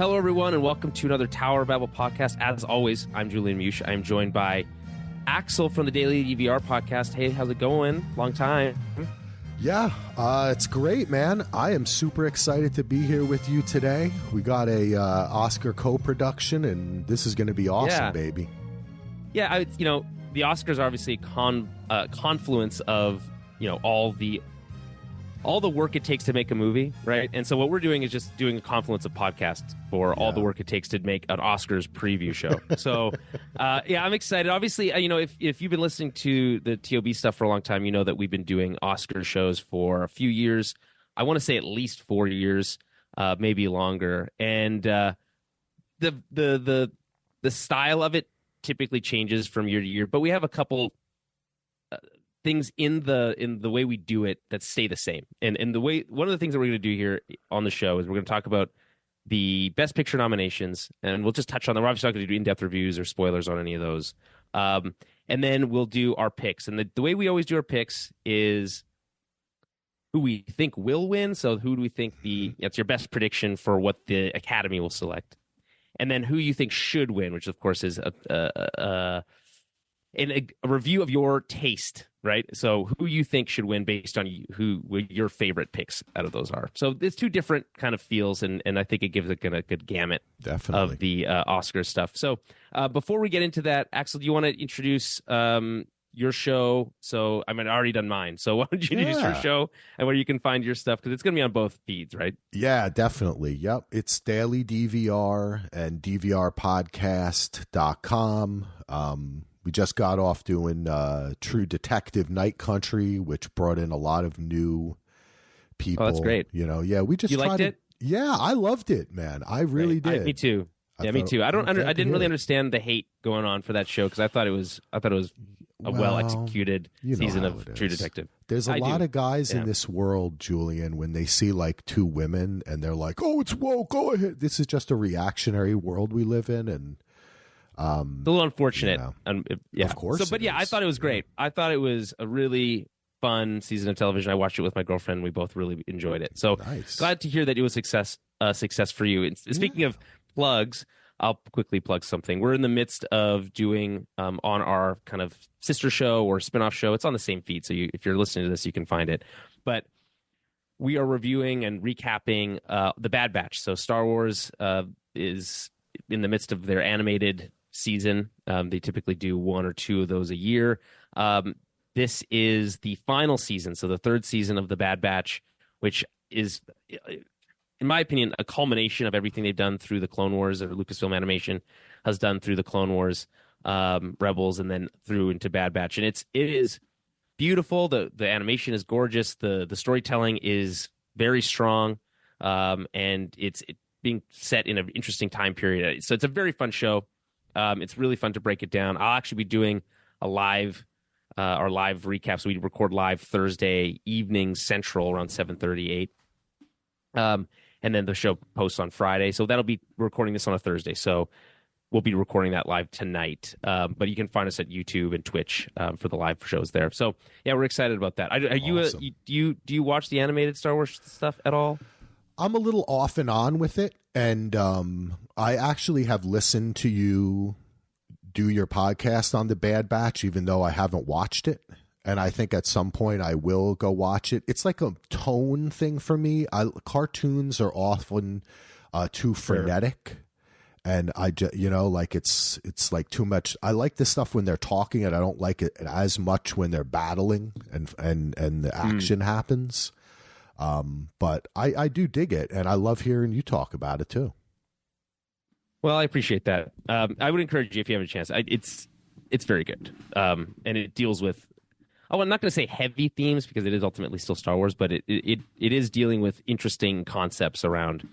Hello, everyone, and welcome to another Tower Babble podcast. As always, I'm Julian Meush. I'm joined by Axel from the Daily DVR podcast. Hey, how's it going? Long time. Yeah, it's great, man. I am super excited to be here with you today. We got a Oscar co-production, and this is going to be awesome, baby. Yeah, the Oscars are obviously a confluence of, all the work it takes to make a movie, right? And so what we're doing is just doing a confluence of podcasts for all the work it takes to make an Oscars preview show. So, I'm excited. Obviously, if you've been listening to the ToB stuff for a long time, you know that we've been doing Oscar shows for a few years. I want to say at least 4 years, maybe longer. And the style of it typically changes from year to year, but we have a couple things in the way we do it that stay the same. And one of the things that we're going to do here on the show is we're going to talk about the Best Picture nominations, and we'll just touch on them. We're obviously not going to do in-depth reviews or spoilers on any of those. And then we'll do our picks. And the way we always do our picks is who we think will win. So who do we think it's your best prediction for what the Academy will select. And then who you think should win, which of course is a review of your taste, right? So who you think should win based on who your favorite picks out of those are. So it's two different kind of feels, and I think it gives a good gamut of the Oscar stuff. So before we get into that, Axel, do you want to introduce your show? So I already done mine. So why don't you introduce your show and where you can find your stuff? Because it's going to be on both feeds, right? Yeah, definitely. Yep. It's Daily DVR and DVRpodcast.com. We just got off doing True Detective Night Country, which brought in a lot of new people. Oh, that's great. We just liked it? Yeah, I loved it, man. I really did. Me too. Me too. I didn't really understand the hate going on for that show because I thought it was a well executed season of True Detective. There's a lot of guys in this world, Julian, when they see like two women and they're like, "Oh, it's woke. Go ahead." This is just a reactionary world we live in, and it's a little unfortunate. Of course. I thought it was great. I thought it was a really fun season of television. I watched it with my girlfriend. We both really enjoyed it. So glad to hear that it was success for you. And speaking of plugs, I'll quickly plug something. We're in the midst of doing on our kind of sister show or spinoff show. It's on the same feed, so if you're listening to this, you can find it. But we are reviewing and recapping The Bad Batch. So Star Wars is in the midst of their animated season. They typically do one or two of those a year. This is the final season, so the third season of The Bad Batch, which is, in my opinion, a culmination of everything they've done through the Clone Wars, or Lucasfilm Animation has done through the Clone Wars, Rebels, and then through into Bad Batch. And it is beautiful. The animation is gorgeous. The storytelling is very strong, and it's being set in an interesting time period. So it's a very fun show. It's really fun to break it down. I'll actually be doing our live recap. So we record live Thursday evening Central around 7:38. And then the show posts on Friday. So that'll be recording this on a Thursday. So we'll be recording that live tonight. But you can find us at YouTube and Twitch for the live shows there. So yeah, we're excited about that. Do you watch the animated Star Wars stuff at all? I'm a little off and on with it, and I actually have listened to you do your podcast on The Bad Batch, even though I haven't watched it. And I think at some point I will go watch it. It's like a tone thing for me. Cartoons are often too frenetic, and I just it's like too much. I like the stuff when they're talking, and I don't like it as much when they're battling and the action happens. But I do dig it, and I love hearing you talk about it too. Well, I appreciate that. I would encourage you, if you have a chance. It's very good, and it deals with. Oh, I'm not going to say heavy themes because it is ultimately still Star Wars, but it is dealing with interesting concepts around,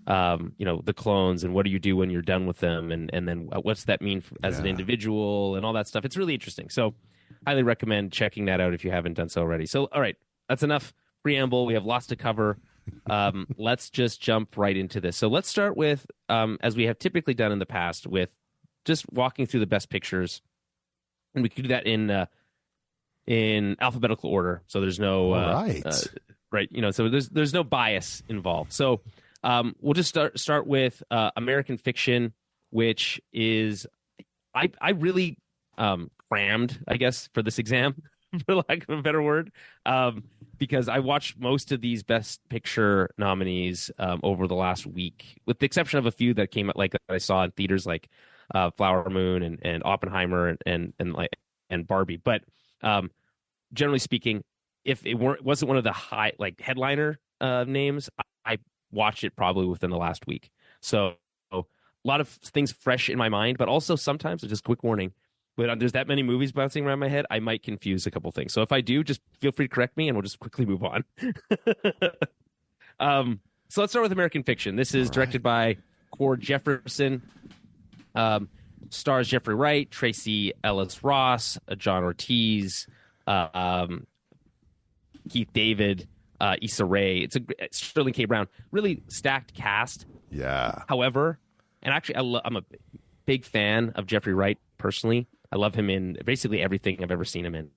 the clones and what do you do when you're done with them, and then what's that mean as an individual and all that stuff. It's really interesting. So, highly recommend checking that out if you haven't done so already. So, all right, that's enough preamble. We have lots to cover. Let's just jump right into this. So let's start with, as we have typically done in the past, with just walking through the best pictures, and we could do that in alphabetical order. So there's no right. So there's no bias involved. So We'll just start with American Fiction, which is I really crammed, I guess, for this exam, for lack of a better word, because I watched most of these Best Picture nominees over the last week, with the exception of a few that came like that I saw in theaters, like Flower Moon and Oppenheimer and Barbie. But generally speaking, if it wasn't one of the high headliner names, I watched it probably within the last week. So a lot of things fresh in my mind, but also sometimes, just quick warning, but there's that many movies bouncing around my head, I might confuse a couple things. So if I do, just feel free to correct me and we'll just quickly move on. So let's start with American Fiction. This is directed by Cord Jefferson. Stars Jeffrey Wright, Tracy Ellis Ross, John Ortiz, Keith David, Issa Rae. It's Sterling K. Brown. Really stacked cast. Yeah. However, and actually, I'm a big fan of Jeffrey Wright personally. I love him in basically everything I've ever seen him in.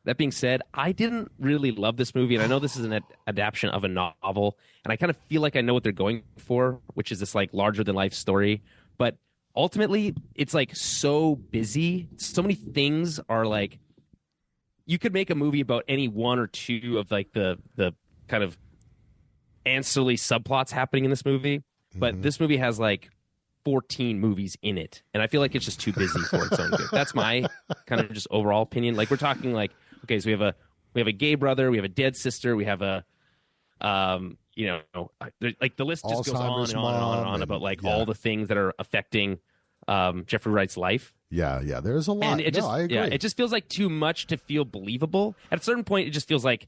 That being said, I didn't really love this movie, and I know this is an adaptation of a novel, and I kind of feel like I know what they're going for, which is this like larger than life story. But ultimately, it's like so busy. So many things are like, you could make a movie about any one or two of like the kind of ancillary subplots happening in this movie, but this movie has like 14 movies in it, and I feel like it's just too busy for its own good. That's my kind of just overall opinion. Like, we're talking like, okay, so we have a gay brother, we have a dead sister, we have a like the list just goes on and on and on and on about like all the things that are affecting Jeffrey Wright's life. Yeah, there's a lot. And it I agree. It just feels like too much to feel believable. At a certain point, it just feels like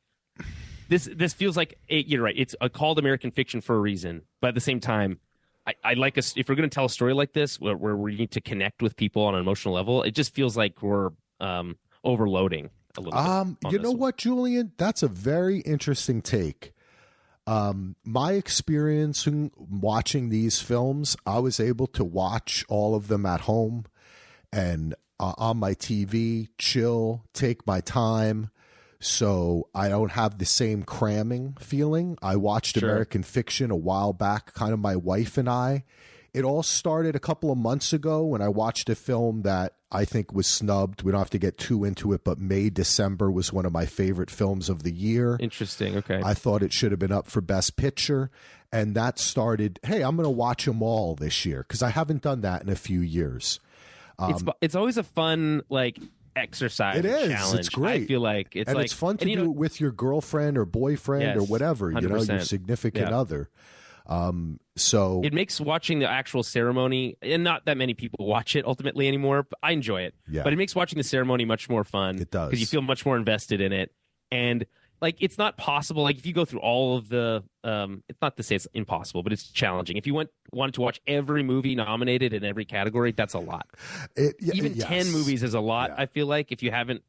this feels like you're right. It's called American Fiction for a reason, but at the same time, I like us if we're going to tell a story like this where we need to connect with people on an emotional level. It just feels like we're overloading a little bit. You know what, Julian? That's a very interesting take. My experience in watching these films, I was able to watch all of them at home and on my TV, chill, take my time. So I don't have the same cramming feeling. I watched American Fiction a while back, kind of my wife and I. It all started a couple of months ago when I watched a film that I think was snubbed. We don't have to get too into it, but May December was one of my favorite films of the year. Interesting. Okay. I thought it should have been up for Best Picture. And that started, hey, I'm going to watch them all this year, because I haven't done that in a few years. It's always a fun exercise. It is. Challenge. It's great. I feel like it's it's fun to do it with your girlfriend or boyfriend or whatever, 100%. your significant other. So it makes watching the actual ceremony, and not that many people watch it ultimately anymore, but I enjoy it. Yeah. But it makes watching the ceremony much more fun. It does, because you feel much more invested in it. And like, it's not possible. Like, if you go through all of the, it's not to say it's impossible, but it's challenging. If you wanted to watch every movie nominated in every category, that's a lot. Even 10 movies is a lot. I feel like if you haven't,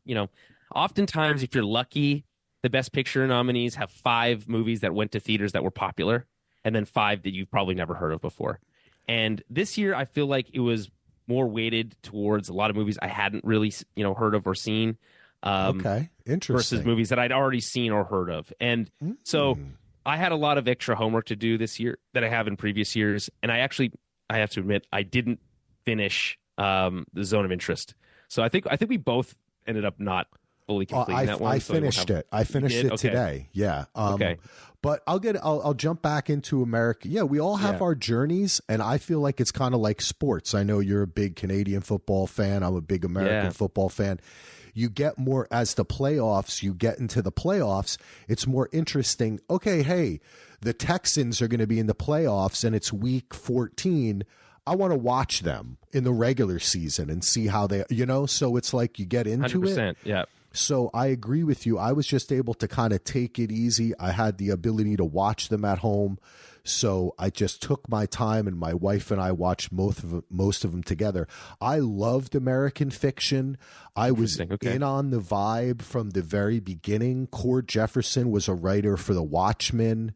oftentimes if you're lucky, the Best Picture nominees have 5 movies that went to theaters that were popular, and then 5 that you've probably never heard of before. And this year, I feel like it was more weighted towards a lot of movies I hadn't really, heard of or seen. Okay, interesting. Versus movies that I'd already seen or heard of. And so I had a lot of extra homework to do this year that I have in previous years. And I have to admit, I didn't finish the Zone of Interest. So I think we both ended up not fully completing that one. I finished it. I finished it today. Yeah. Okay. But I'll jump back into America. Yeah, we all have our journeys, and I feel like it's kind of like sports. I know you're a big Canadian football fan. I'm a big American football fan. You get more as the playoffs, you get into the playoffs, it's more interesting. Okay, hey, the Texans are going to be in the playoffs and it's week 14. I want to watch them in the regular season and see how they, so it's like you get into 100%, it. Yeah. So I agree with you. I was just able to kind of take it easy. I had the ability to watch them at home. So I just took my time, and my wife and I watched most of them together. I loved American Fiction. I was in on the vibe from the very beginning. Cord Jefferson was a writer for The Watchmen.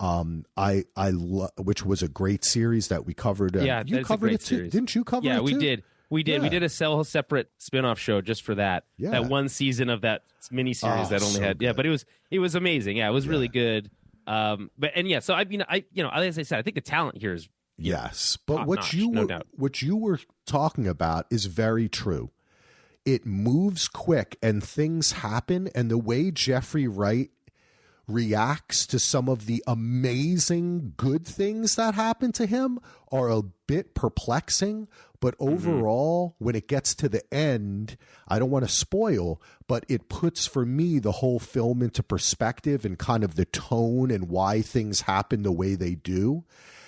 Which was a great series that we covered. You covered it too, series. Didn't you cover it too? Yeah, we did. We did. Yeah. We did a separate spinoff show just for that. Yeah. That one season of that miniseries that only had. Good. Yeah, but it was amazing. Yeah, it was really good. So as I said, I think the talent here is yes, but no doubt. What you were talking about is very true. It moves quick and things happen, and the way Jeffrey Wright reacts to some of the amazing good things that happen to him are a bit perplexing. But overall, when it gets to the end, I don't want to spoil, but it puts for me the whole film into perspective and kind of the tone and why things happen the way they do.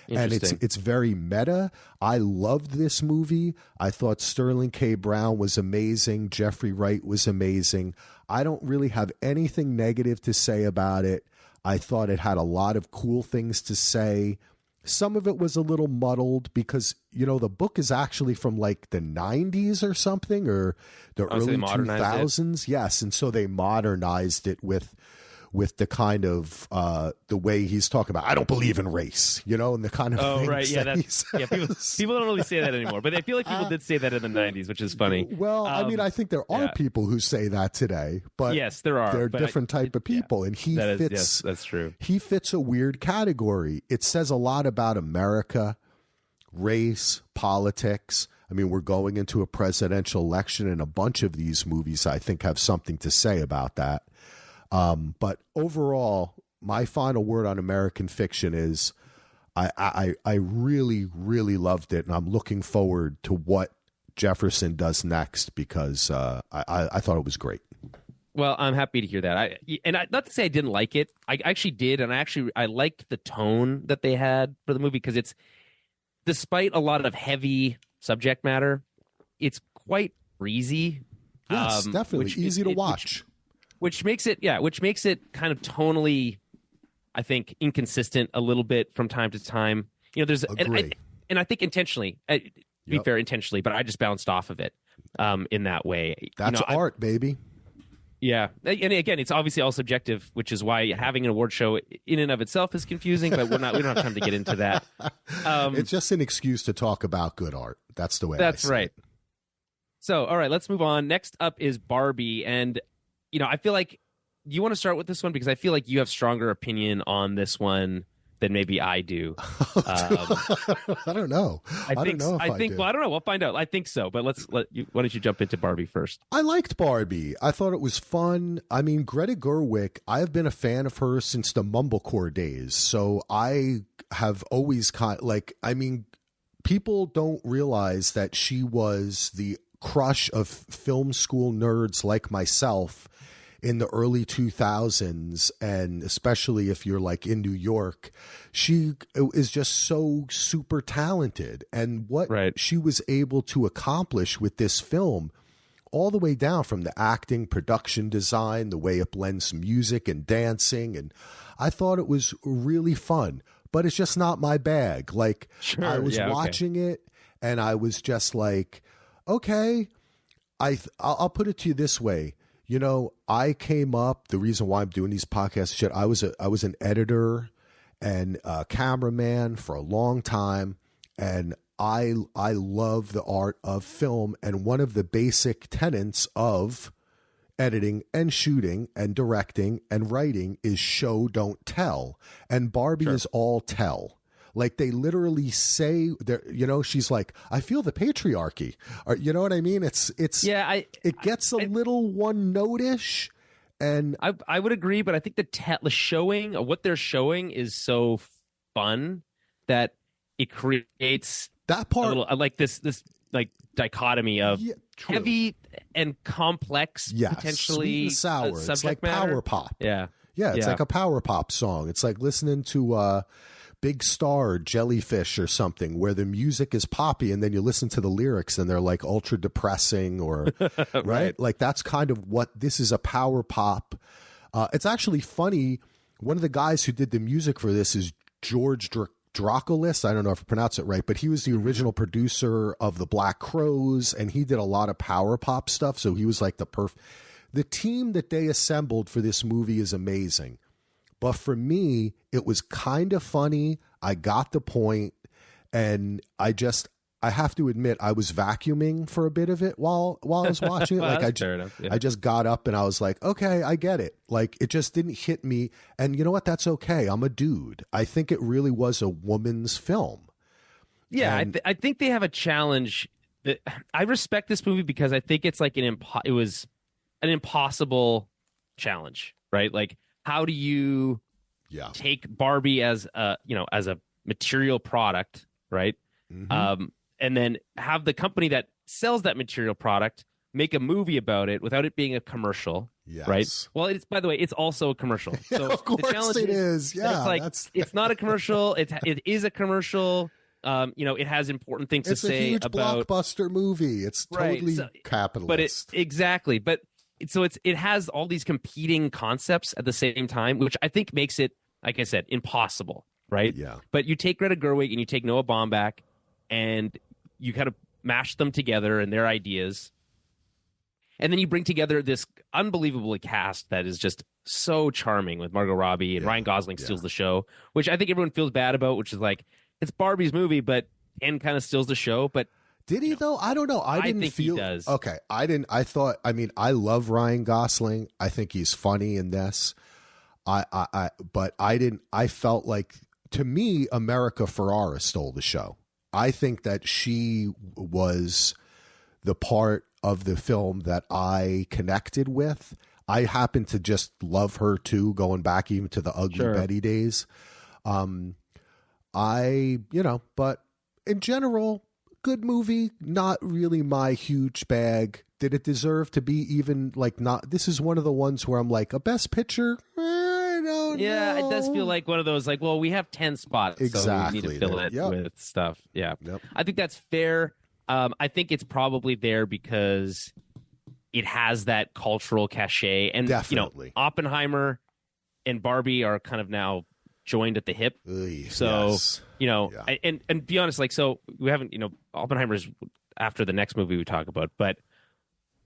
And it's very meta. I loved this movie. I thought Sterling K. Brown was amazing. Jeffrey Wright was amazing. I don't really have anything negative to say about it. I thought it had a lot of cool things to say. Some of it was a little muddled because, the book is actually from like the 90s or something, or the early 2000s. Yes. And so they modernized it with the kind of the way he's talking about, I don't believe in race, and the kind of things right, yeah, that people don't really say that anymore, but I feel like people did say that in the 90s, which is funny. Well, I think there are people who say that today, but yes, there are. They're different type of people, and he fits. Yes, that's true. He fits a weird category. It says a lot about America, race, politics. I mean, we're going into a presidential election, and a bunch of these movies, I think, have something to say about that. But overall, my final word on American Fiction is I really, really loved it, and I'm looking forward to what Jefferson does next because I thought it was great. Well, I'm happy to hear that. Not to say I didn't like it. I actually did, and I liked the tone that they had for the movie because it's, despite a lot of heavy subject matter, it's quite breezy. Yes, definitely easy to watch. Which makes it kind of tonally, I think, inconsistent a little bit from time to time. There's and I think intentionally, be fair, intentionally, but I just bounced off of it in that way. That's art, baby. Yeah, and again, it's obviously all subjective, which is why having an award show in and of itself is confusing. But we don't have time to get into that. It's just an excuse to talk about good art. That's the way. That's right. So, all right, let's move on. Next up is Barbie, and I feel like you want to start with this one because I feel like you have stronger opinion on this one than maybe I do. I don't know. I don't know. I think. Well, I don't know. We'll find out. I think so. But why don't you jump into Barbie first? I liked Barbie. I thought it was fun. I mean, Greta Gerwig, I have been a fan of her since the Mumblecore days. So I have always people don't realize that she was the crush of film school nerds like myself in the early 2000s, and especially if you're like in New York. She is just so super talented, and what she was able to accomplish with this film, all the way down from the acting, production design, the way it blends music and dancing, and I thought it was really fun, but it's just not my bag. Like, I was watching it and I was just like, okay, I'll put it to you this way. I came up, the reason why I'm doing these podcasts, I was an editor and a cameraman for a long time, and I love the art of film, and one of the basic tenets of editing and shooting and directing and writing is show, don't tell, and Barbie is all tell. Like, they literally say, she's like, I feel the patriarchy. Or, you know what I mean? It gets a little one note-ish. And I would agree, but I think the showing of what they're showing is so fun that it creates that part, a little, like this like dichotomy of heavy and complex, potentially sweet and sour. It's like matter. Power pop. Yeah, it's like a power pop song. It's like listening to Big Star, Jellyfish or something, where the music is poppy and then you listen to the lyrics and they're like ultra depressing or right? Like, that's kind of what this is, a power pop. It's actually funny. One of the guys who did the music for this is George Dracolis. I don't know if I pronounce it right, but he was the original producer of the Black Crowes, and he did a lot of power pop stuff. So he was like the team that they assembled for this movie is amazing. But for me, it was kind of funny. I got the point, and I I have to admit, I was vacuuming for a bit of it while I was watching it. Well, like I just got up and I was like, okay, I get it. Like it just didn't hit me. And you know what? That's okay. I'm a dude. I think it really was a woman's film. Yeah, And I think they have a challenge. I respect this movie because I think it's like it was an impossible challenge, right? Like, how do you take Barbie as a material product, right? Mm-hmm. And then have the company that sells that material product make a movie about it without it being a commercial, right? Well, by the way, it's also a commercial. So of course the challenge it is. Yeah, it's like it's not a commercial. It is a commercial. It has important things to say about. It's a huge blockbuster movie. It's totally capitalist. But it has all these competing concepts at the same time, which I think makes it, like I said, impossible, right? Yeah. But you take Greta Gerwig and you take Noah Baumbach, and you kind of mash them together and their ideas, and then you bring together this unbelievably cast that is just so charming with Margot Robbie and Ryan Gosling steals the show, which I think everyone feels bad about, which is like, it's Barbie's movie, but and kind of steals the show. But did he though? I don't know. I didn't think feel he does. Okay. I love Ryan Gosling. I think he's funny in this. But I felt like, to me, America Ferrera stole the show. I think that she was the part of the film that I connected with. I happen to just love her too, going back even to the Ugly Betty days. But in general, good movie, not really my huge bag. Did it deserve to be even like not? This is one of the ones where I'm like, a best picture? I don't know. It does feel like one of those, like, well, we have 10 spots, exactly. So we need to fill it with stuff. Yeah. Yep. I think that's fair. I think it's probably there because it has that cultural cachet. And, definitely. Oppenheimer and Barbie are kind of now joined at the hip. So, and be honest, like, so we haven't, Oppenheimer's after the next movie we talk about, but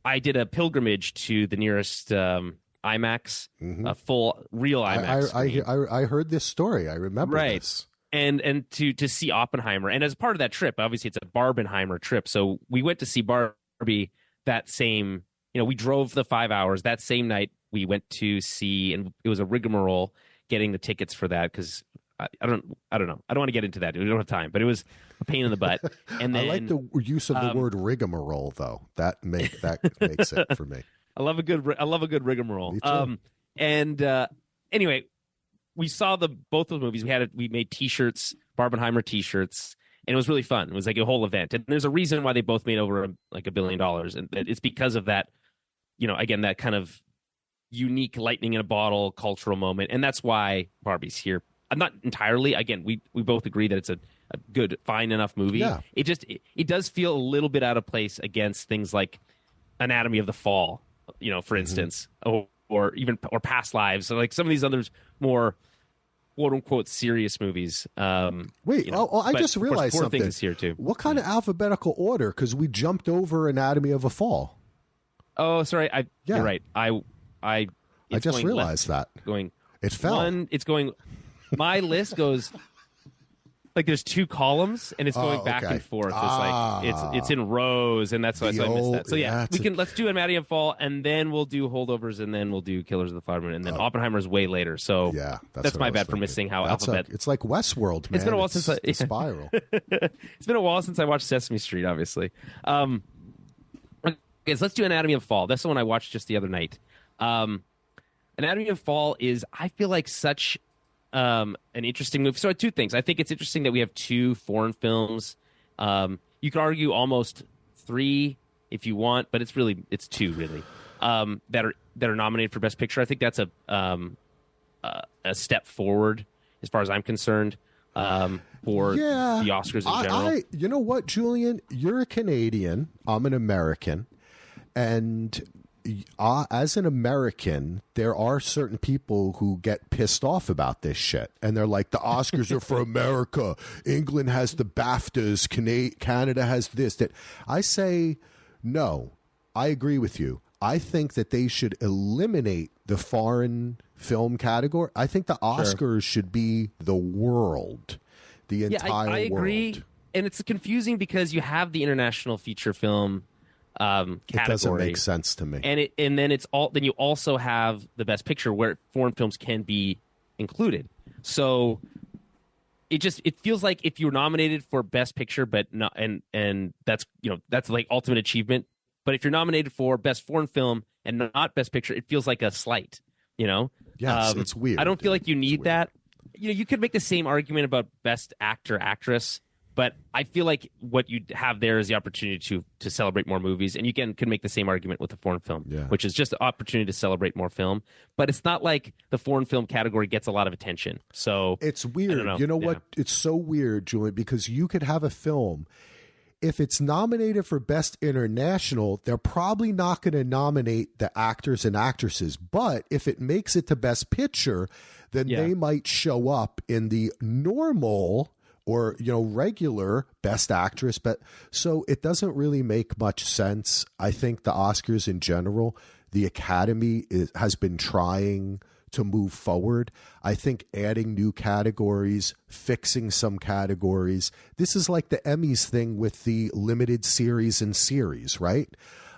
I did a pilgrimage to the nearest IMAX, a full real IMAX. I heard this story. I remember this. And to see Oppenheimer. And as part of that trip, obviously it's a Barbenheimer trip. So we went to see Barbie that same, we drove the 5 hours. That same night we went to see, and it was a rigmarole getting the tickets for that, because I don't know. I don't want to get into that. We don't have time, but it was a pain in the butt. And then, I like the use of the word rigmarole, though. That makes it for me. I love a good rigmarole. Me too. Anyway, we saw both those movies. We made T-shirts, Barbenheimer T-shirts, and it was really fun. It was like a whole event. And there's a reason why they both made over $1 billion, and it's because of that. Again, that kind of unique lightning in a bottle cultural moment, and that's why Barbie's here. I'm not entirely. Again, we both agree that it's a good, fine enough movie. Yeah. It does feel a little bit out of place against things like Anatomy of the Fall, for instance, or Past Lives, so like some of these others more quote unquote serious movies. Wait, I just realized Poor something. Things is here too. What kind of alphabetical order? Because we jumped over Anatomy of a Fall. Oh, sorry. You're right. I just realized that. It fell. It's going. My list goes like there's two columns, and it's going back and forth. It's like it's in rows, and that's why I missed that. So let's do Anatomy of Fall, and then we'll do Holdovers, and then we'll do Killers of the Flower Moon, and then Oppenheimer's way later. So that's my bad for missing how alphabet. It's like Westworld, man. It's been a while since the spiral. It's been a while since I watched Sesame Street, obviously. Okay, so let's do Anatomy of Fall. That's the one I watched just the other night. Anatomy of Fall is, I feel like, such an interesting movie. So two things. I think it's interesting that we have two foreign films. You could argue almost three if you want, but it's two really that are nominated for Best Picture. I think that's a step forward as far as I'm concerned for the Oscars in general. You know what, Julian? You're a Canadian. I'm an American. And as an American, there are certain people who get pissed off about this shit. And they're like, the Oscars are for America. England has the BAFTAs. Canada has this. That. I say, no, I agree with you. I think that they should eliminate the foreign film category. I think the Oscars should be the world, the entire world. I agree. and it's confusing because you have the international feature film category. It doesn't make sense to me. And then you also have the best picture where foreign films can be included. So it feels like if you're nominated for best picture, but not, and that's like ultimate achievement. But if you're nominated for best foreign film and not best picture, it feels like a slight. Yes, it's weird. I don't feel like you need that. You could make the same argument about best actor, actress, but I feel like what you have there is the opportunity to celebrate more movies, and you can make the same argument with the foreign film, which is just the opportunity to celebrate more film. But it's not like the foreign film category gets a lot of attention. So it's weird. You know what? It's so weird, Julian, because you could have a film. If it's nominated for Best International, they're probably not going to nominate the actors and actresses. But if it makes it to Best Picture, then they might show up in the normal or regular Best Actress. But so it doesn't really make much sense. I think the Oscars in general, the Academy has been trying to move forward. I think adding new categories, fixing some categories. This is like the Emmys thing with the limited series and series, right?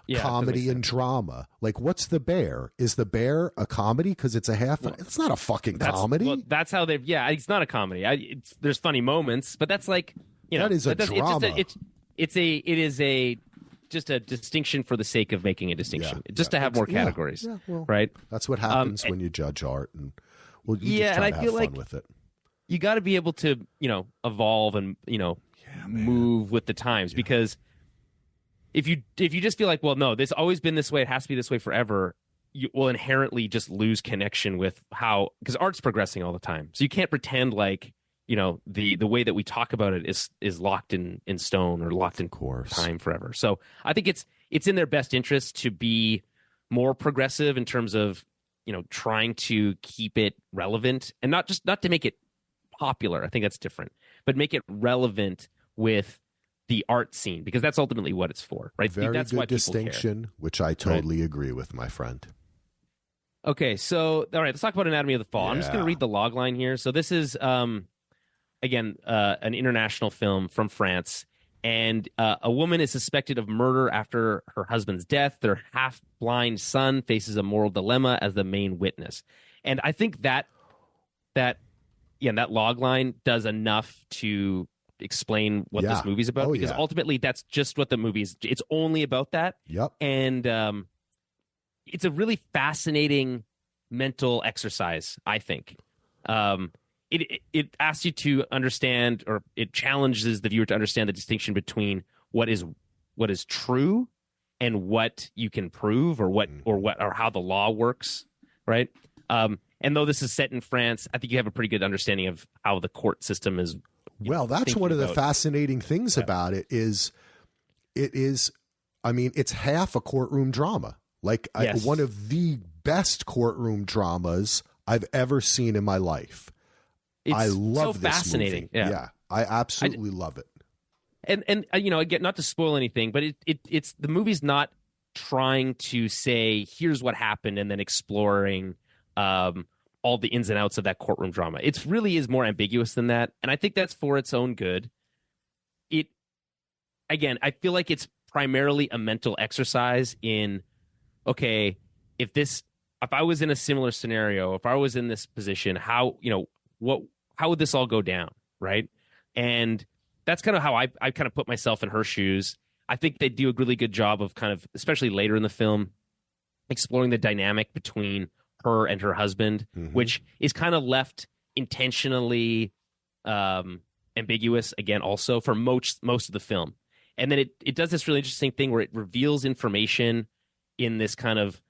Yeah, comedy and drama. Like, what's The Bear? Is The Bear a comedy because it's a half? It's not a fucking comedy. Well, that's how they've. Yeah, it's not a comedy. There's funny moments, but that's like that is a drama. It is just a distinction for the sake of making a distinction, just to have more categories, right? That's what happens when you judge art, and you just try and I to feel have like fun with it. You got to be able to evolve and move with the times, because if you just feel like, well, no, this always been this way, it has to be this way forever, you will inherently just lose connection with because art's progressing all the time, so you can't pretend like the way that we talk about it is locked in stone or locked in time forever. So I think it's in their best interest to be more progressive in terms of trying to keep it relevant, and not to make it popular. I think that's different, but make it relevant with the art scene, because that's ultimately what it's for, right? That's good why distinction, care. Which I totally agree with, my friend. Okay, so all right, let's talk about Anatomy of the Fall. I'm just going to read the log line here. So this is again, an international film from France, and a woman is suspected of murder after her husband's death. Their half-blind son faces a moral dilemma as the main witness. And I think that log line does enough to explain what this movie's about, because ultimately that's just what the movie is. It's only about that. Yep. And it's a really fascinating mental exercise, I think. It asks you to understand, or it challenges the viewer to understand the distinction between what is true and what you can prove, or how the law works, right? And though this is set in France, I think you have a pretty good understanding of how the court system is. Well, that's one of the fascinating things about it is, I mean, it's half a courtroom drama. Like one of the best courtroom dramas I've ever seen in my life. I love so this fascinating. movie. Yeah, I absolutely love it. And again, not to spoil anything, but it's the movie's not trying to say here's what happened and then exploring all the ins and outs of that courtroom drama. It really is more ambiguous than that, and I think that's for its own good. I feel like it's primarily a mental exercise in, okay, if I was in a similar scenario, if I was in this position, how would this all go down, right? And that's kind of how I kind of put myself in her shoes. I think they do a really good job of kind of, especially later in the film, exploring the dynamic between her and her husband, which is kind of left intentionally ambiguous, again, also for most of the film. And then it does this really interesting thing where it reveals information in this kind of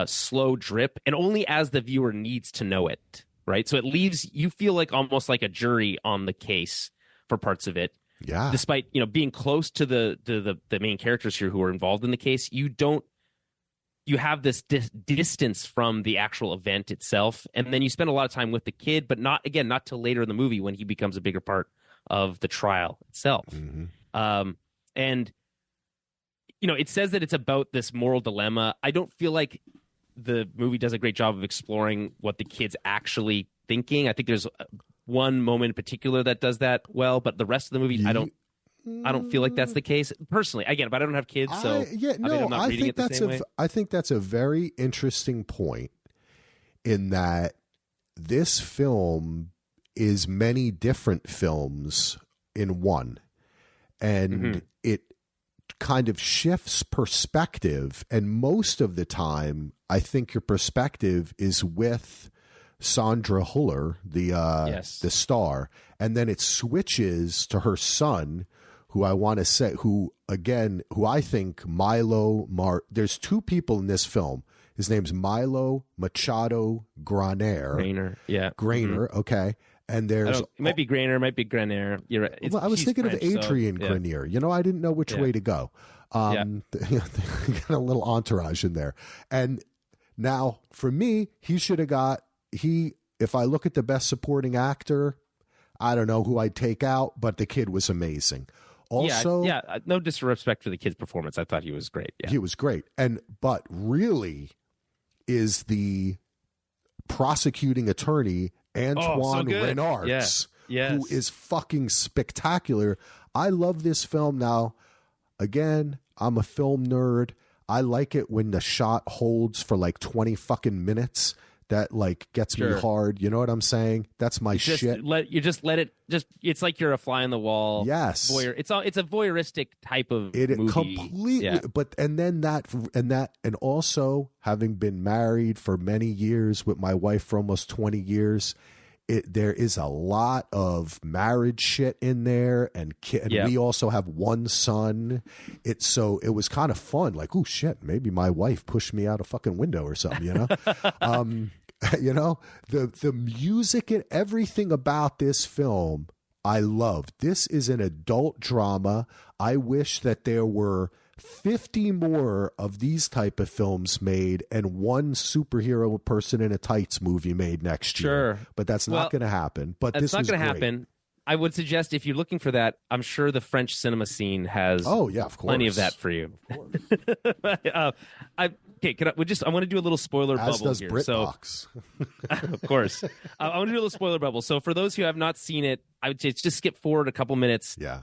slow drip, and only as the viewer needs to know it, right? So it leaves you feel like almost like a jury on the case for parts of it. Yeah. Despite being close to the main characters here who are involved in the case, you have this distance from the actual event itself, and then you spend a lot of time with the kid, but not till later in the movie when he becomes a bigger part of the trial itself. And it says that it's about this moral dilemma. I don't feel like the movie does a great job of exploring what the kid's actually thinking. I think there's one moment in particular that does that well, but the rest of the movie, I don't I don't feel like that's the case personally. Again, but I don't have kids, so I think that's a very interesting point in that this film is many different films in one, and it kind of shifts perspective, and most of the time I think your perspective is with Sandra Hüller, the star, and then it switches to her son, who I think there's two people in this film. His name's Milo Machado Graner. Okay. And there's it might be Graner, might be Graner. You're right. I was thinking French, of Adrian Grenier. I didn't know which way to go. Got a little entourage in there. And now for me, he should have got if I look at the best supporting actor, I don't know who I'd take out, but the kid was amazing. Also, no disrespect for the kid's performance. I thought he was great. Yeah. He was great. But really is the prosecuting attorney Antoine Renards, who is fucking spectacular. I love this film. Now, again, I'm a film nerd. I like it when the shot holds for like 20 fucking minutes. That like gets me hard. You know what I'm saying? That's my shit. It's like you're a fly on the wall. Yes. It's a voyeuristic type of movie. Completely. Yeah. But and also having been married for many years with my wife for almost 20 years, there is a lot of marriage shit in there, and we also have one son. It was kind of fun. Like, oh shit, maybe my wife pushed me out a fucking window or something. The music and everything about this film I love. This is an adult drama. I wish that there were 50 more of these type of films made and one superhero person in a tights movie made next year. But that's not going to happen. But this is not going to happen. I would suggest if you're looking for that, I'm sure the French cinema scene has plenty of that for you. I want to do a little spoiler bubble here. BritBox. Of course. I want to do a little spoiler bubble. So for those who have not seen it, I would just skip forward a couple minutes. Yeah.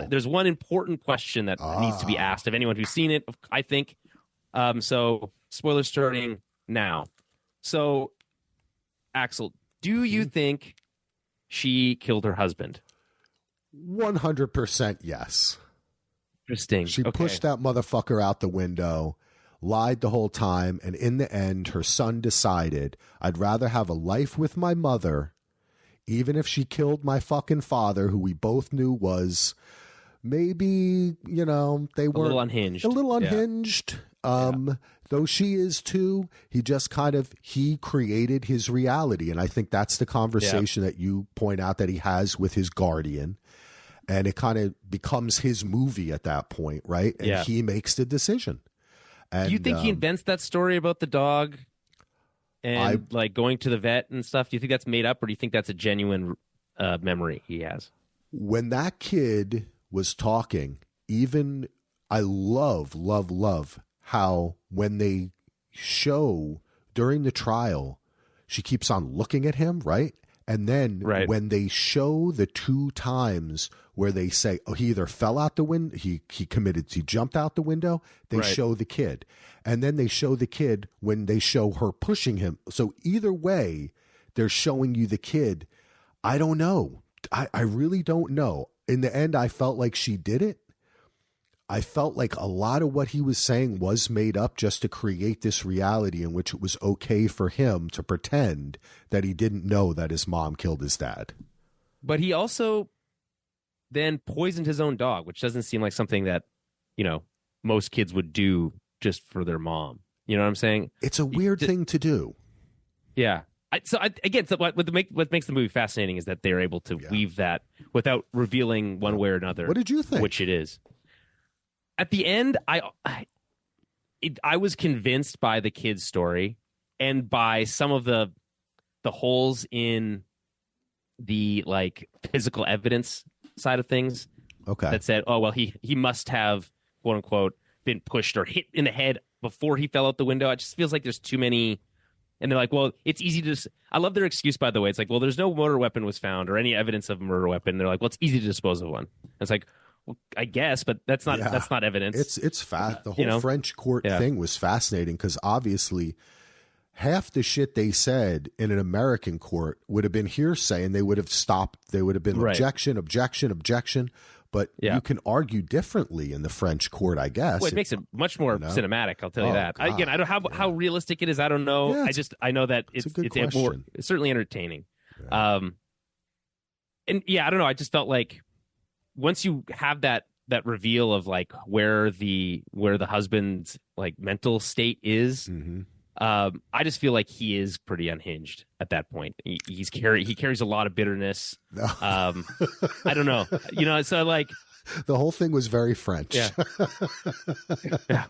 There's one important question that needs to be asked of anyone who's seen it, I think. So spoilers starting now. So, Axel, do you think she killed her husband? 100% yes. Interesting. She pushed that motherfucker out the window, lied the whole time, and in the end, her son decided, I'd rather have a life with my mother, even if she killed my fucking father, who we both knew was maybe, they were a little unhinged. Though she is too, he created his reality. And I think that's the conversation that you point out that he has with his guardian. And it kind of becomes his movie at that point, right? And he makes the decision. And, do you think he invents that story about the dog and going to the vet and stuff? Do you think that's made up, or do you think that's a genuine memory he has? When that kid was talking, I love how when they show during the trial, she keeps on looking at him, right? And then when they show the two times where they say, he either fell out the window, he jumped out the window, they show the kid. And then they show the kid when they show her pushing him. So either way, they're showing you the kid. I don't know. I really don't know. In the end, I felt like she did it. I felt like a lot of what he was saying was made up just to create this reality in which it was okay for him to pretend that he didn't know that his mom killed his dad. But he also then poisoned his own dog, which doesn't seem like something that, most kids would do just for their mom. You know what I'm saying? It's a weird thing to do. Yeah. What makes the movie fascinating is that they're able to weave that without revealing one way or another. What did you think? Which it is. At the end, I was convinced by the kid's story and by some of the holes in the physical evidence side of things. Okay. That said, he must have, quote unquote, been pushed or hit in the head before he fell out the window. It just feels like there's too many. And they're like, well, it's easy to. I love their excuse, by the way. It's like, well, there's no murder weapon was found or any evidence of a murder weapon. They're like, well, it's easy to dispose of one. And it's like, I guess, but that's not evidence. It's fast. The whole French court thing was fascinating because obviously half the shit they said in an American court would have been hearsay, and they would have stopped. They would have been objection. But you can argue differently in the French court, I guess. Well, it makes it much more cinematic. I'll tell you that. Again, I don't how realistic it is. I don't know. Yeah, I know that it's certainly entertaining. Yeah. And I don't know. I just felt like once you have that reveal of like where the husband's like mental state is. Mm-hmm. I just feel like he is pretty unhinged at that point. He carries a lot of bitterness. I don't know, so like the whole thing was very French. Yeah,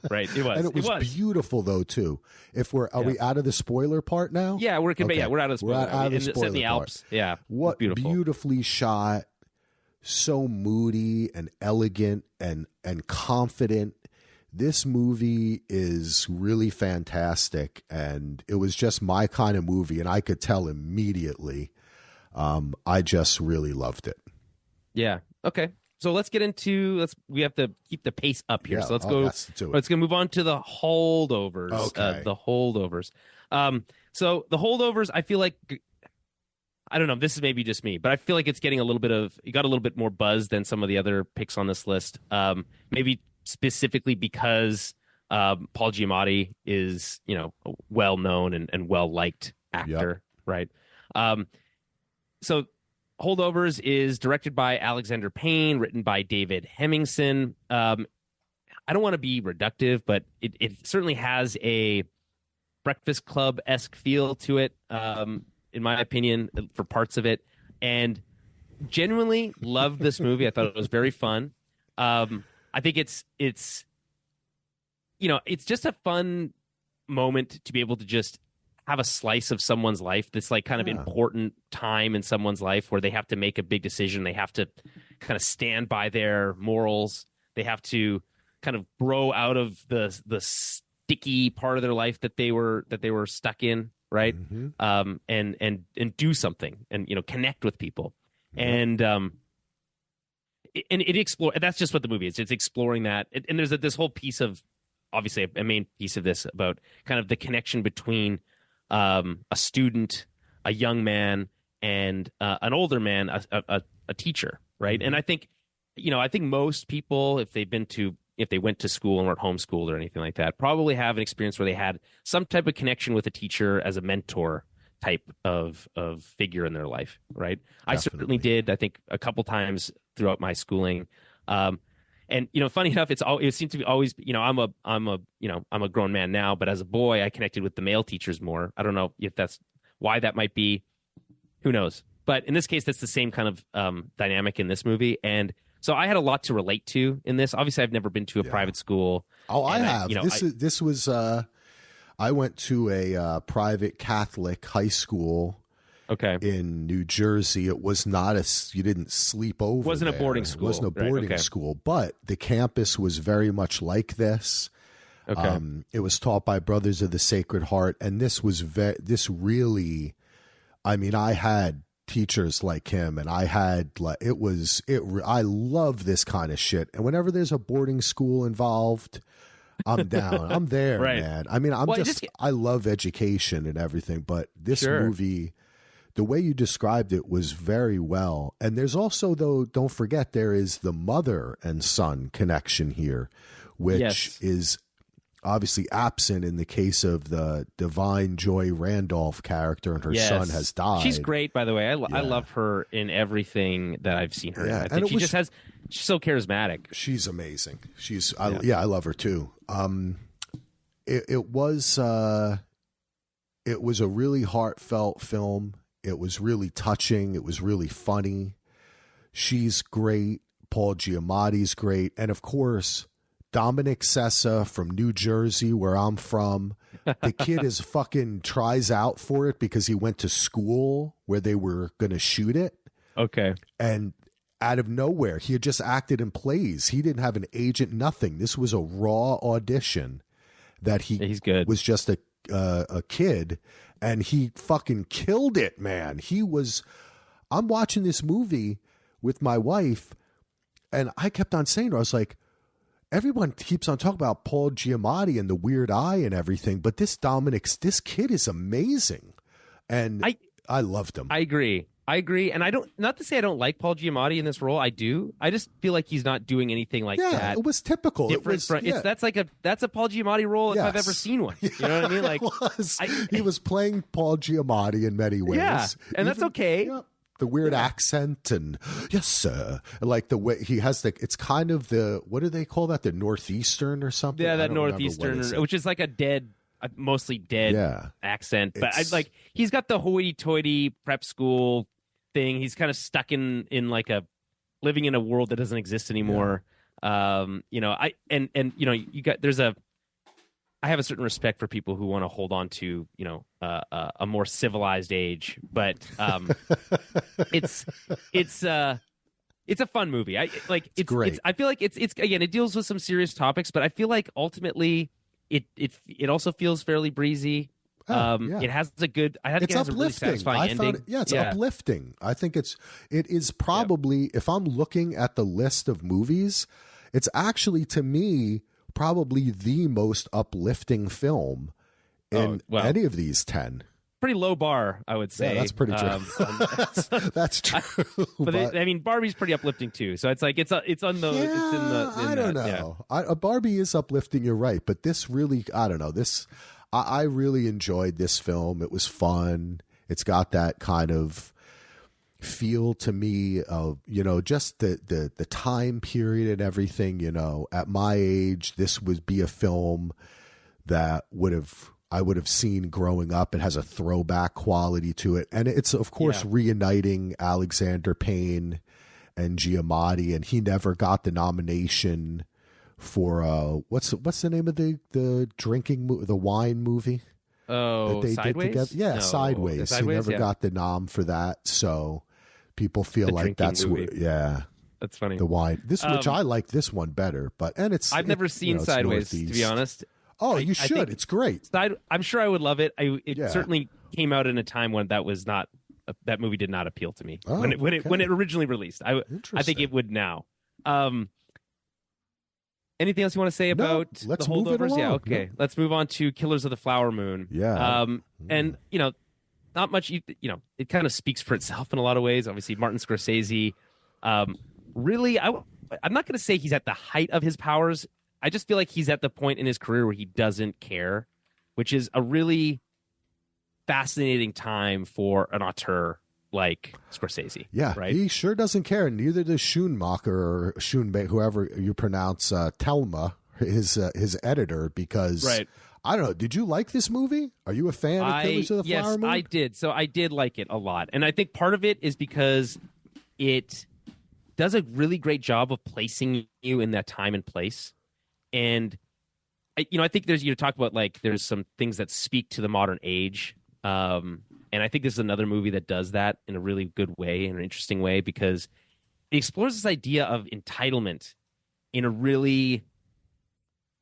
right. It was, and it was beautiful though too. If are we out of the spoiler part now? Yeah, we're out of the spoiler. We're out of the spoiler in the Alps. Part. Yeah, what beautifully shot, so moody and elegant and confident. This movie is really fantastic, and it was just my kind of movie, and I could tell immediately. I just really loved it. Yeah. Okay. So let's get into. We have to keep the pace up here. So let's go. Let's go move on to the holdovers. Okay. The holdovers. So the holdovers, I feel like. I don't know. This is maybe just me, but I feel like it's getting it got a little bit more buzz than some of the other picks on this list. Maybe specifically because Paul Giamatti is, a well-known and well-liked actor, right? So Holdovers is directed by Alexander Payne, written by David Hemmingson. I don't want to be reductive, but it certainly has a Breakfast Club-esque feel to it, in my opinion, for parts of it. And genuinely loved this movie. I thought it was very fun. I think it's just a fun moment to be able to just have a slice of someone's life. This like kind of important time in someone's life where they have to make a big decision. They have to kind of stand by their morals. They have to kind of grow out of the sticky part of their life that they were stuck in, right? Mm-hmm. And do something and connect with people. Mm-hmm. And it explore. That's just what the movie is. It's exploring that. And there's this whole piece of, obviously, a main piece of this about kind of the connection between a student, a young man, and an older man, a teacher, right? Mm-hmm. And I think, I think most people, if they went to school and weren't homeschooled or anything like that, probably have an experience where they had some type of connection with a teacher as a mentor type of figure in their life, right? Definitely. I certainly did. I think a couple times throughout my schooling, and funny enough, it seemed to be always. I'm a grown man now, but as a boy, I connected with the male teachers more. I don't know if that's why that might be. Who knows? But in this case, that's the same kind of dynamic in this movie, and so I had a lot to relate to in this. Obviously, I've never been to a private school. Oh, I have. This was. I went to a private Catholic high school in New Jersey. It was not you didn't sleep over. It wasn't a boarding school. It wasn't a boarding school, but the campus was very much like this. Okay. It was taught by Brothers of the Sacred Heart, and this was really, I had teachers like him, and I love this kind of shit. And whenever there's a boarding school involved, I'm down. I'm there, right. Man. I love education and everything, but this movie, the way you described it was very well. And there's also, though, don't forget, there is the mother and son connection here, which is obviously absent in the case of the Divine Joy Randolph character, and her son has died. She's great, by the way. I love her in everything that I've seen her in. I think she's so charismatic. She's amazing. I love her too. It was a really heartfelt film. It was really touching. It was really funny. She's great. Paul Giamatti's great. And of course, Dominic Sessa from New Jersey, where I'm from. The kid is fucking tries out for it because he went to school where they were going to shoot it. Okay. And out of nowhere, he had just acted in plays. He didn't have an agent, nothing. This was a raw audition that he's good. Was just a kid, and he fucking killed it, man. I'm watching this movie with my wife, And I kept on saying to her, I was like, everyone keeps on talking about Paul Giamatti and the weird eye and everything, but this kid is amazing. And I loved him. I agree. And not to say I don't like Paul Giamatti in this role. I do. I just feel like he's not doing anything like that. Yeah, it was typical. That's a Paul Giamatti role if I've ever seen one. You know what I mean? Like he was playing Paul Giamatti in many ways. Yeah, and that's okay. Yeah, the weird accent and yes, sir. Like the way he has it's kind of what do they call that? The Northeastern or something? Yeah, that Northeastern, which is like a mostly dead accent. But he's got the hoity-toity prep school thing. He's kind of stuck in like living in a world that doesn't exist anymore. Yeah. I have a certain respect for people who want to hold on to, a more civilized age, but it's a fun movie. It's great. I feel like it's again, it deals with some serious topics, but I feel like ultimately it also feels fairly breezy. It has a good. I think it has a really satisfying ending. It's uplifting. I think it is probably if I'm looking at the list of movies, it's actually to me probably the most uplifting film in any of these 10. Pretty low bar, I would say. Yeah, that's pretty true. That's true. But Barbie's pretty uplifting too. So it's like it's on the. Yeah, I don't know. Yeah. Barbie is uplifting. You're right, but this really, I don't know. I really enjoyed this film. It was fun. It's got that kind of feel to me of, just the time period and everything, at my age, this would be a film that I would have seen growing up. It has a throwback quality to it. And it's of course reuniting Alexander Payne and Giamatti, and he never got the nomination for what's the name of the drinking the wine movie? Oh, that they Sideways? did together. Yeah, No, Sideways. Sideways. He never got the nom for that. So people feel like that's movie. That's funny. The wine. Which I like this one better, I've never seen Sideways, to be honest. Oh, you should. It's great. I'm sure I would love it. It certainly came out in a time when that movie did not appeal to me when it originally released. I think it would now. Anything else you want to say about the Holdovers? Yeah, okay. No. Let's move on to Killers of the Flower Moon. Yeah. And not much. It kind of speaks for itself in a lot of ways. Obviously, Martin Scorsese. Really, I'm not going to say he's at the height of his powers. I just feel like he's at the point in his career where he doesn't care, which is a really fascinating time for an auteur like Scorsese. Yeah, right? He sure doesn't care. Neither does Schumacher or whoever you pronounce Thelma, his editor, because I don't know. Did you like this movie? Are you a fan of Killers of the Flower Moon? Yes, I did. So I did like it a lot. And I think part of it is because it does a really great job of placing you in that time and place. And I think there's talk about there's some things that speak to the modern age. And I think this is another movie that does that in a really good way, in an interesting way, because it explores this idea of entitlement in a really,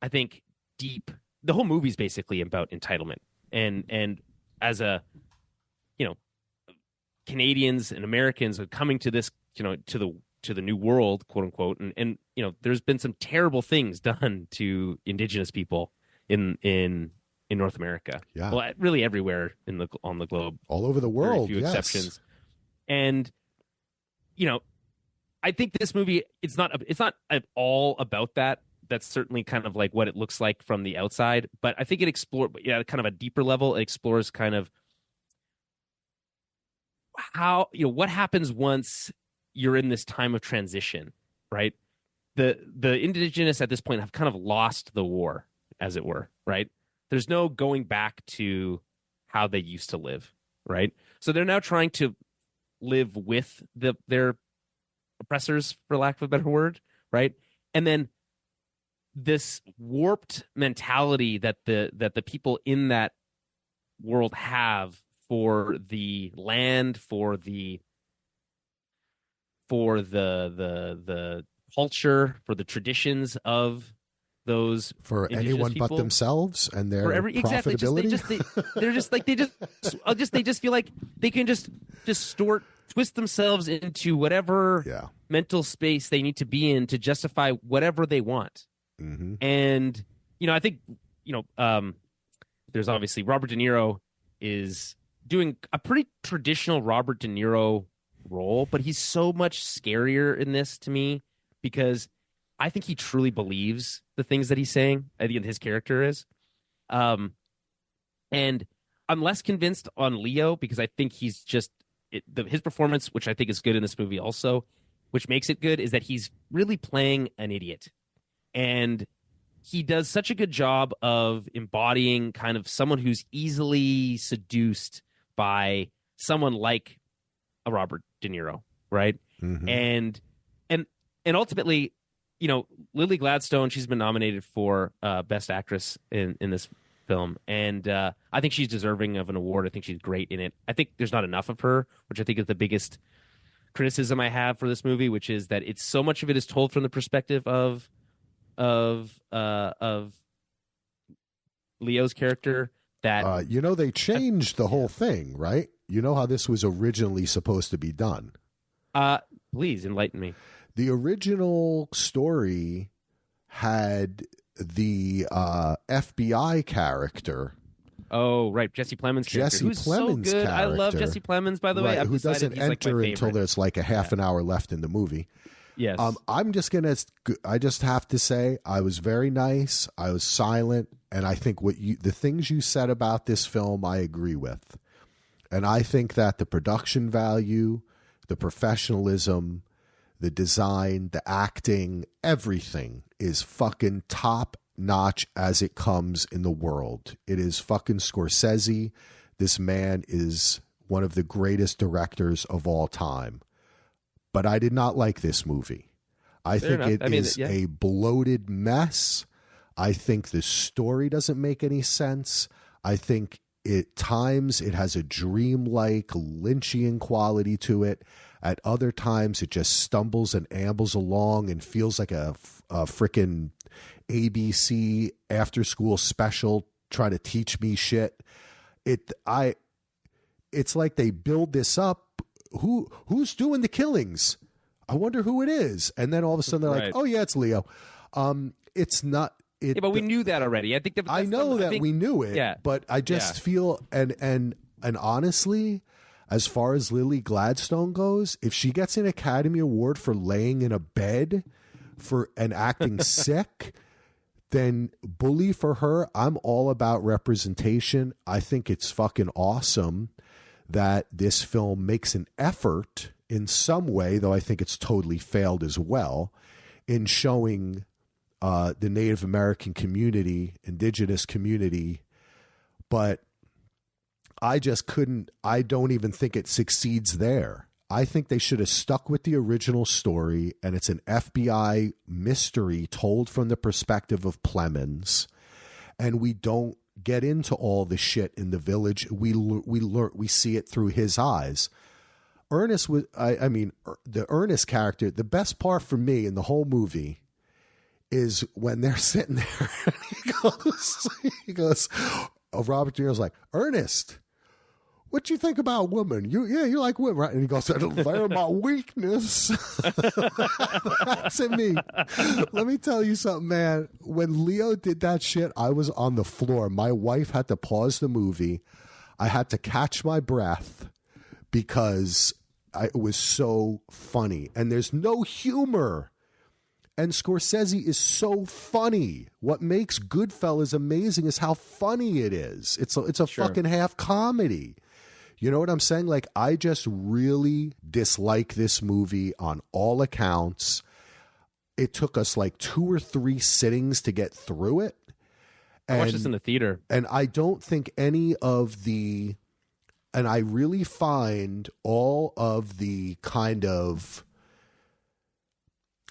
I think, deep. The whole movie is basically about entitlement, and as Canadians and Americans are coming to this, to the new world, quote unquote, and there's been some terrible things done to Indigenous people in North America. Yeah. Well, really everywhere on the globe. All over the world. Very few exceptions. And I think this movie it's not at all about that. That's certainly kind of like what it looks like from the outside, but I think it explores kind of a deeper level. It explores kind of how what happens once you're in this time of transition, right? The Indigenous at this point have kind of lost the war, as it were, right? There's no going back to how they used to live, right? So they're now trying to live with their oppressors, for lack of a better word, right? And then this warped mentality that the people in that world have for the land, for the culture, for the traditions of those for anyone people. But themselves and their profitability. They just feel like they can just distort twist themselves into whatever mental space they need to be in to justify whatever they want. Mm-hmm. And, I think, there's obviously Robert De Niro is doing a pretty traditional Robert De Niro role, but he's so much scarier in this to me because I think he truly believes the things that he's saying. I think his character is. And I'm less convinced on Leo because I think he's just his performance, which I think is good in this movie also, which makes it good, is that he's really playing an idiot. And he does such a good job of embodying kind of someone who's easily seduced by someone like a Robert De Niro, right? Mm-hmm. And ultimately, Lily Gladstone, she's been nominated for Best Actress in this film, and I think she's deserving of an award. I think she's great in it. I think there's not enough of her, which I think is the biggest criticism I have for this movie, which is that it's so much of it is told from the perspective of Leo's character that they changed the whole thing, right? You know how this was originally supposed to be done. Please enlighten me. The original story had the FBI character. Oh, right. Jesse Plemons' character. Who's so good. I love Jesse Plemons, by the way. Who doesn't enter until there's like a half an hour left in the movie. Yes. I just have to say, I was very nice. I was silent. And I think the things you said about this film, I agree with. And I think that the production value, the professionalism, the design, the acting, everything is fucking top notch as it comes in the world. It is fucking Scorsese. This man is one of the greatest directors of all time. But I did not like this movie. I think it is a bloated mess. I think the story doesn't make any sense. I think at times it has a dreamlike Lynchian quality to it. At other times it just stumbles and ambles along and feels like a frickin' ABC after school special trying to teach me shit. It's like they build this up. Who's doing the killings? I wonder who it is. And then all of a sudden they're like, oh yeah, it's Leo. It's not. But we knew that already. I think we knew it. But I just feel and honestly, as far as Lily Gladstone goes, if she gets an Academy Award for laying in a bed and acting sick, then bully for her. I'm all about representation. I think it's fucking awesome that this film makes an effort in some way, though I think it's totally failed as well, in showing the Native American community, indigenous community. But I don't even think it succeeds there. I think they should have stuck with the original story, and it's an FBI mystery told from the perspective of Plemons, and we don't get into all the shit in the village. We see it through his eyes. Ernest was, the Ernest character, the best part for me in the whole movie is when they're sitting there and he goes, Robert De Niro's like, Ernest, what you think about women? You like women, right? And he goes, they're my weakness. That's in me. Let me tell you something, man. When Leo did that shit, I was on the floor. My wife had to pause the movie. I had to catch my breath because it was so funny. And there's no humor. And Scorsese is so funny. What makes Goodfellas amazing is how funny it is. It's a fucking half comedy. You know what I'm saying? Like, I just really dislike this movie on all accounts. It took us like 2 or 3 sittings to get through it. I watched this in the theater. And I don't think any of the... And I really find all of the kind of...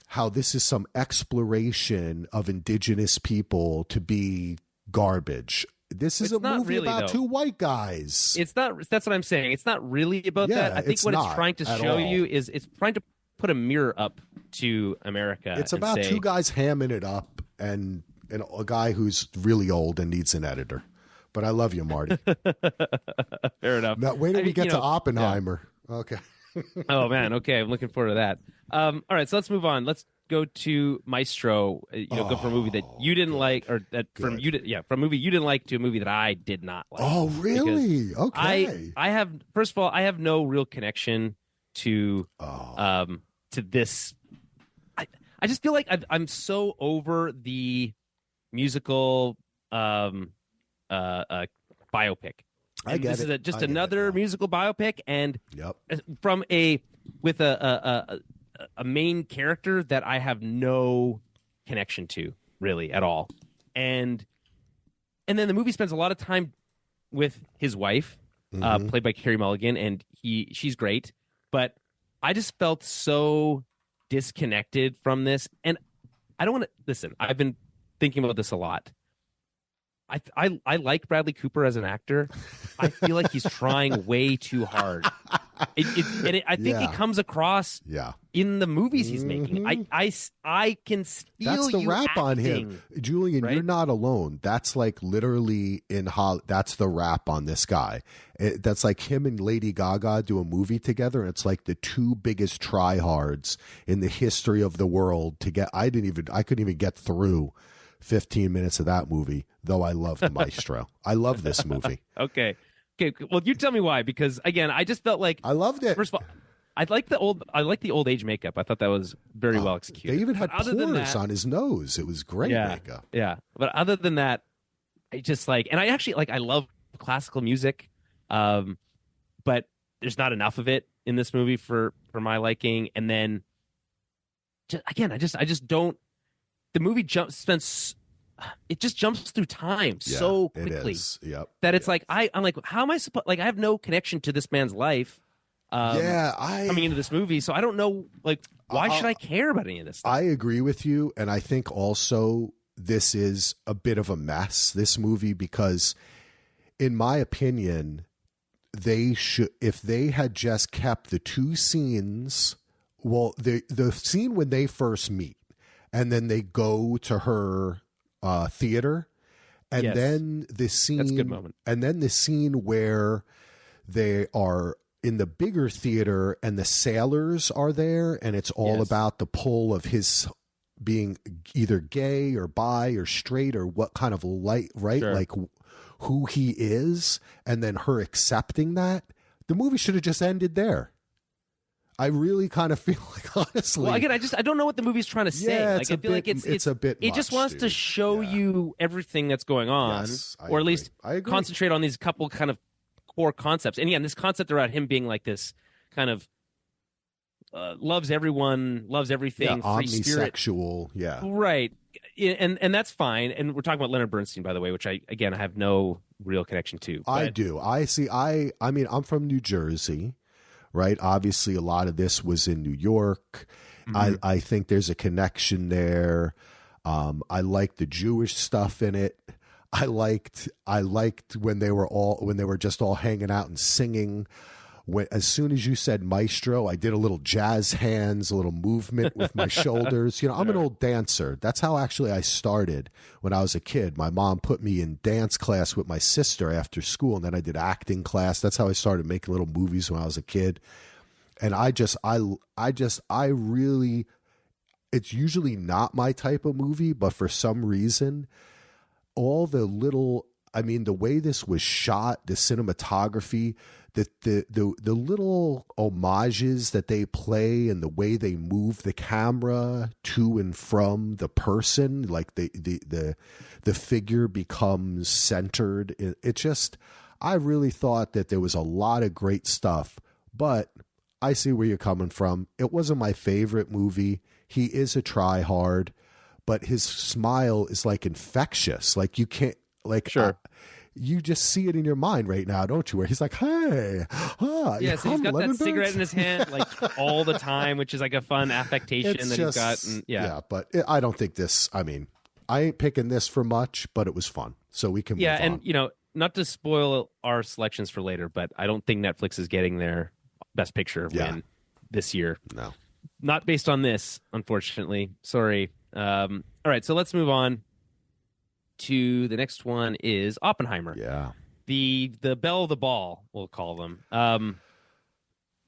how this is some exploration of indigenous people to be garbage. This is a movie really, about 2 white guys. It's not. That's what I'm saying. It's not really about that. I think what it's trying to show you is it's trying to put a mirror up to America. It's about 2 guys hamming it up and a guy who's really old and needs an editor. But I love you, Marty. Fair enough. Now, wait till we get to Oppenheimer. Yeah. Okay. Oh man, okay, I'm looking forward to that. All right, so let's move on. Let's go to Maestro. Go from a movie that you didn't like, or that from Good. you, from a movie you didn't like to a movie that I did not like. Oh, really? Okay. I have, first of all, I have no real connection to this. I just feel like I'm so over the musical biopic. I get this it. is just another musical biopic, and Yep. from with a main character that I have no connection to really at all, and then the movie spends a lot of time with his wife, played by Carey Mulligan, and she's great, but I just felt so disconnected from this, and I don't want to listen. I've been thinking about this a lot. I like Bradley Cooper as an actor. I feel like he's trying way too hard. I think it comes across in the movies he's making. I can feel that's the rap acting, on him, Julian. Right? You're not alone. That's like literally that's the rap on this guy. That's like him and Lady Gaga do a movie together, and it's like the two biggest tryhards in the history of the world. To get, I couldn't even get through 15 minutes of that movie, though I loved Maestro. I love this movie. Okay. Well, you tell me why, because again, I just felt like I loved it. First of all, I like the old age makeup. I thought that was very well executed. They even had pores on his nose. It was great makeup. Yeah. But other than that, I just and I actually I love classical music. But there's not enough of it in this movie for my liking. And then I just don't. The movie jumps through time so quickly that it's I'm like, how am I supposed? Like, I have no connection to this man's life. Coming into this movie, so I don't know. Like, why should I care about any of this stuff? I agree with you, and I think also this is a bit of a mess. This movie, because, in my opinion, they should, if they had just kept the two scenes. Well, the scene when they first meet. And then they go to her theater, and then the scene. That's a good moment. And then the scene where they are in the bigger theater, and the sailors are there, and it's all about the pull of his being either gay or bi or straight or what kind of light, right? Sure. Like who he is, and then her accepting that. The movie should have just ended there. I really kind of feel like, honestly. Well, again, I don't know what the movie's trying to say. I feel like it's a bit. It just wants to show you everything that's going on, or at least concentrate on these couple kind of core concepts. And again, this concept around him being like this kind of loves everyone, loves everything, free omnisexual, spirit, right? And that's fine. And we're talking about Leonard Bernstein, by the way, which I have no real connection to. I do. I see. I mean, I'm from New Jersey. Right. Obviously, a lot of this was in New York. I think there's a connection there. I liked the Jewish stuff in it. I liked when they were just all hanging out and singing. As soon as you said Maestro, I did a little jazz hands, a little movement with my shoulders. I'm an old dancer. That's how actually I started when I was a kid. My mom put me in dance class with my sister after school, and then I did acting class. That's how I started making little movies when I was a kid. And I really, it's usually not my type of movie, but for some reason, all the little, the way this was shot, the cinematography, the little homages that they play and the way they move the camera to and from the person, like the figure becomes centered. It just, I really thought that there was a lot of great stuff, but I see where you're coming from. It wasn't my favorite movie. He is a try-hard, but his smile is like infectious. Like you can't, sure. You just see it in your mind right now, don't you? Where he's like, "Hey, so he's got that cigarette in his hand like all the time, which is like a fun affectation he's got." And, but I don't think this. I ain't picking this for much, but it was fun, so we can. Move on. And not to spoil our selections for later, but I don't think Netflix is getting their Best Picture win this year. No, not based on this, unfortunately. Sorry. All right, so let's move on to the next one is Oppenheimer. Yeah. The belle of the ball, we'll call them.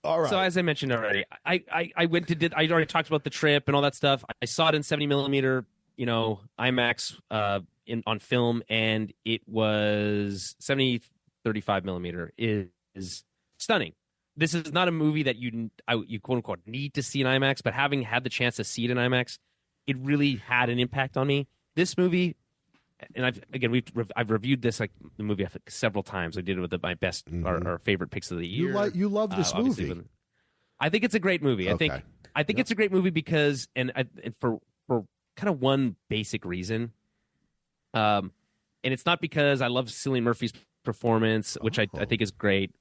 All right. So as I mentioned already, I went to I already talked about the trip and all that stuff. I saw it in 70 millimeter, IMAX on film, and it was 35 millimeter is stunning. This is not a movie that you quote unquote need to see in IMAX, but having had the chance to see it in IMAX, it really had an impact on me. This movie, and I've reviewed this like the movie several times. I did it with my best our favorite picks of the year. You love this movie. I think it's a great movie. Okay. I think it's a great movie because and for kind of one basic reason. And it's not because I love Cillian Murphy's performance, which I think is great.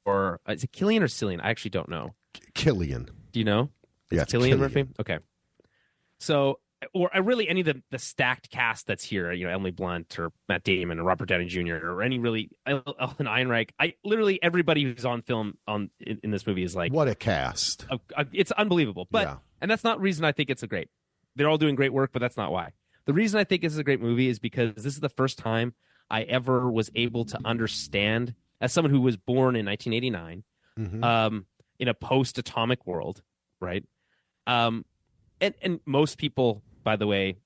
Or is it Cillian or Cillian? I actually don't know. Cillian. Do you know? Yeah, Cillian Murphy. Okay. So, or really any of the stacked cast that's here, Emily Blunt or Matt Damon or Robert Downey Jr. or any really Alden Ehrenreich. Literally everybody who's on film in this movie is like, what a cast! It's unbelievable. But and that's not the reason I think it's a great. They're all doing great work, but that's not why. The reason I think this is a great movie is because this is the first time I ever was able to understand, as someone who was born in 1989, in a post-atomic world, right? And most people, by the way,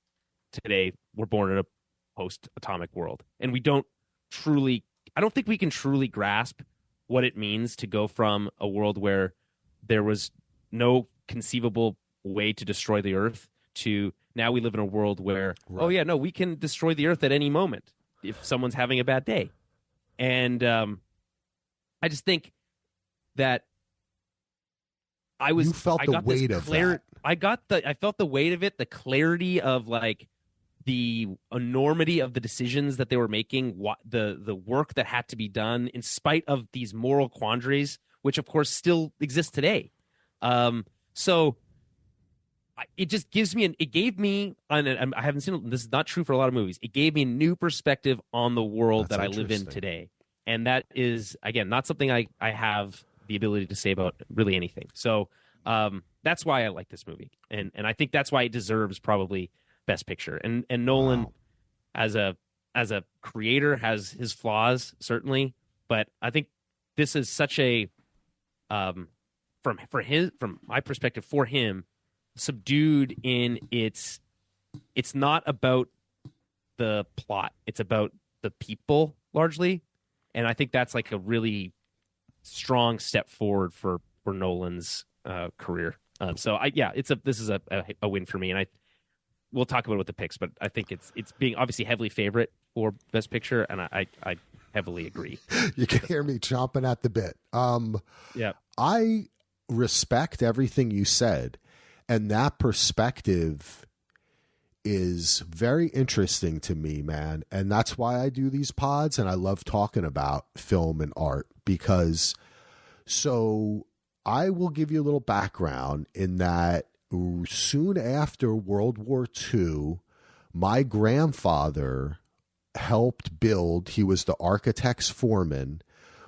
today were born in a post-atomic world, and I don't think we can truly grasp what it means to go from a world where there was no conceivable way to destroy the Earth to now we live in a world where, we can destroy the Earth at any moment if someone's having a bad day. And I just think that I felt the weight of that. I felt the weight of it, the clarity of like the enormity of the decisions that they were making, the work that had to be done in spite of these moral quandaries, which of course still exist today. So it just gave me, and I haven't seen it, this is not true for a lot of movies. It gave me a new perspective on the world that I live in today. And that is, again, not something I have the ability to say about really anything. So that's why I like this movie. And I think that's why it deserves probably Best Picture. And Nolan, as a creator, has his flaws, certainly. But I think this is such a, from my perspective, for him, subdued in it's not about the plot, it's about the people largely, and I think that's like a really strong step forward for Nolan's career. This is a win for me, and we'll talk about it with the picks, but I think it's being obviously heavily favorite for Best Picture, and I heavily agree. You can hear me chomping at the bit. I respect everything you said. And that perspective is very interesting to me, man. And that's why I do these pods. And I love talking about film and art because I will give you a little background in that soon after World War II, my grandfather helped build, he was the architect's foreman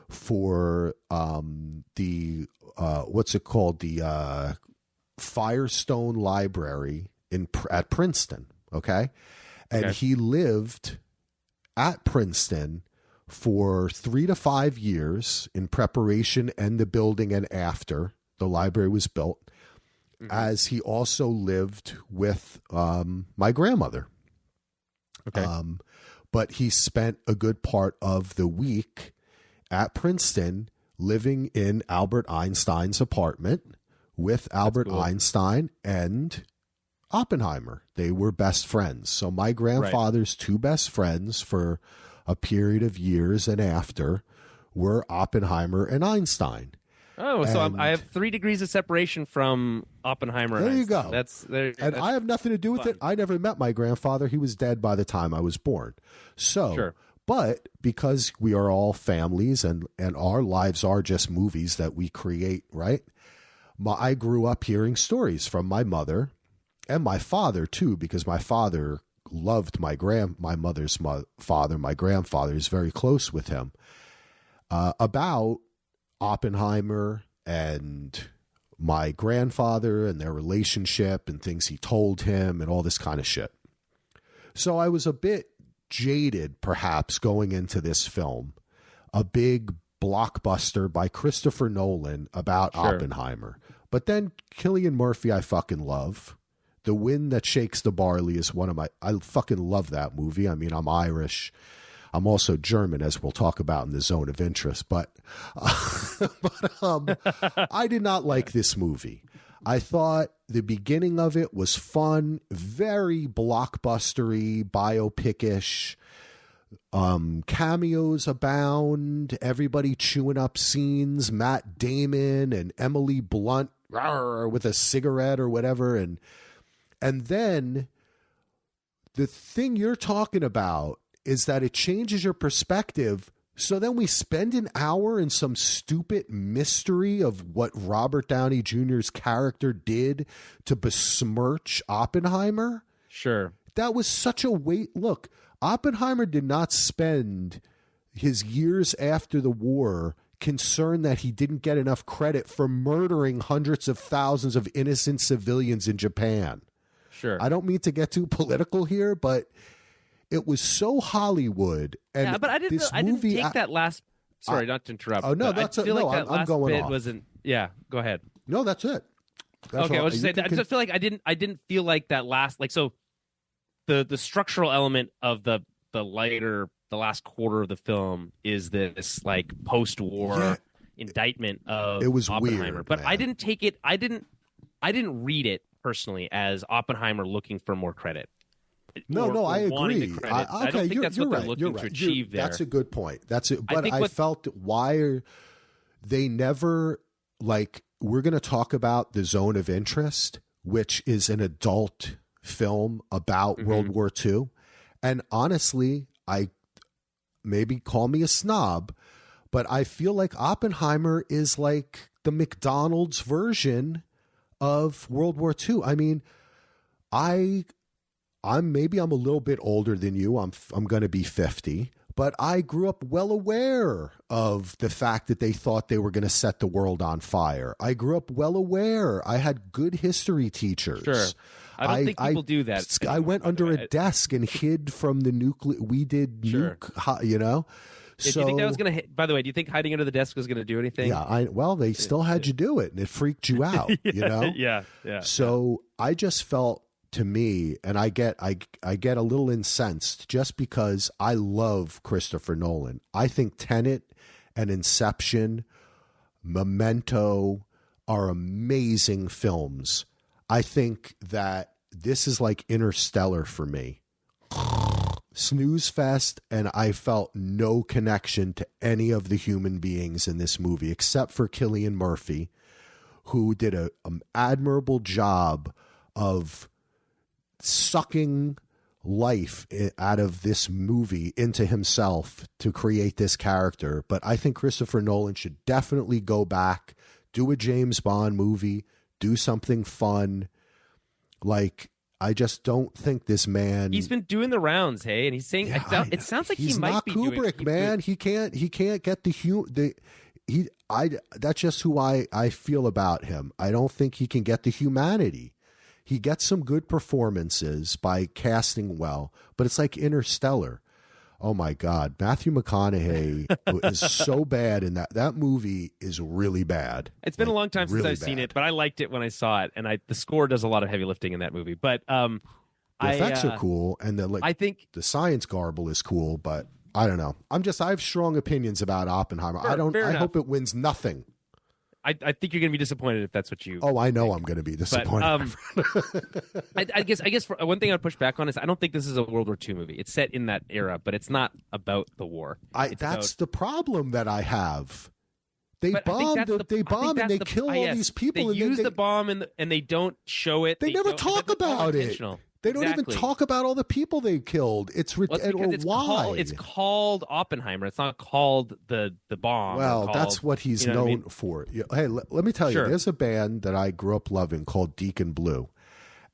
for the Firestone Library at Princeton, okay? And he lived at Princeton for 3 to 5 years in preparation and the building and after the library was built, as he also lived with my grandmother. Okay. But he spent a good part of the week at Princeton living in Albert Einstein's apartment with Albert Einstein and Oppenheimer. They were best friends. So my grandfather's two best friends for a period of years and after were Oppenheimer and Einstein. Oh, so I have 3 degrees of separation from Oppenheimer. There and you go. That's I have nothing to do with it. I never met my grandfather. He was dead by the time I was born. So, but because we are all families and our lives are just movies that we create, right? I grew up hearing stories from my mother and my father too, because my father loved my mother's father. My grandfather is very close with him, about Oppenheimer and my grandfather and their relationship and things he told him and all this kind of shit. So I was a bit jaded, perhaps, going into this film. A big blockbuster by Christopher Nolan about Oppenheimer. But then Cillian Murphy, I fucking love. The Wind That Shakes the Barley is I fucking love that movie. I mean, I'm Irish. I'm also German, as we'll talk about in the Zone of Interest. But I did not like this movie. I thought the beginning of it was fun, very blockbustery, biopic-ish. Cameos abound, everybody chewing up scenes, Matt Damon and Emily Blunt with a cigarette or whatever. And then the thing you're talking about is that it changes your perspective. So then we spend an hour in some stupid mystery of what Robert Downey Jr.'s character did to besmirch Oppenheimer. Sure. That was such a Look, Oppenheimer did not spend his years after the war concerned that he didn't get enough credit for murdering hundreds of thousands of innocent civilians in Japan. Sure. I don't mean to get too political here, but it was so Hollywood. And yeah, but I didn't take that last. Sorry, not to interrupt. Oh no, that's it. No, I'm going bit off. Wasn't. Yeah, go ahead. No, that's it. That's okay, I was just saying. I just feel like I didn't feel like that last so. The structural element of the last quarter of the film is this like post-war indictment of it was Oppenheimer. Weird, but man. I didn't take it. I didn't read it personally as Oppenheimer looking for more credit. No, I agree. I don't think that's what they're looking to achieve there. That's a good point. That's it. But I felt why are they never like we're going to talk about the Zone of Interest, which is an adult film about World War II. And honestly, I maybe call me a snob, but I feel like Oppenheimer is like the McDonald's version of World War II. I mean, I'm a little bit older than you. I'm going to be 50, but I grew up well aware of the fact that they thought they were going to set the world on fire. I grew up well aware. I had good history teachers. Sure. I don't think people do that. I went under a desk and hid from the nuclear. We did nuke, you know. So, do you think that was going to? By the way, do you think hiding under the desk was going to do anything? Yeah. They still had you do it, and it freaked you out. You know. Yeah. So I just felt, to me, and I get a little incensed just because I love Christopher Nolan. I think Tenet and Inception, Memento are amazing films. I think that this is like Interstellar for me. Snooze fest, and I felt no connection to any of the human beings in this movie except for Cillian Murphy, who did an admirable job of sucking life out of this movie into himself to create this character. But I think Christopher Nolan should definitely go back, do a James Bond movie, do something fun. Like, I just don't think this man. He's been doing the rounds, hey, and he's saying it sounds like he might be doing. He's not Kubrick, man. He can't get that's just who I feel about him. I don't think he can get the humanity. He gets some good performances by casting well, but it's like Interstellar. Oh my God, Matthew McConaughey is so bad in that movie is really bad. It's been a long time since I've seen it, but I liked it when I saw it, and the score does a lot of heavy lifting in that movie. But the effects are cool, and I think the science garble is cool, but I don't know. I have strong opinions about Oppenheimer. I hope it wins nothing. I think you're going to be disappointed if that's what you. Oh, I know I'm going to be disappointed. But, I guess for one thing I'd push back on is I don't think this is a World War II movie. It's set in that era, but it's not about the war. That's the problem that I have. They bomb and they kill all these people. They use the bomb and they don't show it. They never talk about it. They don't even talk about all the people they killed. It's why it's called Oppenheimer. It's not called the bomb. Well, that's what he's known for. Hey, let me tell you, there's a band that I grew up loving called Deacon Blue,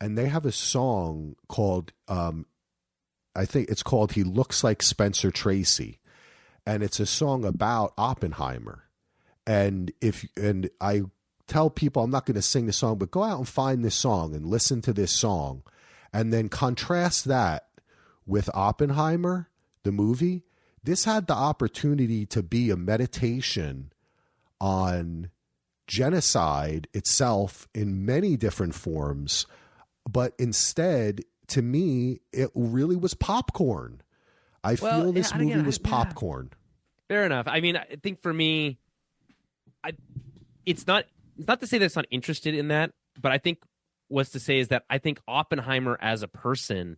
and they have a song called I think it's called "He Looks Like Spencer Tracy," and it's a song about Oppenheimer. And I tell people I'm not going to sing the song, but go out and find this song and listen to this song. And then contrast that with Oppenheimer, the movie. This had the opportunity to be a meditation on genocide itself in many different forms, but instead, to me, it really was popcorn. I feel this movie was popcorn. Fair enough. I mean, I think for me, it's not to say that it's not interested in that, but I think what's to say is that I think Oppenheimer as a person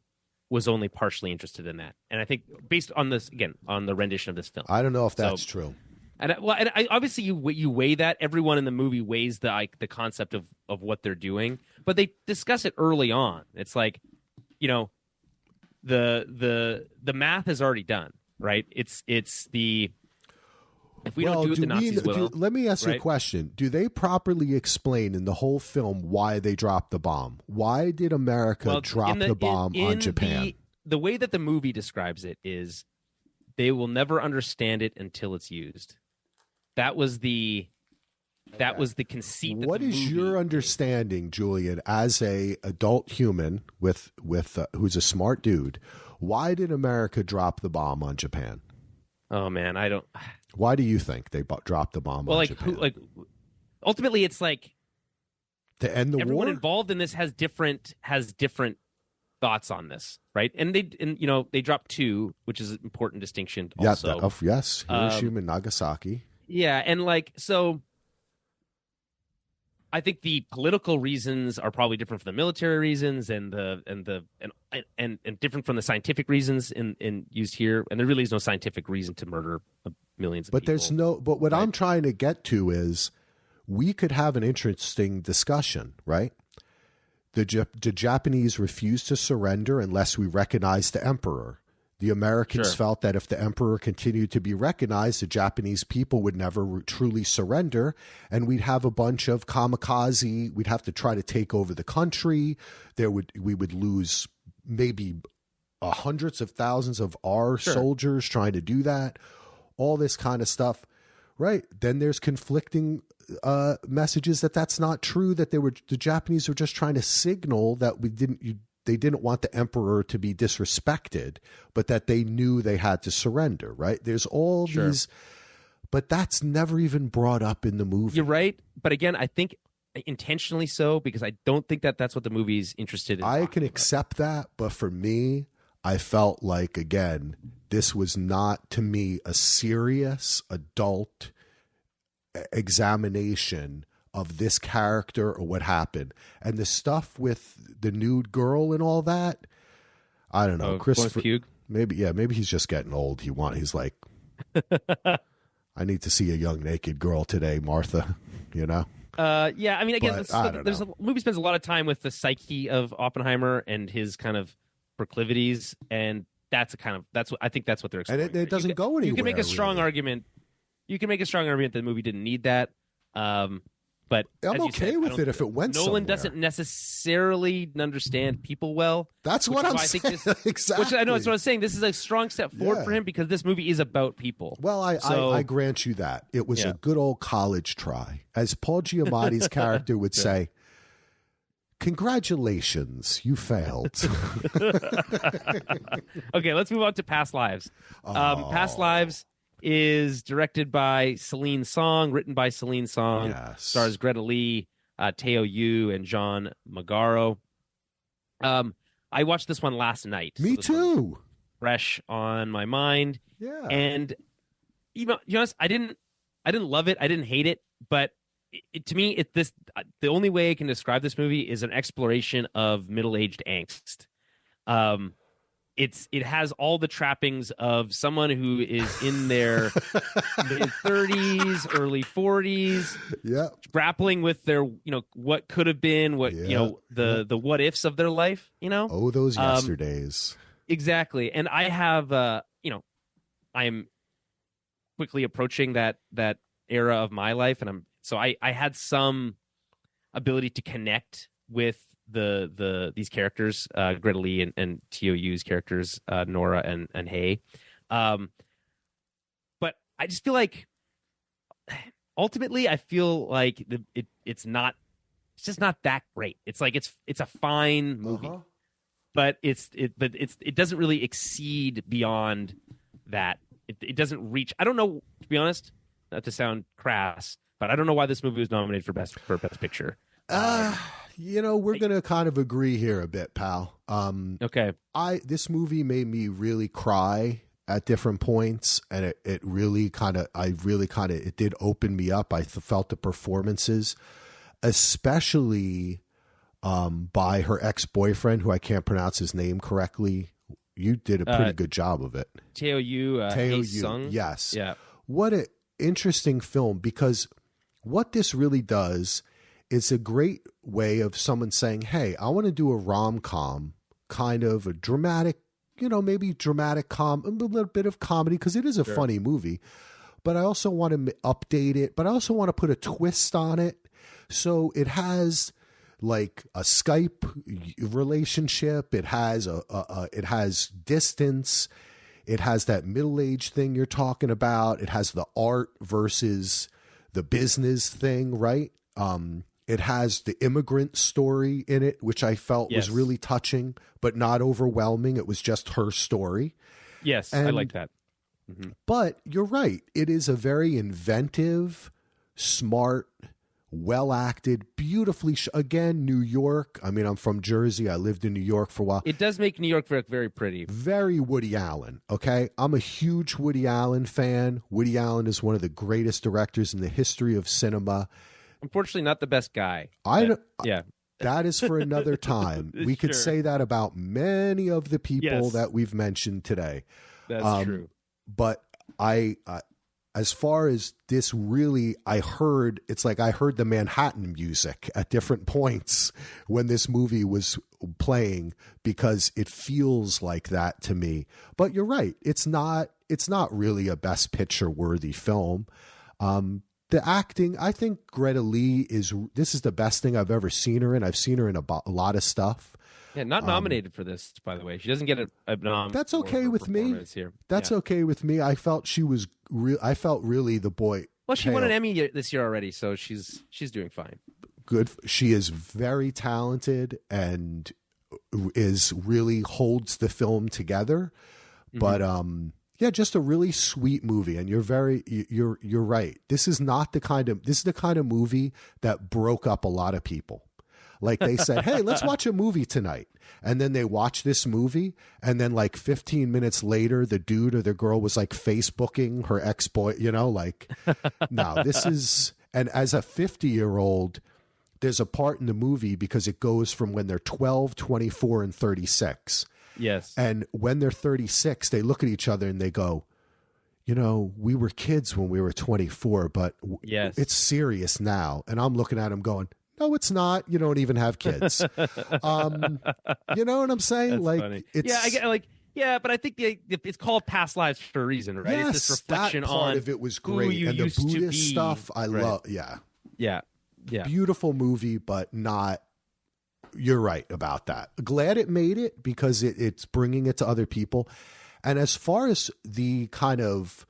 was only partially interested in that. And I think based on this, again, on the rendition of this film. I don't know if that's true. And obviously you weigh that. Everyone in the movie weighs the concept of what they're doing, but they discuss it early on. It's like, you know, the math is already done, right? It's the if we don't do it, the Nazis will. Let me ask you a question. Do they properly explain in the whole film why they dropped the bomb? Why did America drop the bomb on Japan? The way that the movie describes it is they will never understand it until it's used. That was the conceit. What is your understanding, Julian, as a adult human with who's a smart dude? Why did America drop the bomb on Japan? Oh man, I don't. Why do you think they dropped the bomb on Japan? Ultimately, it's like to end the war. Everyone involved in this has different thoughts on this, right? And they dropped 2, which is an important distinction. Also, yes, Hiroshima and Nagasaki. Yeah, and so I think the political reasons are probably different from the military reasons, and different from the scientific reasons in used here. And there really is no scientific reason to murder millions of people. But what I'm trying to get to is we could have an interesting discussion, right? The Japanese refused to surrender unless we recognized the emperor. The Americans felt that if the emperor continued to be recognized, the Japanese people would never truly surrender, and we'd have a bunch of kamikaze. We'd have to try to take over the country. We would lose maybe hundreds of thousands of our soldiers trying to do that. All this kind of stuff, right? Then there's conflicting messages that that's not true. That the Japanese were just trying to signal that they didn't want the emperor to be disrespected, but that they knew they had to surrender, right? There's all these, but that's never even brought up in the movie. You're right. But again, I think intentionally so, because I don't think that that's what the movie's interested in. I can accept that, but for me, I felt like, again, this was not, to me, a serious adult examination of this character or what happened. And the stuff with the nude girl and all that, I don't know. Christopher, maybe he's just getting old. He's like, I need to see a young naked girl today, Martha, you know? Yeah, I mean, again, the movie spends a lot of time with the psyche of Oppenheimer and his kind of proclivities, and I think that's what they're exploring. And it doesn't go anywhere. You can make a strong argument. You can make a strong argument that the movie didn't need that. But I'm okay with it if it went somewhere. Nolan doesn't necessarily understand people well. That's what I'm saying. Exactly. Which I know that's what I'm saying. This is a strong step forward for him because this movie is about people. Well, I grant you that. It was a good old college try. As Paul Giamatti's character would say, congratulations, you failed. Okay, let's move on to Past Lives. Past Lives is directed by Cillian Song, written by Cillian Song, stars Greta Lee, Teo Yu, and John Magaro. I watched this one last night. Me too. Fresh on my mind. Yeah. And you know, honest, I didn't love it. I didn't hate it, but to me, the only way I can describe this movie is an exploration of middle-aged angst. It has all the trappings of someone who is in their mid-30s, early 40s, grappling with their, what could have been, the what ifs of their life, Oh, those yesterdays. Exactly. And I have, I'm quickly approaching that era of my life, and I had some ability to connect with these characters, Greta Lee and Teo Yu's characters, Nora and Hay. But I just feel like ultimately I feel like it's just not that great. It's like it's a fine movie, but it doesn't really exceed beyond that it doesn't reach. I don't know, to be honest, not to sound crass, but I don't know why this movie was nominated for best picture. We're gonna kind of agree here a bit, pal. Okay. This movie made me really cry at different points, and it really kind of it did open me up. I felt the performances, especially by her ex-boyfriend, who I can't pronounce his name correctly. You did a pretty good job of it. Tae Sung. Yes. Yeah. What an interesting film, because what this really does is a great way of someone saying, hey, I want to do a rom-com, kind of a dramatic, maybe dramatic a little bit of comedy, because it is a funny movie, but I also want to update it, but I also want to put a twist on it. So it has like a Skype relationship. It has it has distance. It has that middle-aged thing you're talking about. It has the art versus the business thing, right? It has the immigrant story in it, which I felt was really touching, but not overwhelming. It was just her story. Yes, I like that. Mm-hmm. But you're right. It is a very inventive, smart, well-acted, beautifully again, New York. I mean, I'm from Jersey. I lived in New York for a while. It does make New York very, very pretty. Very Woody Allen, okay? I'm a huge Woody Allen fan. Woody Allen is one of the greatest directors in the history of cinema. Unfortunately, not the best guy. Yeah. That is for another time. We could say that about many of the people that we've mentioned today. That's true. But as far as this really, I heard the Manhattan music at different points when this movie was playing, because it feels like that to me. But you're right. It's not really a Best Picture worthy film. The acting, I think Greta Lee this is the best thing I've ever seen her in. I've seen her in a lot of stuff. Yeah, not nominated for this, by the way. She doesn't get a nom. That's okay with me. Here. That's okay with me. I felt she was I felt really the boy. Well, she won an Emmy this year already, so she's doing fine. Good. She is very talented and really holds the film together. Mm-hmm. But yeah, just a really sweet movie, and you're right. This is the kind of movie that broke up a lot of people. Like they said, hey, let's watch a movie tonight. And then they watch this movie, and then like 15 minutes later, the dude or the girl was like Facebooking her ex-boy, no, this is, and as a 50-year-old, there's a part in the movie because it goes from when they're 12, 24, and 36. Yes. And when they're 36, they look at each other and they go, we were kids when we were 24, but it's serious now. And I'm looking at him going, no, it's not. You don't even have kids. You know what I'm saying? That's like, funny. It's, I get but I think it's called Past Lives for a reason, right? Yes, it's this reflection that part on of it was great, and the Buddhist stuff I love. Yeah. Beautiful movie, but not. You're right about that. Glad it made it, because it's bringing it to other people. And as far as the kind of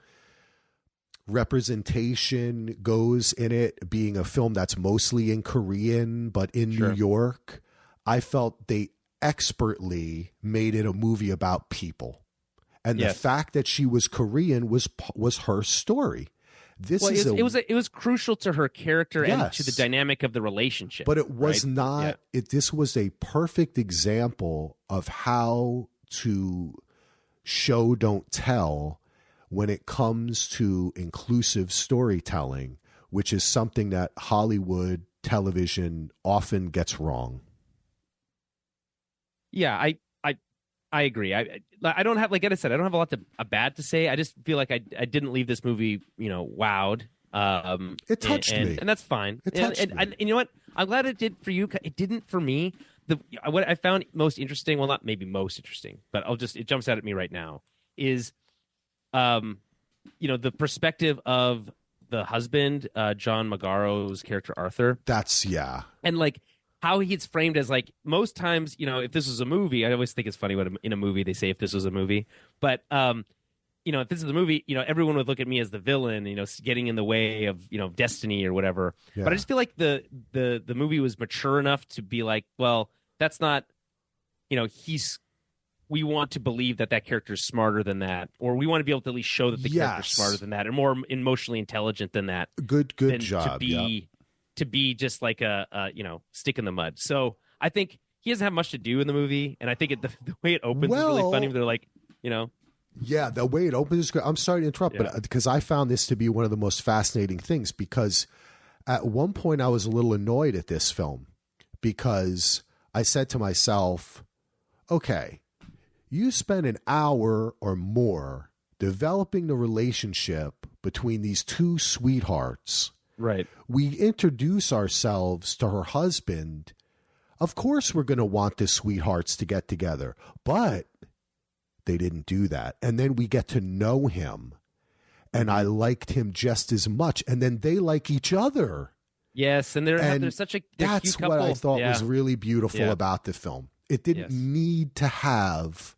representation goes in it, being a film that's mostly in Korean but in New York, I felt they expertly made it a movie about people. And the fact that she was Korean was her story. It was crucial to her character and to the dynamic of the relationship. But it was not. This was a perfect example of how to show, don't tell, when it comes to inclusive storytelling, which is something that Hollywood television often gets wrong. Yeah, I agree. I don't have, like I said, I don't have a lot bad to say. I just feel like I didn't leave this movie, wowed. It touched me, and that's fine. It touched me. And you know what? I'm glad it did for you. It didn't for me. What I found most interesting, well, not maybe most interesting, but it jumps out at me right now, is, the perspective of the husband, John Magaro's character Arthur. And like how he's framed as, like, most times, if this was a movie, I always think it's funny when in a movie they say if this was a movie, but if this is a movie, everyone would look at me as the villain, getting in the way of, destiny or whatever. Yeah. But I just feel like the movie was mature enough to be like, well, that's not, he's we want to believe that character is smarter than that, or we want to be able to at least show that the character's smarter than that, and more emotionally intelligent than that. Good job. To be just like a stick in the mud. So I think he doesn't have much to do in the movie, and I think the way it opens is really funny. They're like, Yeah, the way it opens is great. I'm sorry to interrupt, but because I found this to be one of the most fascinating things, because at one point I was a little annoyed at this film because I said to myself, okay, you spend an hour or more developing the relationship between these two sweethearts. Right. We introduce ourselves to her husband. Of course, we're going to want the sweethearts to get together, but they didn't do that. And then we get to know him, and I liked him just as much. And then they like each other. Yes, and they're such a that's cute couple. What I thought was really beautiful about the film. It didn't need to have.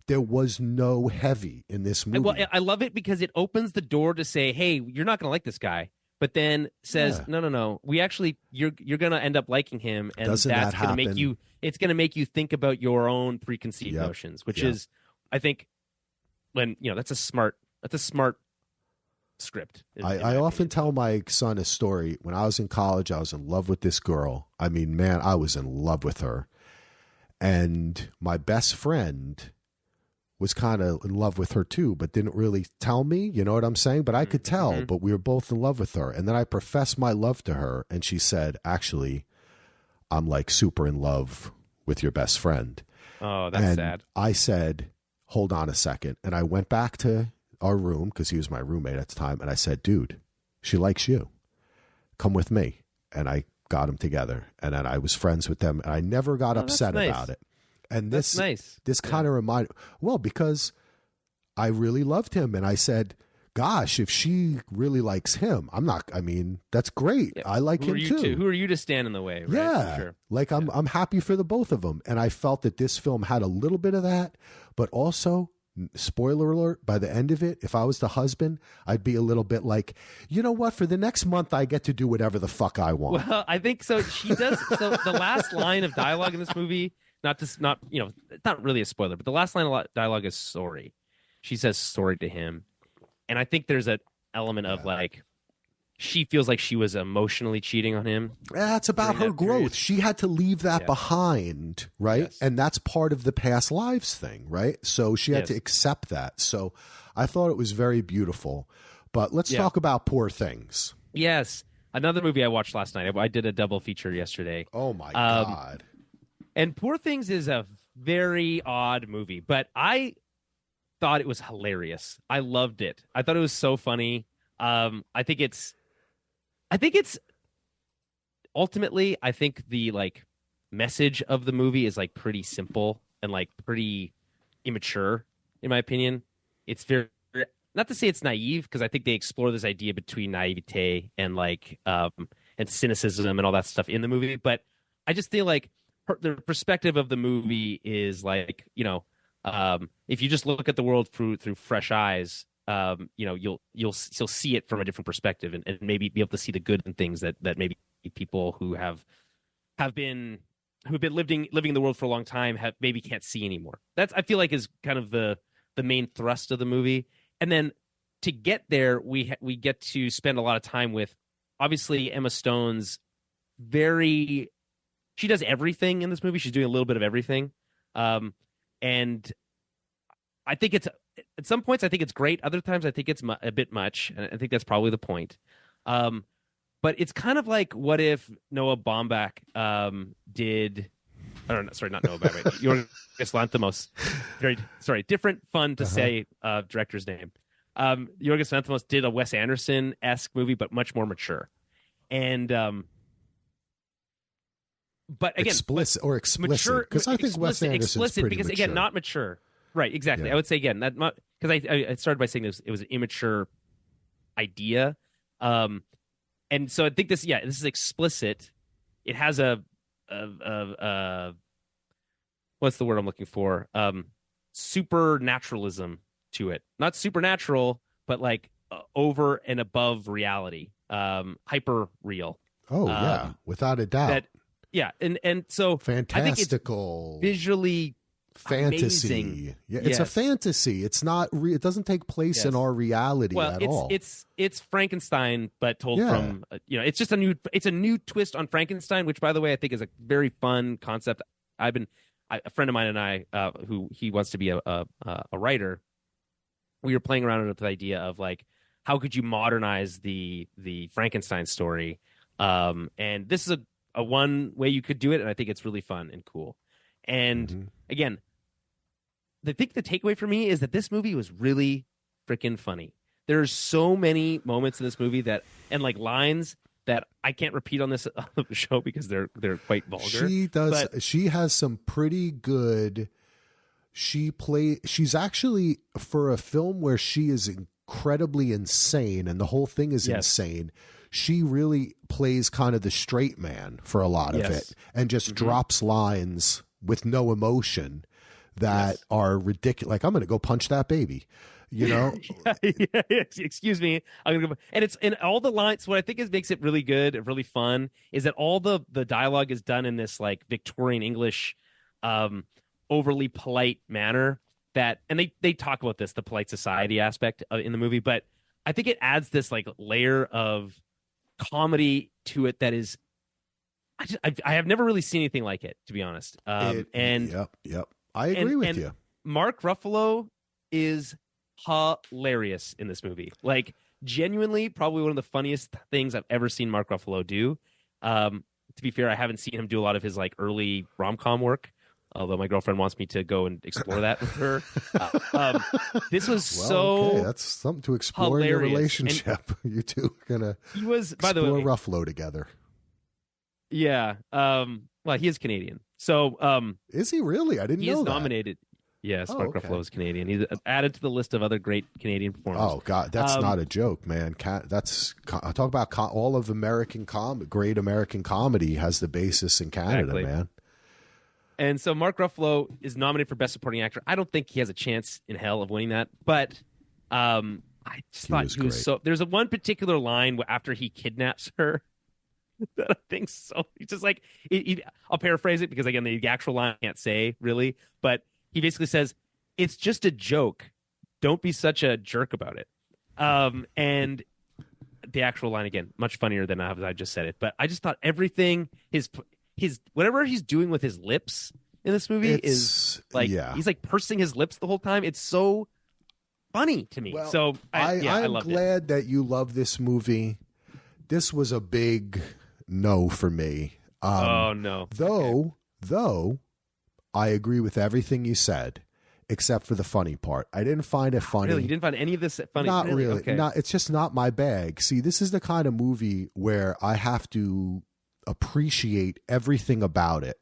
There was no heavy in this movie. Well, I love it because it opens the door to say, "Hey, you're not going to like this guy," but then says, "No. We actually, you're going to end up liking him, and that's going to make you. It's going to make you think about your own preconceived notions, which is, I think, when that's a smart script." I often tell my son a story. When I was in college, I was in love with this girl. I mean, man, I was in love with her, and my best friend was kind of in love with her too, but didn't really tell me, you know what I'm saying? But I could tell, but we were both in love with her. And then I professed my love to her, and she said, actually, I'm like super in love with your best friend. Oh, that's sad. I said, hold on a second. And I went back to our room, because he was my roommate at the time, and I said, dude, she likes you. Come with me. And I got them together, and then I was friends with them, and I never got upset about it. And this kind of reminded, because I really loved him. And I said, gosh, if she really likes him, that's great. Yeah. I like him too. Who are you to stand in the way? Right? Yeah. Sure. I'm happy for the both of them. And I felt that this film had a little bit of that, but also, spoiler alert, by the end of it, if I was the husband, I'd be a little bit like, you know what? For the next month, I get to do whatever the fuck I want. Well, I think so. She does. So the last line of dialogue in this movie, it's not really a spoiler, but the last line of dialogue is sorry. She says sorry to him. And I think there's an element of she feels like she was emotionally cheating on him. That's about her growth. Period. She had to leave that behind, right? Yes. And that's part of the past lives thing, right? So she had to accept that. So I thought it was very beautiful. But let's talk about Poor Things. Yes. Another movie I watched last night. I did a double feature yesterday. Oh, my God. And Poor Things is a very odd movie, but I thought it was hilarious. I loved it. I thought it was so funny. I think it's ultimately, I think the message of the movie is pretty simple and pretty immature, in my opinion. It's very, not to say it's naive, because I think they explore this idea between naivete and and cynicism and all that stuff in the movie. But I just feel like the perspective of the movie is if you just look at the world through fresh eyes, you'll see it from a different perspective, and maybe be able to see the good in things that maybe people who have been living in the world for a long time maybe can't see anymore. That's, I feel like, is kind of the main thrust of the movie. And then to get there, we get to spend a lot of time with, obviously, Emma Stone's she does everything in this movie. She's doing a little bit of everything. And I think at some points, I think it's great. Other times, I think it's a bit much. And I think that's probably the point. But it's kind of like, what if Noah Baumbach did... I don't know, sorry, not Noah Baumbach. Yorgos Lanthimos. Different fun to say director's name. Yorgos Lanthimos did a Wes Anderson-esque movie, but much more mature. And... but again, explicit, because I think Wes Anderson's pretty because mature. Again, not mature, right? Exactly. Yeah. I would say again that because I started by saying it was an immature idea, and so I think this is explicit. It has a what's the word I'm looking for? Supernaturalism to it, not supernatural, but over and above reality, hyper real. Oh yeah, without a doubt. And so fantastical. I think it's visually fantasy. Amazing. Yeah, it's a fantasy. It's not. It doesn't take place in our reality at all. It's Frankenstein, but told from it's just a new twist on Frankenstein, which, by the way, I think is a very fun concept. A friend of mine and I, who he wants to be a writer, we were playing around with the idea of like, how could you modernize the Frankenstein story? And this is a one way you could do it, and I think it's really fun and cool. And again, I think the takeaway for me is that this movie was really freaking funny. There's so many moments in this movie and like lines that I can't repeat on this show because they're quite vulgar. She has some pretty good. She's actually, for a film where she is incredibly insane and the whole thing is insane, she really plays kind of the straight man for a lot of it, and just drops lines with no emotion that are ridiculous. Like, I'm going to go punch that baby, you know? Excuse me. I'm gonna go. And it's in all the lines. What I think makes it really good and really fun is that all the dialogue is done in this like Victorian English, overly polite manner and they talk about the polite society aspect in the movie, but I think it adds this like layer of comedy to it that is, I have never really seen anything like it, to be honest. Yep. I agree with you. Mark Ruffalo is hilarious in this movie. Like, genuinely, probably one of the funniest things I've ever seen Mark Ruffalo do. To be fair, I haven't seen him do a lot of his like early rom-com work, although my girlfriend wants me to go and explore that with her. This was okay. That's something to explore hilarious. In your relationship. You two are gonna by the way, Ruffalo together. Yeah. Well, he is Canadian. So is he really? I didn't know that. He is nominated. Yes, Mark Ruffalo is Canadian. He's added to the list of other great Canadian performers. Oh God, that's not a joke, man. That's talk about all of American great American comedy has the basis in Canada, man. And so Mark Ruffalo is nominated for Best Supporting Actor. I don't think he has a chance in hell of winning that, but I just thought he was so. There's one particular line after he kidnaps her that I think so. He's just like, I'll paraphrase it because again, the actual line I can't say really, but he basically says, "It's just a joke. Don't be such a jerk about it." And the actual line again, much funnier than I just said it. But I just thought everything his whatever he's doing with his lips in this movie is like he's like pursing his lips the whole time. It's so funny to me. Well, so I'm glad that you love this movie. This was a big no for me. Oh no. Though I agree with everything you said, except for the funny part. I didn't find it funny. Really? You didn't find any of this funny? Not really. Okay. It's just not my bag. See, this is the kind of movie where I have to appreciate everything about it.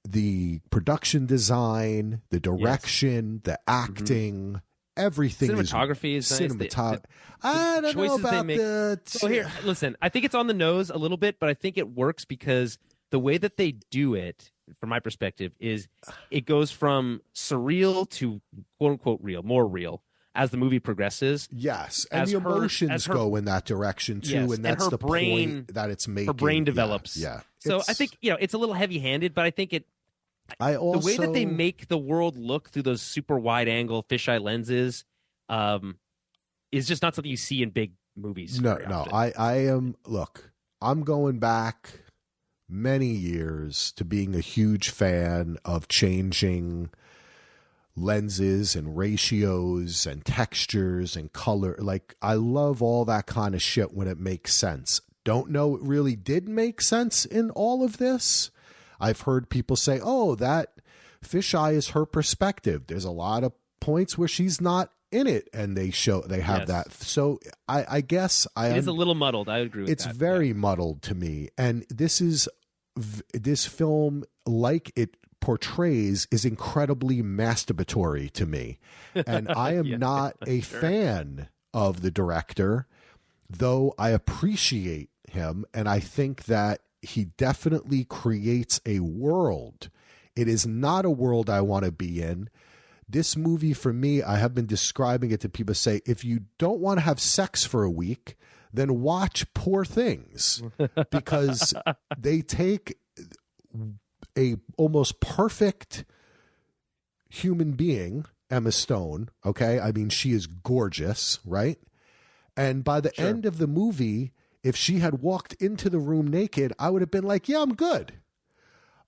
The production design, the direction, the acting, everything. Cinematography is nice. I don't know about the. So here, listen. I think it's on the nose a little bit, but I think it works because the way that they do it, from my perspective, is it goes from surreal to quote unquote real, more real as the movie progresses. Yes, and the emotions go in that direction too, and that's the point that it's making. Her brain develops. Yeah. So I think it's a little heavy-handed, but I think it. The way that they make the world look through those super wide-angle fisheye lenses, is just not something you see in big movies. No. I am. Look, I'm going back many years to being a huge fan of changing lenses and ratios and textures and color. Like, I love all that kind of shit when it makes sense. Don't know it really did make sense in all of this. I've heard people say, oh, that fisheye is her perspective. There's a lot of points where she's not in it, and they have that. So I guess it is a little muddled. I agree with that. It's very muddled to me. And this film, like it portrays, is incredibly masturbatory to me. And I am not a fan of the director, though I appreciate him. And I think that he definitely creates a world. It is not a world I want to be in. This movie, for me, I have been describing it to people, say, if you don't want to have sex for a week, then watch Poor Things, because they take a almost perfect human being, Emma Stone. Okay, I mean, she is gorgeous, right? And by the end of the movie, if she had walked into the room naked, I would have been like, yeah, I'm good.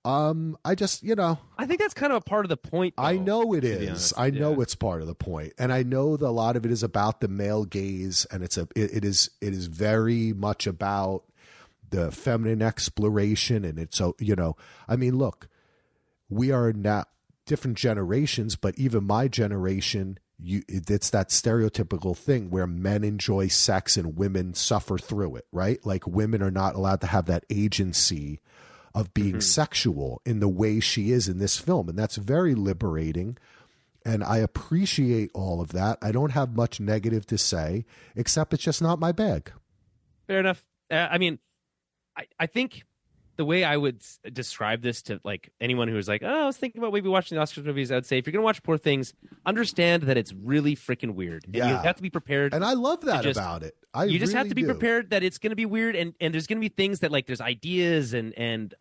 I just, I think that's kind of a part of the point, though, I know it is. I know it's part of the point. And I know that a lot of it is about the male gaze, and it is very much about the feminine exploration. And it's, I mean, look, we are now different generations, but even my generation, it's that stereotypical thing where men enjoy sex and women suffer through it, right? Like, women are not allowed to have that agency of being sexual in the way she is in this film. And that's very liberating. And I appreciate all of that. I don't have much negative to say, except it's just not my bag. Fair enough. I mean, I think the way I would describe this to like anyone who was like, oh, I was thinking about maybe watching the Oscars movies, I would say, if you're going to watch Poor Things, understand that it's really freaking weird. And you have to be prepared. And I love that about it. You just have to be prepared that it's going to be weird, and there's going to be things that, like, there's ideas and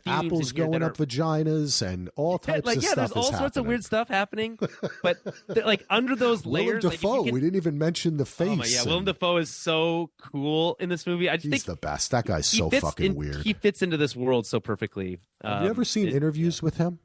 apples going up vaginas and all types of stuff. There's all sorts of weird stuff happening, but like under those layers, Willem Dafoe, we didn't even mention the face. Willem Dafoe is so cool in this movie. He's the best. That guy's so fucking weird. He fits into this world so perfectly. Have you ever seen interviews with him?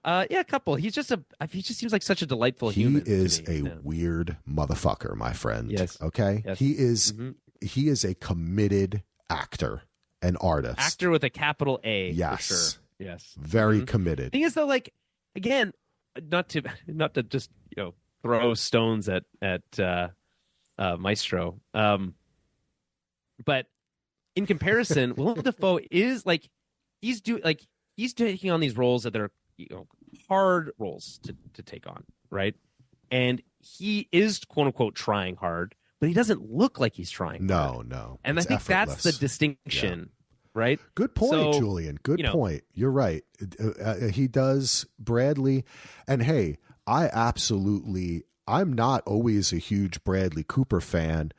Yeah, a couple. He just seems like such a delightful human. He is a weird motherfucker, my friend. Yes. Okay. Yes. He is a committed actor and artist. Actor with a capital A. Yes. For sure. Yes. Very committed. Thing is, though, like, again, not to just throw stones at Maestro, but in comparison, Willem Dafoe is like he's taking on these roles that are hard roles to take on, right? And he is quote unquote trying hard, but he doesn't look like he's trying. No. And I think effortless. That's the distinction, right? Good point, Julian. Good point. You're right. He does Bradley, and hey, I'm not always a huge Bradley Cooper fan.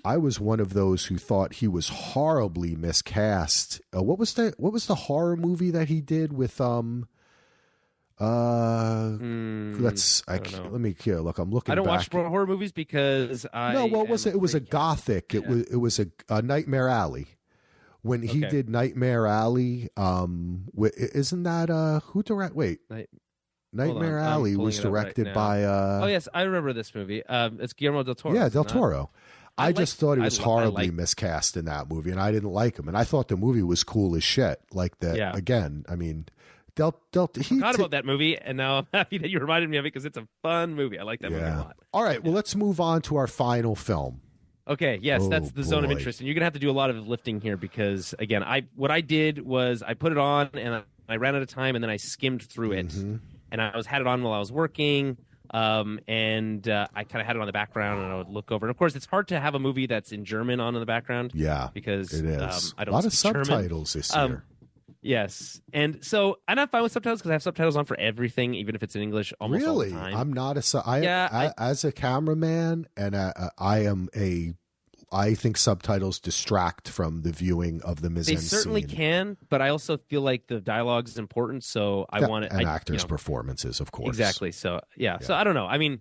I was one of those who thought he was horribly miscast. What was the horror movie that he did with let me look. I'm looking. I don't back. watch horror movies because what was it? It was a gothic. It was a Nightmare Alley. When he did Nightmare Alley, isn't that who direct? Wait, Nightmare Alley was directed by. Oh yes, I remember this movie. It's Guillermo del Toro. Yeah, del Toro. I just thought he was horribly miscast in that movie, and I didn't like him. And I thought the movie was cool as shit. Like that. Yeah. Again, I mean. I forgot about that movie, and now I'm happy that you reminded me of it because it's a fun movie. I like that movie a lot. All right, well, let's move on to our final film. Okay, yes, that's the zone of interest, and you're gonna have to do a lot of lifting here because, again, what I did was I put it on and I ran out of time, and then I skimmed through it, and I had it on while I was working, and I kind of had it on the background, and I would look over. And of course, it's hard to have a movie that's in German on in the background. Yeah, because it is. I don't a lot of German. Subtitles this year. Yes, and so I'm not fine with subtitles because I have subtitles on for everything, even if it's in English. Almost all the time. I'm not as a cameraman, and I think subtitles distract from the viewing of the mise en scene. They certainly can, but I also feel like the dialogue is important, so I want it. And actors' performances, of course. Exactly. So so I don't know. I mean,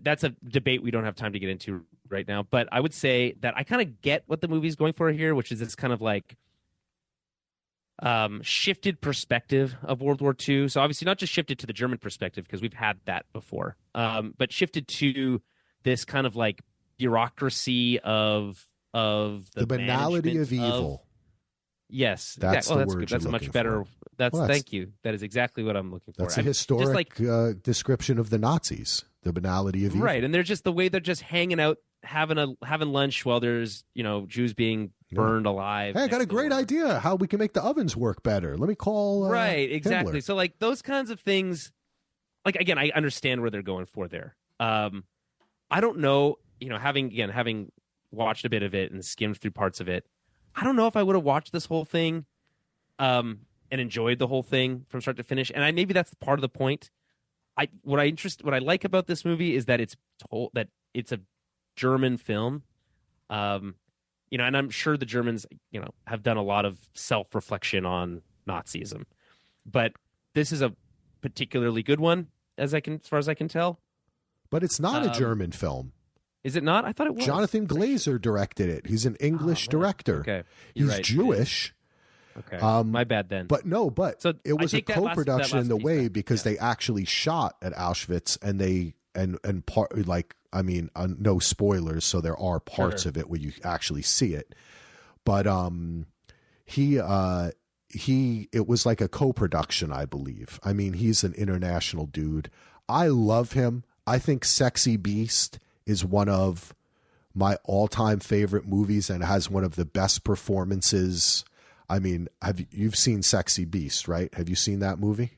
that's a debate we don't have time to get into right now. But I would say that I kind of get what the movie's going for here, which is this kind of like shifted perspective of World War II. So obviously not just shifted to the German perspective because we've had that before, but shifted to this kind of like bureaucracy of the banality of evil. Yes, that's the word. Good. That's a much better. Thank you. That is exactly what I'm looking for. That's a historic description of the Nazis. The banality of evil. Right, and they're just the way they're just hanging out, having lunch while there's Jews being burned alive. Hey, I got a great idea how we can make the ovens work better. Let me call right, exactly. Hitler. So like those kinds of things, like again, I understand where they're going for there. I don't know, having watched a bit of it and skimmed through parts of it, I don't know if I would have watched this whole thing and enjoyed the whole thing from start to finish. And maybe that's part of the point. What I like about this movie is that it's a German film. And I'm sure the Germans, have done a lot of self-reflection on Nazism. But this is a particularly good one, as far as I can tell. But it's not a German film. Is it not? I thought it was. Jonathan Glazer directed it. He's an English director. Okay. He's right. Jewish. Okay. My bad then. But so it was a co-production in the way because they actually shot at Auschwitz and they and part like no spoilers, so there are parts of it where you actually see it. But it was like a co-production, I believe. I mean, he's an international dude. I love him. I think Sexy Beast is one of my all-time favorite movies and has one of the best performances. I mean, you've seen Sexy Beast, right? Have you seen that movie?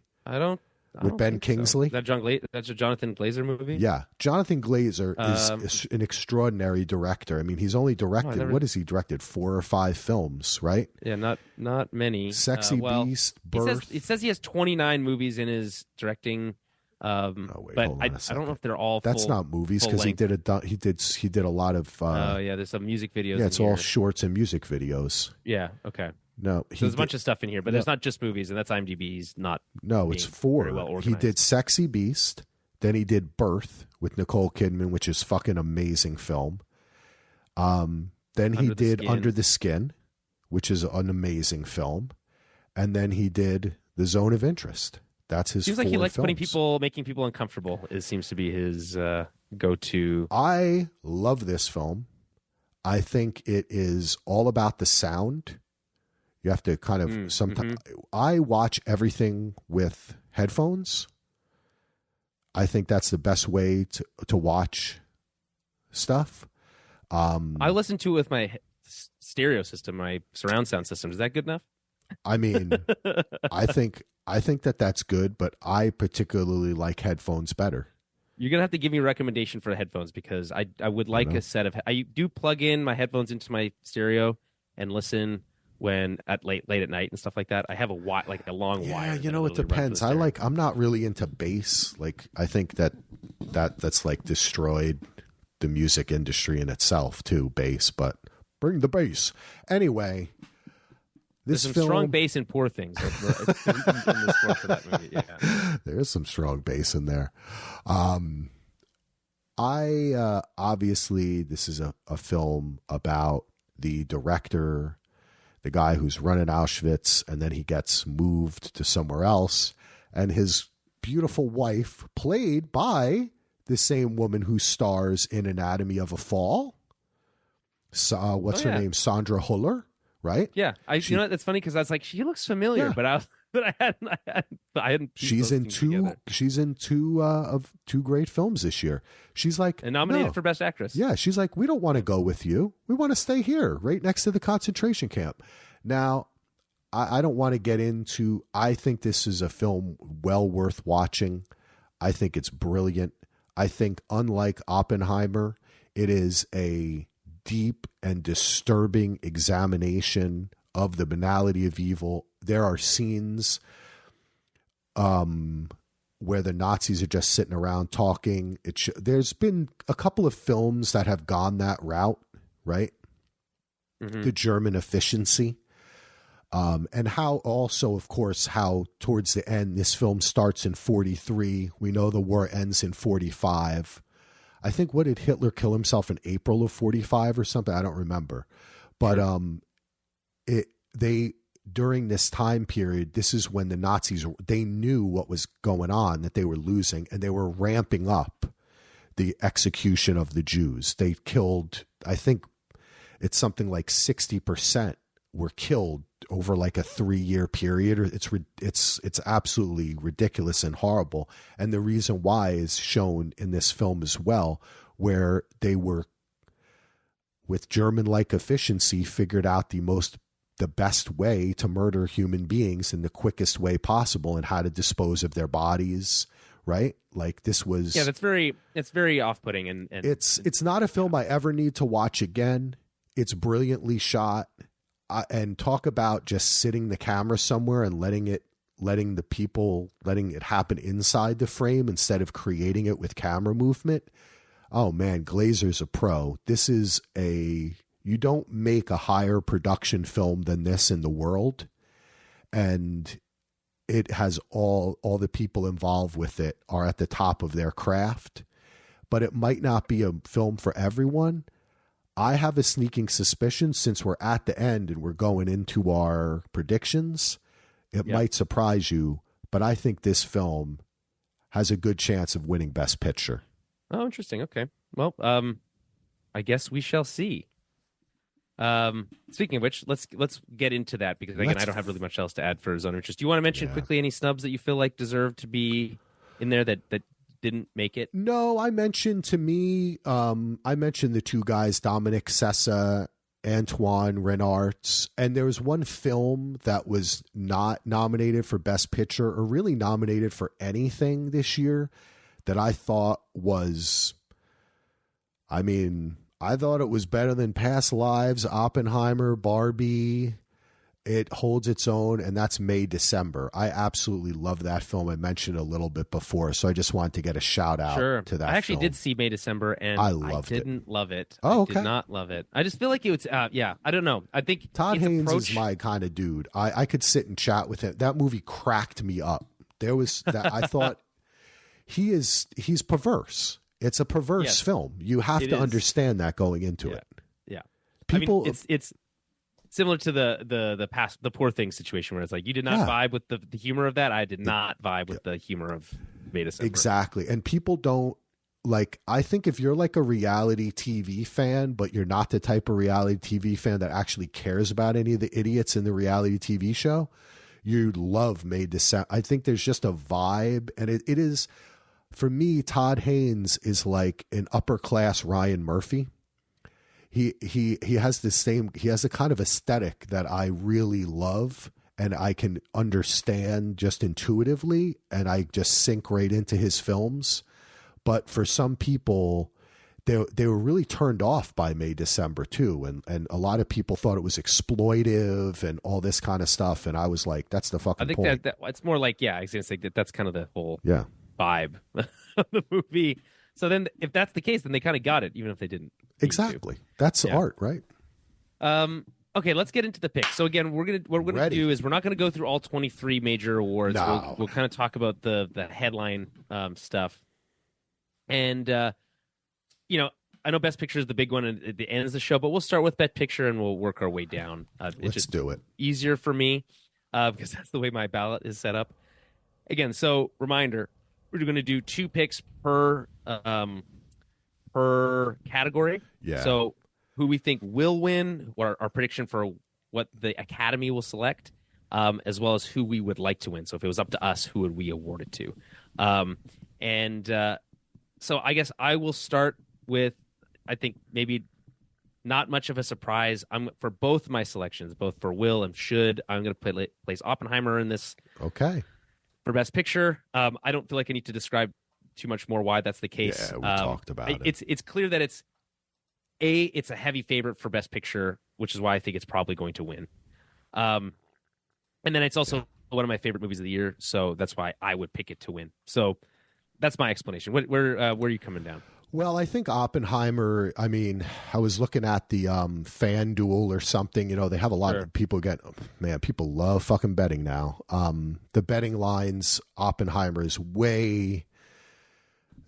With Ben Kingsley? So. That's a Jonathan Glazer movie? Yeah. Jonathan Glazer is an extraordinary director. I mean, he's only directed, what has he directed? 4 or 5 films, right? Yeah, not many. Sexy Beast, Birth. It says he has 29 movies in his directing. But I don't know if they're all That's not movies because he did a lot of there's some music videos. Yeah, it's all shorts and music videos. Yeah, okay. No, so there's a bunch of stuff in here, but there's not just movies, and that's IMDb's not. No, it's 4. Well, he did Sexy Beast, then he did Birth with Nicole Kidman, which is fucking amazing film. Then he did Under the Skin, which is an amazing film, and then he did The Zone of Interest. That's his. Seems like he likes making people uncomfortable. It seems to be his go-to. I love this film. I think it is all about the sound. You have to kind of sometimes. I watch everything with headphones. I think that's the best way to watch stuff. I listen to it with my stereo system, my surround sound system. Is that good enough? I mean, I think that's good, but I particularly like headphones better. You're gonna have to give me a recommendation for the headphones because I would like a set of. I do plug in my headphones into my stereo and listen when at late at night and stuff like that. I have a long wire. Yeah, it depends. I'm not really into bass. Like I think that's like destroyed the music industry in itself too, bass, but bring the bass. Anyway, there's some strong bass in Poor Things. In the score for that movie. Yeah. There's some strong bass in there. Obviously this is a film about the director, the guy who's running Auschwitz, and then he gets moved to somewhere else, and his beautiful wife, played by the same woman who stars in Anatomy of a Fall. What's her name? Sandra Hüller, right? Yeah, that's funny because I was like, she looks familiar, but I hadn't. She's in two of 2 great films this year. She's like and nominated for Best Actress. Yeah, she's like, we don't want to go with you. We want to stay here, right next to the concentration camp. Now, I don't want to get into. I think this is a film well worth watching. I think it's brilliant. I think, unlike Oppenheimer, it is a deep and disturbing examination of the banality of evil. There are scenes where the Nazis are just sitting around talking. There's been a couple of films that have gone that route, right? The German efficiency. And how also, of course, how towards the end, this film starts in 1943. We know the war ends in 1945. I think, what did Hitler kill himself in April of 1945 or something? I don't remember. But during this time period, this is when the Nazis, they knew what was going on, that they were losing, and they were ramping up the execution of the Jews. They killed, I think it's something like 60% were killed over like a 3-year period. It's absolutely ridiculous and horrible. And the reason why is shown in this film as well, where they were, with German-like efficiency, figured out the best way to murder human beings in the quickest way possible and how to dispose of their bodies, right? Like this was... Yeah, it's very off-putting. And it's not a film I ever need to watch again. It's brilliantly shot. And talk about just sitting the camera somewhere and letting it happen inside the frame instead of creating it with camera movement. Oh man, Glazer's a pro. This is you don't make a higher production film than this in the world. and it has all the people involved with it are at the top of their craft, but it might not be a film for everyone. I have a sneaking suspicion, since we're at the end and we're going into our predictions, it might surprise you, but I think this film has a good chance of winning Best Picture. Oh, interesting. Okay. Well, I guess we shall see. Speaking of which, let's get into that, because again, I don't have really much else to add for Zone of Interest. Do you want to mention quickly any snubs that you feel like deserve to be in there that didn't make it? No, I mentioned the two guys, Dominic Sessa, Antoine Renarts, and there was one film that was not nominated for Best Picture or really nominated for anything this year that I thought was, I thought it was better than Past Lives, Oppenheimer, Barbie. It holds its own, and that's May December. I absolutely love that film. I mentioned a little bit before, so I just wanted to get a shout out to that film. I actually did see May December, and I didn't love it. Oh, okay. I did not love it. I just feel like it was, I don't know. I think Todd Haynes is my kind of dude. I could sit and chat with him. That movie cracked me up. There was that. I thought he's perverse. It's a perverse film. You have to understand that going into it. Yeah. People, it's similar to the Poor Things situation, where it's like you did not vibe with the humor of that. I did not vibe with the humor of May December. Exactly. And people don't like, I think if you're like a reality TV fan, but you're not the type of reality TV fan that actually cares about any of the idiots in the reality TV show, you love May December. I think there's just a vibe, and it is. For me, Todd Haynes is like an upper class Ryan Murphy. He has a kind of aesthetic that I really love, and I can understand just intuitively, and I just sink right into his films. But for some people, they were really turned off by May December too, and a lot of people thought it was exploitive and all this kind of stuff, and I was like, that's the fucking point. I think that it's more like, I was gonna say that's kind of the whole vibe of the movie. So then, if that's the case, then they kind of got it, even if they didn't. Exactly, that's art, right? Okay, let's get into the picks. So again, what we're gonna do is we're not gonna go through all 23 major awards. No. We'll kind of talk about the headline stuff, and I know Best Picture is the big one at the end of the show, but we'll start with Best Picture and we'll work our way down. Let's do it. Easier for me because that's the way my ballot is set up. Again, so reminder. We're going to do 2 picks per category. Yeah. So who we think will win, or our prediction for what the Academy will select, as well as who we would like to win. So if it was up to us, who would we award it to? So I guess I will start with, I think maybe not much of a surprise. I'm for both my selections, both for will and should. I'm going to place Oppenheimer in this. Okay. For Best Picture, I don't feel like I need to describe too much more why that's the case. Yeah, we talked about it. It's clear that it's a heavy favorite for Best Picture, which is why I think it's probably going to win. And then it's also one of my favorite movies of the year, so that's why I would pick it to win. So that's my explanation. Where are you coming down? Well, I think Oppenheimer, I was looking at the FanDuel or something. They have a lot of people people love fucking betting now. The betting lines, Oppenheimer is way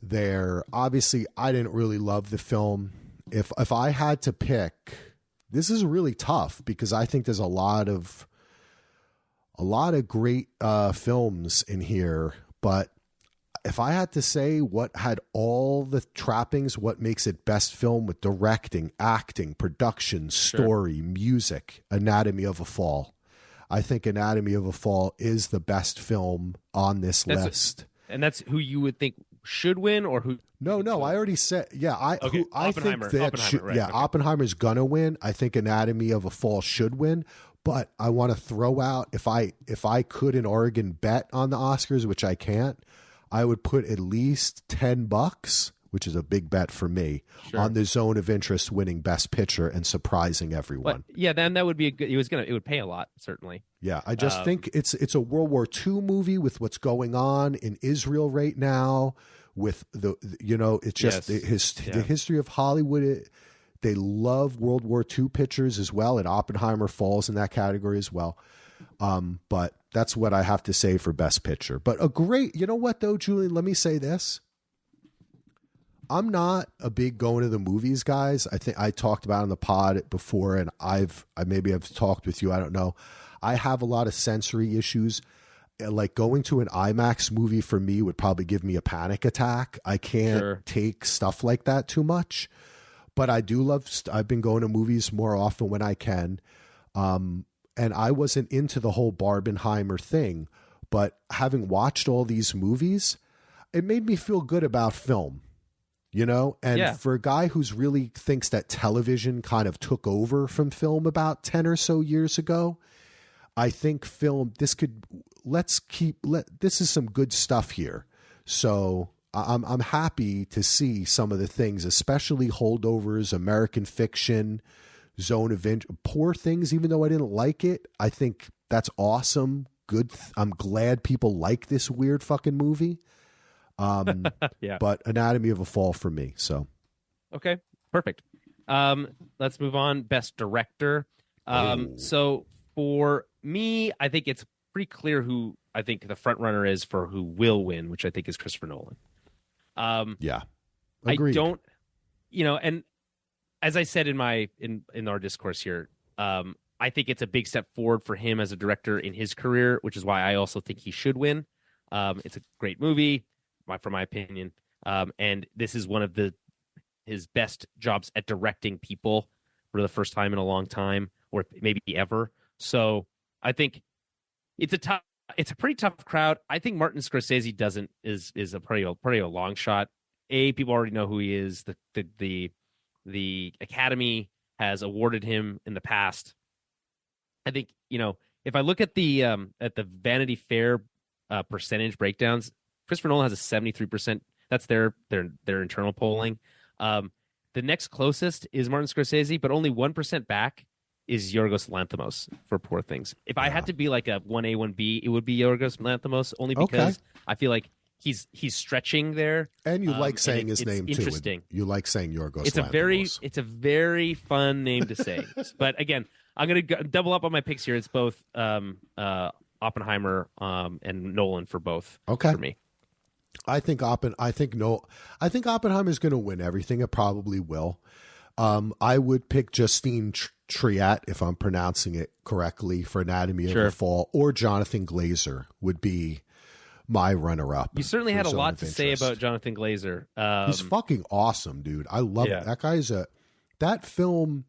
there. Obviously, I didn't really love the film. If I had to pick, this is really tough because I think there's a lot of great films in here, but if I had to say what had all the trappings, what makes it best film with directing, acting, production, story, music, Anatomy of a Fall. I think Anatomy of a Fall is the best film on this list. And that's who you would think should win, or who? No, I already said. Yeah, I think that right, Oppenheimer's gonna win. I think Anatomy of a Fall should win. But I want to throw out, if I could in Oregon bet on the Oscars, which I can't, I would put at least $10, which is a big bet for me, on the Zone of Interest winning Best Picture and surprising everyone. Then that would be a good. It would pay a lot, certainly. Yeah, I just think it's a World War II movie with what's going on in Israel right now. With it's just the history of Hollywood. They love World War II pictures as well, and Oppenheimer falls in that category as well. But that's what I have to say for Best Picture. But a great, you know what though, Julian, let me say this. I'm not a big going to the movies guys. I think I talked about it on the pod before, and I maybe have talked with you. I don't know. I have a lot of sensory issues. Like going to an IMAX movie for me would probably give me a panic attack. I can't take stuff like that too much, but I do love, I've been going to movies more often when I can. And I wasn't into the whole Barbenheimer thing, but having watched all these movies, it made me feel good about film, you know? And for a guy who's really thinks that television kind of took over from film about 10 or so years ago, I think film, this is some good stuff here. So I'm happy to see some of the things, especially Holdovers, American Fiction, Zone of Interest, Poor Things, even though I didn't like it. I think that's awesome. Good. I'm glad people like this weird fucking movie. But Anatomy of a Fall for me. So. Okay, perfect. Let's move on. Best Director. So for me, I think it's pretty clear who I think the front runner is for who will win, which I think is Christopher Nolan. Agreed. I don't, and as I said in our discourse here, I think it's a big step forward for him as a director in his career, which is why I also think he should win. It's a great movie, from my opinion, and this is one of his best jobs at directing people for the first time in a long time, or maybe ever. So I think it's a pretty tough crowd. I think Martin Scorsese is a pretty a long shot. People already know who he is. The Academy has awarded him in the past. I think, if I look at the Vanity Fair percentage breakdowns, Christopher Nolan has a 73%. That's their internal polling. The next closest is Martin Scorsese, but only 1% back is Yorgos Lanthimos for Poor Things. If I had to be like a 1A, 1B, it would be Yorgos Lanthimos, only because I feel like he's stretching there. And you like saying his name interesting. Too. You like saying Yorgos Lanthimos. It's a very fun name to say. But again, I'm going to double up on my picks here. It's both Oppenheimer and Nolan for both for me. I think Oppenheimer is going to win everything. It probably will. I would pick Justine Triet, if I'm pronouncing it correctly, for Anatomy of a Fall, or Jonathan Glazer would be my runner-up. You certainly had a lot to say about Jonathan Glazer. He's fucking awesome, dude. I love it. That guy's that film.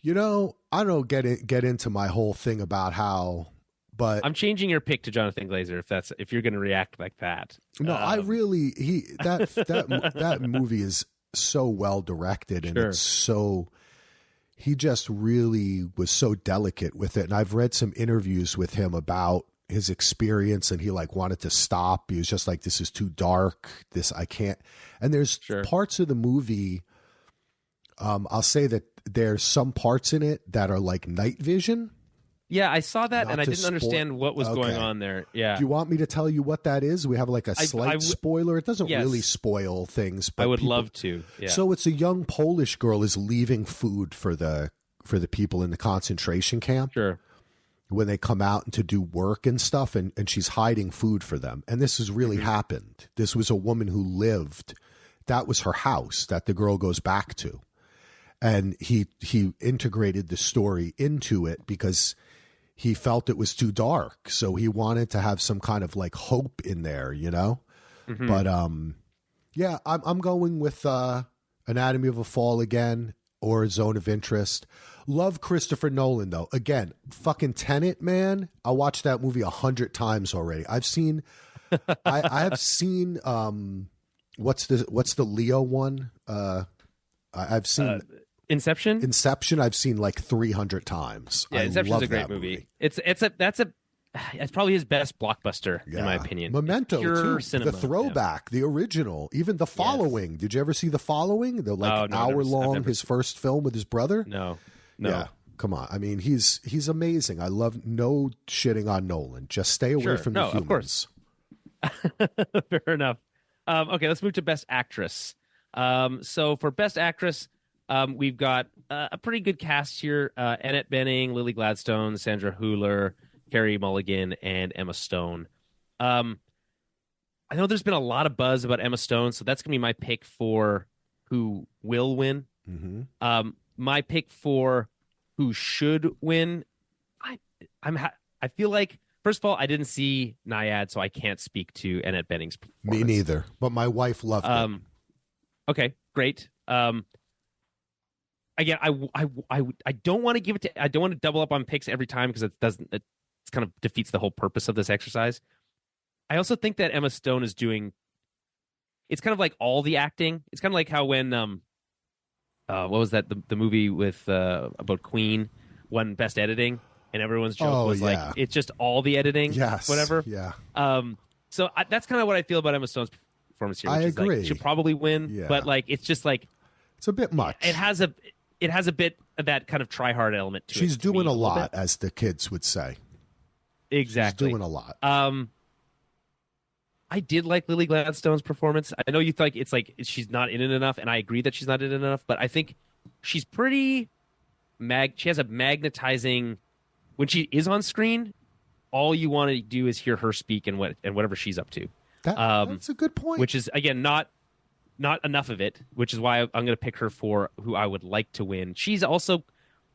I don't get into my whole thing about how. But I'm changing your pick to Jonathan Glazer if you're going to react like that. No, I really that movie is so well directed, and it's so, he just really was so delicate with it. And I've read some interviews with him about his experience, and he wanted to stop. He was just like, this is too dark. I can't. And there's parts of the movie. I'll say that there's some parts in it that are like night vision. Yeah, I saw that, and I didn't understand what was going on there. Yeah. Do you want me to tell you what that is? We have a slight spoiler. It doesn't really spoil things. But I would love to. Yeah. So it's a young Polish girl is leaving food for the people in the concentration camp. Sure. When they come out to do work and stuff, and she's hiding food for them. And this has really happened. This was a woman who lived. That was her house that the girl goes back to. And he integrated the story into it because he felt it was too dark. So he wanted to have some kind of hope in there, Mm-hmm. But I'm going with Anatomy of a Fall again, or Zone of Interest. Love Christopher Nolan though. Again, fucking Tenet, man. I watched that movie 100 times already. I've seen I have seen what's the Leo one? I've seen Inception. I've seen 300 times. Yeah, Inception's a great movie. It's probably his best blockbuster in my opinion. Memento too. Cinema. The throwback, the original, even The Following. Yes. Did you ever see The Following? The hour long his first film with his brother? No. Yeah. Come on. I mean, he's amazing. I love no shitting on Nolan. Just stay away from the humans. Of course. Fair enough. Okay, let's move to Best Actress. So for Best Actress, We've got a pretty good cast here: Annette Bening, Lily Gladstone, Sandra Hüller, Carey Mulligan, and Emma Stone. I know there's been a lot of buzz about Emma Stone, so that's gonna be my pick for who will win. Mm-hmm. My pick for who should win. I feel like, first of all, I didn't see Naiad, so I can't spep to Annette Bening's performance. Me neither, but my wife loved it. Okay, great. Again, I don't want to give it to. I don't want to double up on picks every time because it kind of defeats the whole purpose of this exercise. I also think that Emma Stone is doing. It's kind of like all the acting. It's kind of like how when what was that the movie with about Queen won Best Editing, and everyone's joke was like it's just all the editing, whatever. Yeah. So that's kind of what I feel about Emma Stone's performance here. Which I agree. Like, she'll probably win, but like it's just like it's a bit much. It has a bit of that kind of try hard element to it. She's doing a lot, as the kids would say. Exactly. She's doing a lot. I did like Lily Gladstone's performance. I know you think it's like she's not in it enough, and I agree that she's not in it enough, but I think she's pretty she has a magnetizing when she is on screen, all you want to do is hear her speak and whatever she's up to. That's a good point. Which is again not enough of it, which is why I'm going to pick her for who I would like to win. She's also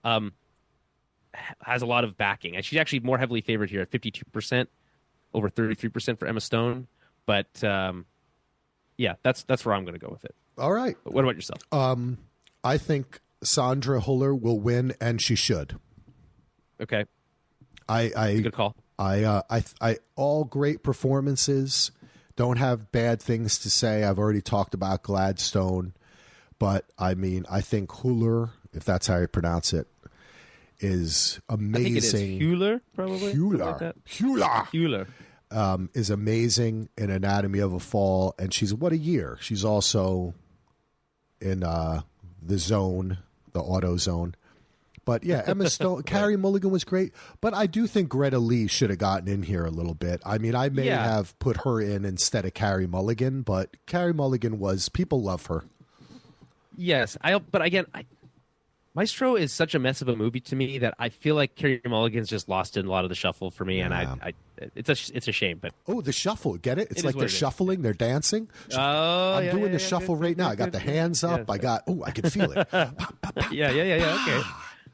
has a lot of backing, and she's actually more heavily favored here at 52%, over 33% for Emma Stone. But yeah, that's where I'm going to go with it. All right. But what about yourself? I think Sandra Hüller will win, and she should. Okay. That's a good call. I all great performances. Don't have bad things to say. I've already talked about Gladstone, but I mean, I think Hüller, if that's how you pronounce it, is amazing. I think it is Hüller, probably. Hüller. Is amazing in Anatomy of a Fall, and she's what a year. She's also in the Zone, the Auto Zone. But yeah, Emma Stone, Carey Mulligan was great, but I do think Greta Lee should have gotten in here a little bit. I mean, I may have put her in instead of Carey Mulligan, but Carey Mulligan people love her. Yes, but again, Maestro is such a mess of a movie to me that I feel like Carey Mulligan's just lost in a lot of the shuffle for me, and it's a shame. But the shuffle, get it? It's like they're shuffling, they're dancing. I'm doing the shuffle right now. I got the hands up. I can feel it. Yeah. Okay.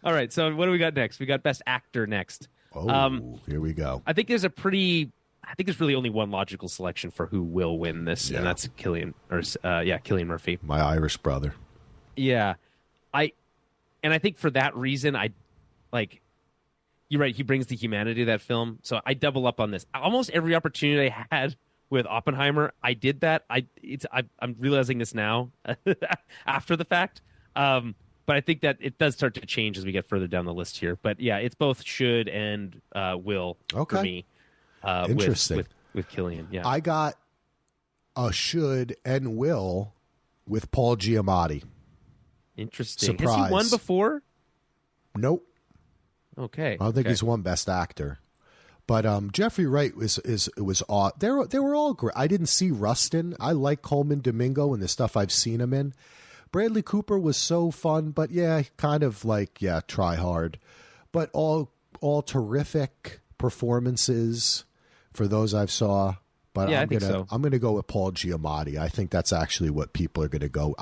All right. So what do we got next? We got Best Actor next. Here we go. I think there's really only one logical selection for who will win this, and that's Cillian Cillian Murphy, my Irish brother. Yeah, And I think for that reason, you're right, he brings the humanity to that film. So I double up on this. Almost every opportunity I had with Oppenheimer, I did that. I'm realizing this now after the fact. But I think that it does start to change as we get further down the list here. But yeah, it's both should and will for me. Interesting. With Cillian. Yeah. I got a should and will with Paul Giamatti. Interesting. Surprise. Has he won before? Nope. Okay. I don't think he's won Best Actor. But Jeffrey Wright was they were all great. I didn't see Rustin. I like Coleman Domingo and the stuff I've seen him in. Bradley Cooper was so fun, but kind of try hard. But all terrific performances for those I've saw. But I think so. I'm gonna go with Paul Giamatti. I think that's actually what people are gonna go.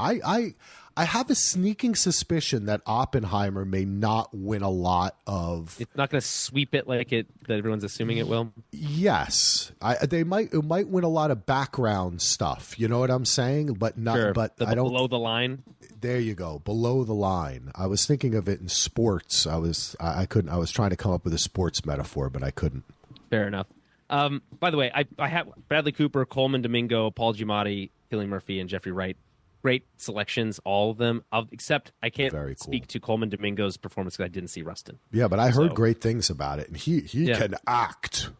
I have a sneaking suspicion that Oppenheimer may not win a lot of. It's not going to sweep it that everyone's assuming it will. Yes, it might win a lot of background stuff. You know what I'm saying? But not. Sure. But I don't. Below the line. There you go. Below the line. I was thinking of it in sports. I couldn't. I was trying to come up with a sports metaphor, but I couldn't. Fair enough. By the way, I have Bradley Cooper, Coleman Domingo, Paul Giamatti, Cillian Murphy, and Jeffrey Wright. Great selections, all of them. Except I can't speak to Coleman Domingo's performance because I didn't see Rustin. Yeah, but I heard great things about it, and he can act.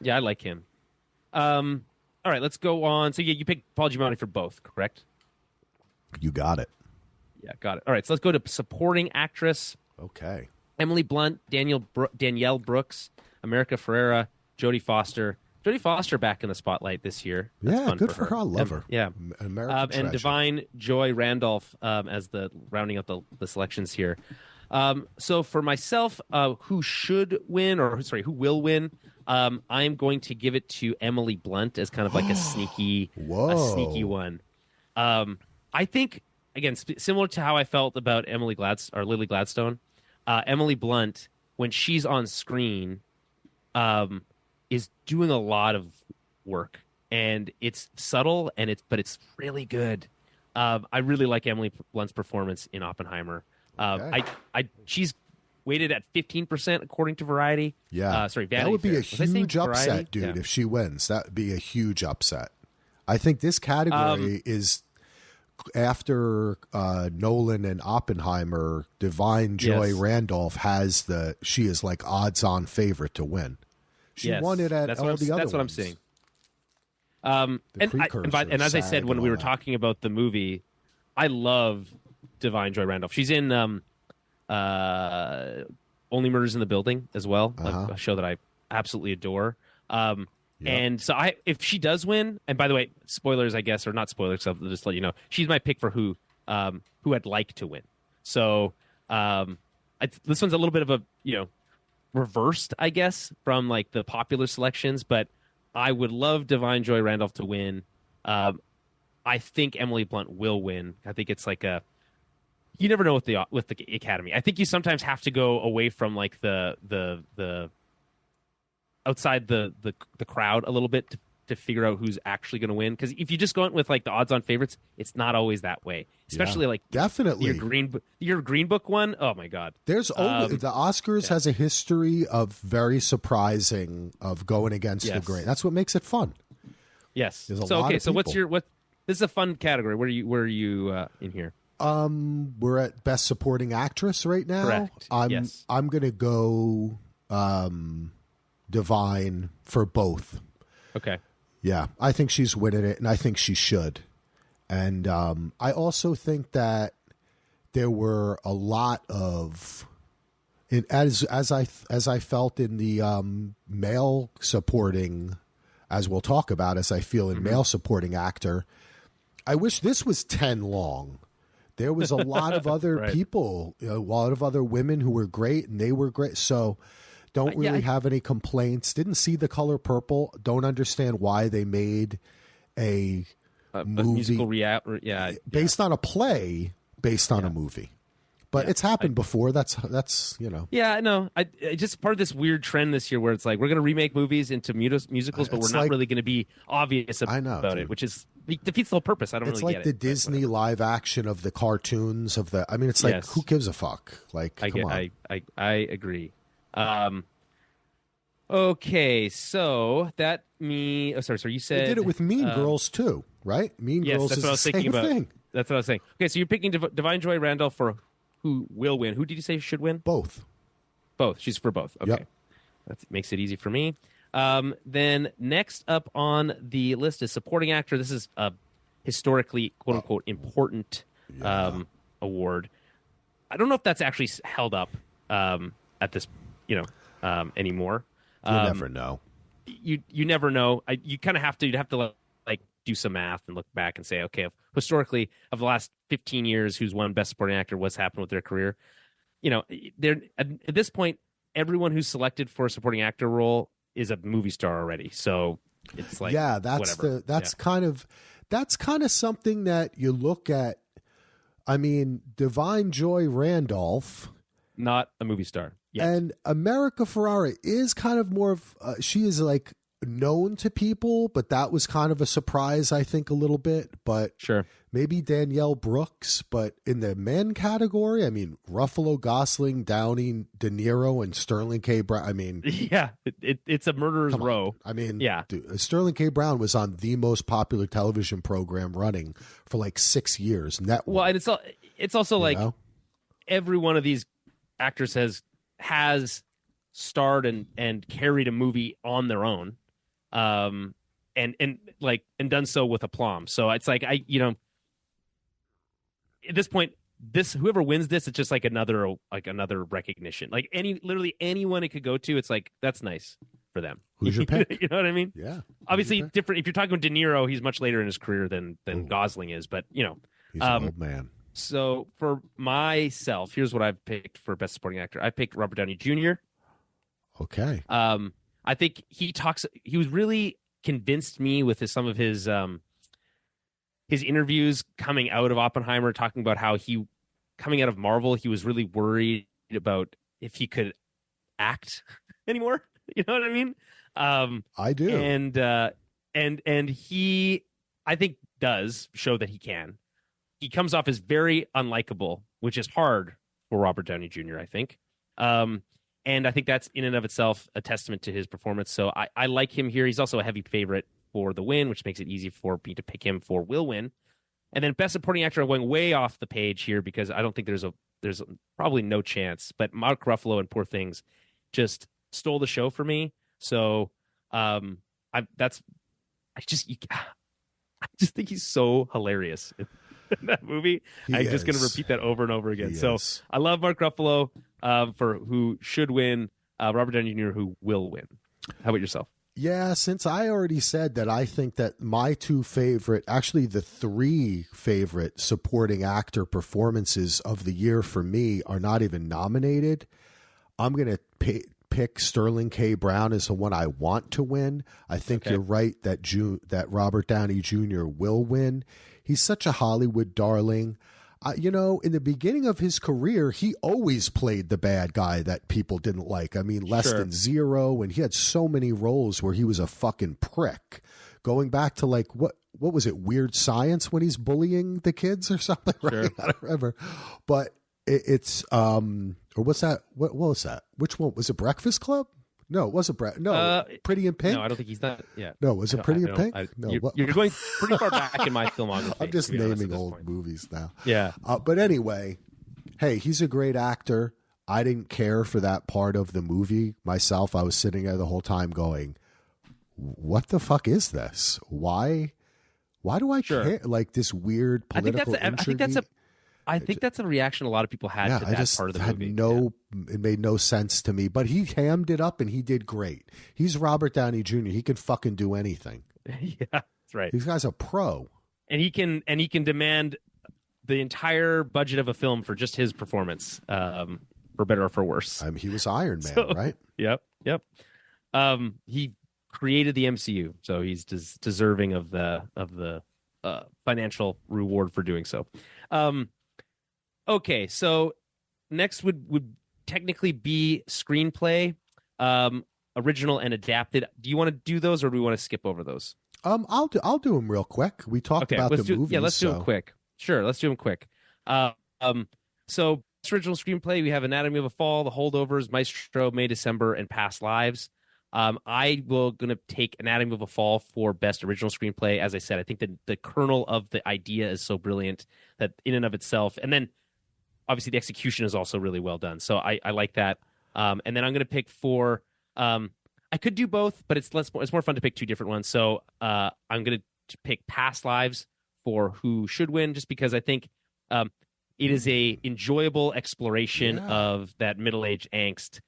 Yeah, I like him. All right, let's go on. So you picked Paul Giamatti for both, correct? You got it. Yeah, got it. All right, so let's go to supporting actress. Okay. Emily Blunt, Danielle Brooks, America Ferrera, Jodie Foster, Jodie Foster back in the spotlight this year. That's yeah, fun good for her. I love her. Yeah, American and treasure. Divine Joy Randolph as the rounding out the selections here. So for myself, who should win, or sorry, who will win? I'm going to give it to Emily Blunt as kind of like a sneaky one. I think again, similar to how I felt about Lily Gladstone, Emily Blunt, when she's on screen, is doing a lot of work, and it's subtle but it's really good. I really like Emily Blunt's performance in Oppenheimer. She's weighted at 15% according to Variety. Yeah, Vanity that would be Fair. a huge upset, dude. Yeah. If she wins, that would be a huge upset. I think this category is after Nolan and Oppenheimer. Divine Joy Randolph she is like odds-on favorite to win. She won it at all the other. That's what I'm saying. And as I said when we were talking about the movie, I love Divine Joy Randolph. She's in Only Murders in the Building as well, a show that I absolutely adore. And so if she does win, and by the way, spoilers, I guess, or not spoilers, so I'll just let you know, she's my pick for who I'd like to win. So this one's a little bit of a reversed, I guess, from like the popular selections, but I would love Divine Joy Randolph to win. I think Emily Blunt will win. I think it's like you never know with the Academy. I think you sometimes have to go away from like the outside the crowd a little bit to figure out who's actually going to win. Because if you just go in with like the odds-on favorites, it's not always that way. Especially like definitely your Green Book one. Oh my God! There's the Oscars has a history of very surprising of going against the grain. That's what makes it fun. Yes. So what's this is a fun category. Where are you in here? We're at Best Supporting Actress right now. Correct. I'm gonna go Divine for both. Okay. Yeah, I think she's winning it, and I think she should. And I also think that there were a lot of, as I felt in the male supporting, as we'll talk about, as I feel in male supporting actor. I wish this was 10 long. There was a lot of other people, a lot of other women who were great, and they were great. So don't really have any complaints. Didn't see The Color Purple. Don't understand why they made a movie based on a play, based on a movie. But it's happened before. That's Yeah, no. I just part of this weird trend this year where it's like we're going to remake movies into musicals, but we're not really going to be obvious about it, which is defeats the whole purpose. I don't really get it. It's like the Disney live action of the cartoons of the. I mean, it's like who gives a fuck? Like, come on. I agree. Okay, so that you said they did it with Mean Girls too, right? Mean Girls is the same thing. That's what I was saying. Okay, so you're picking Divine Joy Randolph for who will win. Who did you say should win? Both. She's for both. Okay. Yep. That makes it easy for me. Then next up on the list is supporting actor. This is a historically quote unquote important award. I don't know if that's actually held up at this anymore. You never know. You never know. You'd have to like do some math and look back and say, okay, historically of the last 15 years, who's won Best Supporting Actor, what's happened with their career? They're at this point, everyone who's selected for a supporting actor role is a movie star already. So it's like that's kind of something that you look at. I mean, Divine Joy Randolph, not a movie star yet. And America Ferrera is kind of more of she is like known to people, but that was kind of a surprise, I think, a little bit. But sure, maybe Danielle Brooks. But in the men category, I mean, Ruffalo, Gosling, Downey, De Niro, and Sterling K. Brown. I mean, it's a murderer's row. I mean, dude, Sterling K. Brown was on the most popular television program running for like 6 years. Network. Well, and it's also like every one of these actors has starred and carried a movie on their own, and done so with aplomb. So it's like at this point, whoever wins this, it's just like another recognition. Like literally anyone it could go to, it's like that's nice for them. Who's your pick? You know what I mean? Yeah. Obviously different. If you're talking about De Niro, he's much later in his career than Gosling is, but he's an old man. So for myself, here's what I've picked for Best Supporting Actor. I picked Robert Downey Jr. Okay. I think he was really convinced me with some of his interviews coming out of Oppenheimer, talking about how coming out of Marvel, he was really worried about if he could act anymore. You know what I mean? I do. And he, I think, does show that he can. He comes off as very unlikable, which is hard for Robert Downey Jr., I think. And I think that's in and of itself a testament to his performance. So I like him here. He's also a heavy favorite for the win, which makes it easy for me to pick him for will win. And then Best Supporting Actor, I'm going way off the page here because I don't think there's probably no chance. But Mark Ruffalo in Poor Things just stole the show for me. So I just think he's so hilarious in that movie. I'm just going to repeat that over and over again. So I love Mark Ruffalo for who should win, Robert Downey Jr. who will win. How about yourself? Yeah, since I already said that I think that my two favorite, actually the three favorite supporting actor performances of the year for me are not even nominated, I'm going to pick Sterling K. Brown as the one I want to win. I think you're right that Robert Downey Jr. will win. He's such a Hollywood darling. In the beginning of his career, he always played the bad guy that people didn't like. I mean, Less Than Zero, and he had so many roles where he was a fucking prick. Going back to like what was it, Weird Science, when he's bullying the kids or something, right? Sure. I don't remember. But it's or what's that? What was that? Which one was it? Breakfast Club? No, it wasn't Pretty in Pink. No, I don't think he's not. Yeah. No, was it Pretty in Pink? You're going pretty far back in my filmography. I'm just naming old movies now. Yeah. But anyway, hey, he's a great actor. I didn't care for that part of the movie myself. I was sitting there the whole time going, "What the fuck is this? Why do I care?" Like this weird political intrigue. I think that's a reaction a lot of people had to that part of the movie. It made no sense to me, but he hammed it up and he did great. He's Robert Downey Jr. He can fucking do anything. Yeah, that's right. This guy's a pro. And he can demand the entire budget of a film for just his performance, for better or for worse. I mean, he was Iron Man, right? Yep. He created the MCU, so he's deserving of the financial reward for doing so. Okay, so next would technically be screenplay, original and adapted. Do you want to do those, or do we want to skip over those? I'll do them real quick. We talked about the movies. Yeah, let's do them quick. Sure, let's do them quick. So original screenplay, we have Anatomy of a Fall, The Holdovers, Maestro, May, December, and Past Lives. I will going to take Anatomy of a Fall for best original screenplay. As I said, I think that the kernel of the idea is so brilliant that in and of itself, and then obviously the execution is also really well done. So I like that. And then I'm going to pick for, I could do both, but it's more fun to pick two different ones. So I'm going to pick Past Lives for who should win, just because I think it is a enjoyable exploration of that middle-aged angst.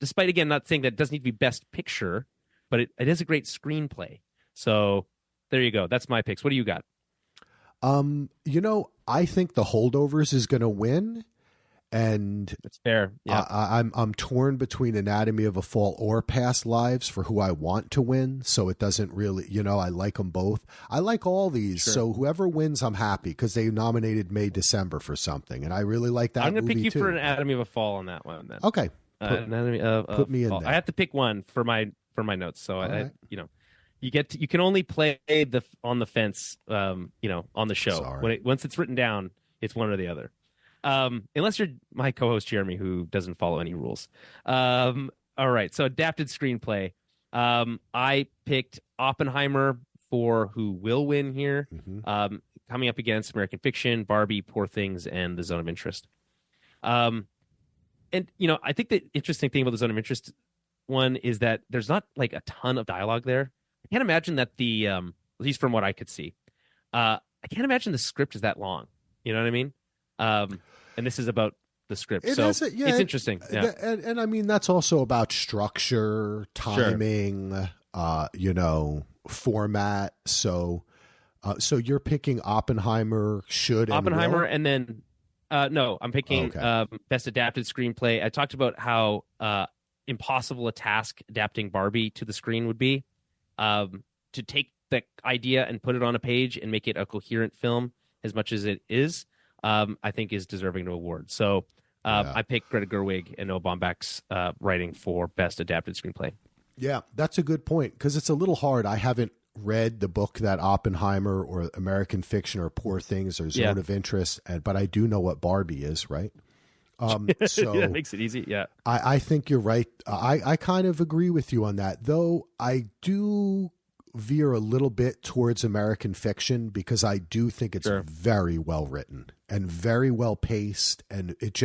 Despite, again, not saying that it doesn't need to be best picture, but it is a great screenplay. So there you go. That's my picks. What do you got? I think The Holdovers is going to win, and it's fair. Yeah, I'm torn between Anatomy of a Fall or Past Lives for who I want to win. So it doesn't really, I like them both. I like all these. Sure. So whoever wins, I'm happy because they nominated May, December for something, and I really like that. I'm going to pick you too. for Anatomy of a Fall on that one. Then okay, Anatomy of put me in Fall. there. I have to pick one for my notes. So right. You can only play on the fence, on the show. Sorry. Once it's written down, it's one or the other. Unless you're my co-host Jeremy, who doesn't follow any rules. All right, so adapted screenplay. I picked Oppenheimer for who will win here. Mm-hmm. Coming up against American Fiction, Barbie, Poor Things, and The Zone of Interest. And I think the interesting thing about The Zone of Interest one is that there's not like a ton of dialogue there. I can't imagine that at least from what I could see, I can't imagine the script is that long. You know what I mean? And this is about the script. It's interesting. Yeah. And I mean, that's also about structure, timing, format. So you're picking Oppenheimer, and then no, I'm picking best adapted screenplay. I talked about how impossible a task adapting Barbie to the screen would be. To take the idea and put it on a page and make it a coherent film as much as it is, I think is deserving of an award. So I picked Greta Gerwig and Noah Baumbach's writing for best adapted screenplay. Yeah, that's a good point, because it's a little hard. I haven't read the book that Oppenheimer or American Fiction or Poor Things or Zone of Interest, but I do know what Barbie is, right? So that makes it easy. Yeah, I think you're right. I kind of agree with you on that, though. I do veer a little bit towards American Fiction because I do think it's very well written and very well paced, and it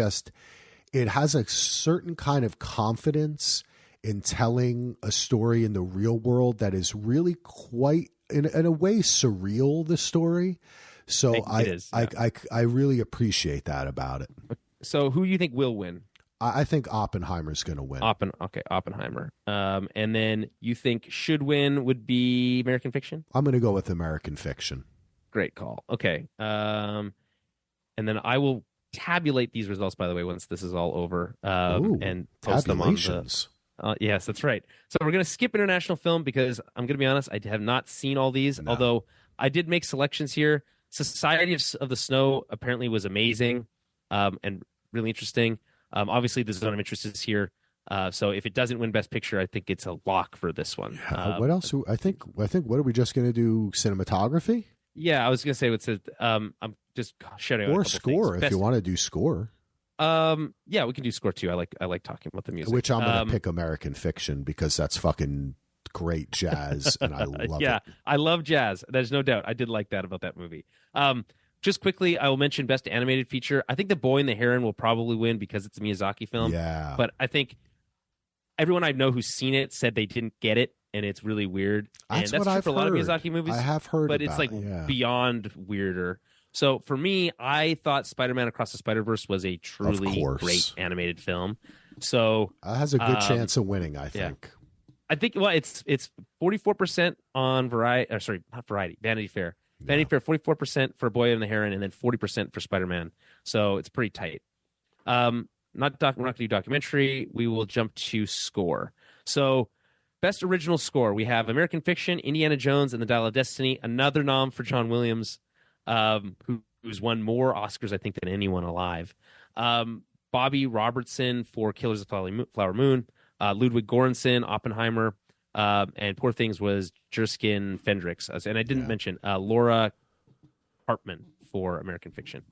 has a certain kind of confidence in telling a story in the real world that is really quite in a way surreal, the story. So I really appreciate that about it. So who do you think will win? I think Oppenheimer's going to win. Oppenheimer. And then you think should win would be American Fiction? I'm going to go with American Fiction. Great call. Okay. And then I will tabulate these results, by the way, once this is all over, and post them on the... yes, that's right. So we're going to skip international film because I'm going to be honest, I have not seen all these, although I did make selections here. Society of the Snow apparently was amazing and really interesting. Obviously, the Zone of Interest is here. So if it doesn't win Best Picture, I think it's a lock for this one. What else? I think. What are we just going to do? Cinematography? Yeah, I was going to say what says. I'm just shouting out or score if you want to do score. Yeah, we can do score too. I like talking about the music. Which I'm going to pick American Fiction because that's fucking great jazz, and I love it. Yeah, I love jazz. There's no doubt. I did like that about that movie. Just quickly, I will mention Best Animated Feature. I think The Boy and the Heron will probably win because it's a Miyazaki film. Yeah. But I think everyone I know who's seen it said they didn't get it, and it's really weird. That's true I've for a lot of Miyazaki movies. I have heard but it's like beyond weirder. So for me, I thought Spider-Man Across the Spider-Verse was a truly great animated film. So it has a good chance of winning, I think. Yeah. I think it's 44% on Variety. Or sorry, not Variety. Vanity Fair. Vanity Fair 44% for Boy and the Heron, and then 40% for Spider-Man. So it's pretty tight. We're not going to do documentary. We will jump to score. So Best Original Score, we have American Fiction, Indiana Jones, and the Dial of Destiny. Another nom for John Williams, who's won more Oscars, I think, than anyone alive. Bobby Robertson for Killers of the Flower Moon. Ludwig Göransson, Oppenheimer. And Poor Things was Jerskin Fendrix. And I didn't mention Laura Hartman for American Fiction.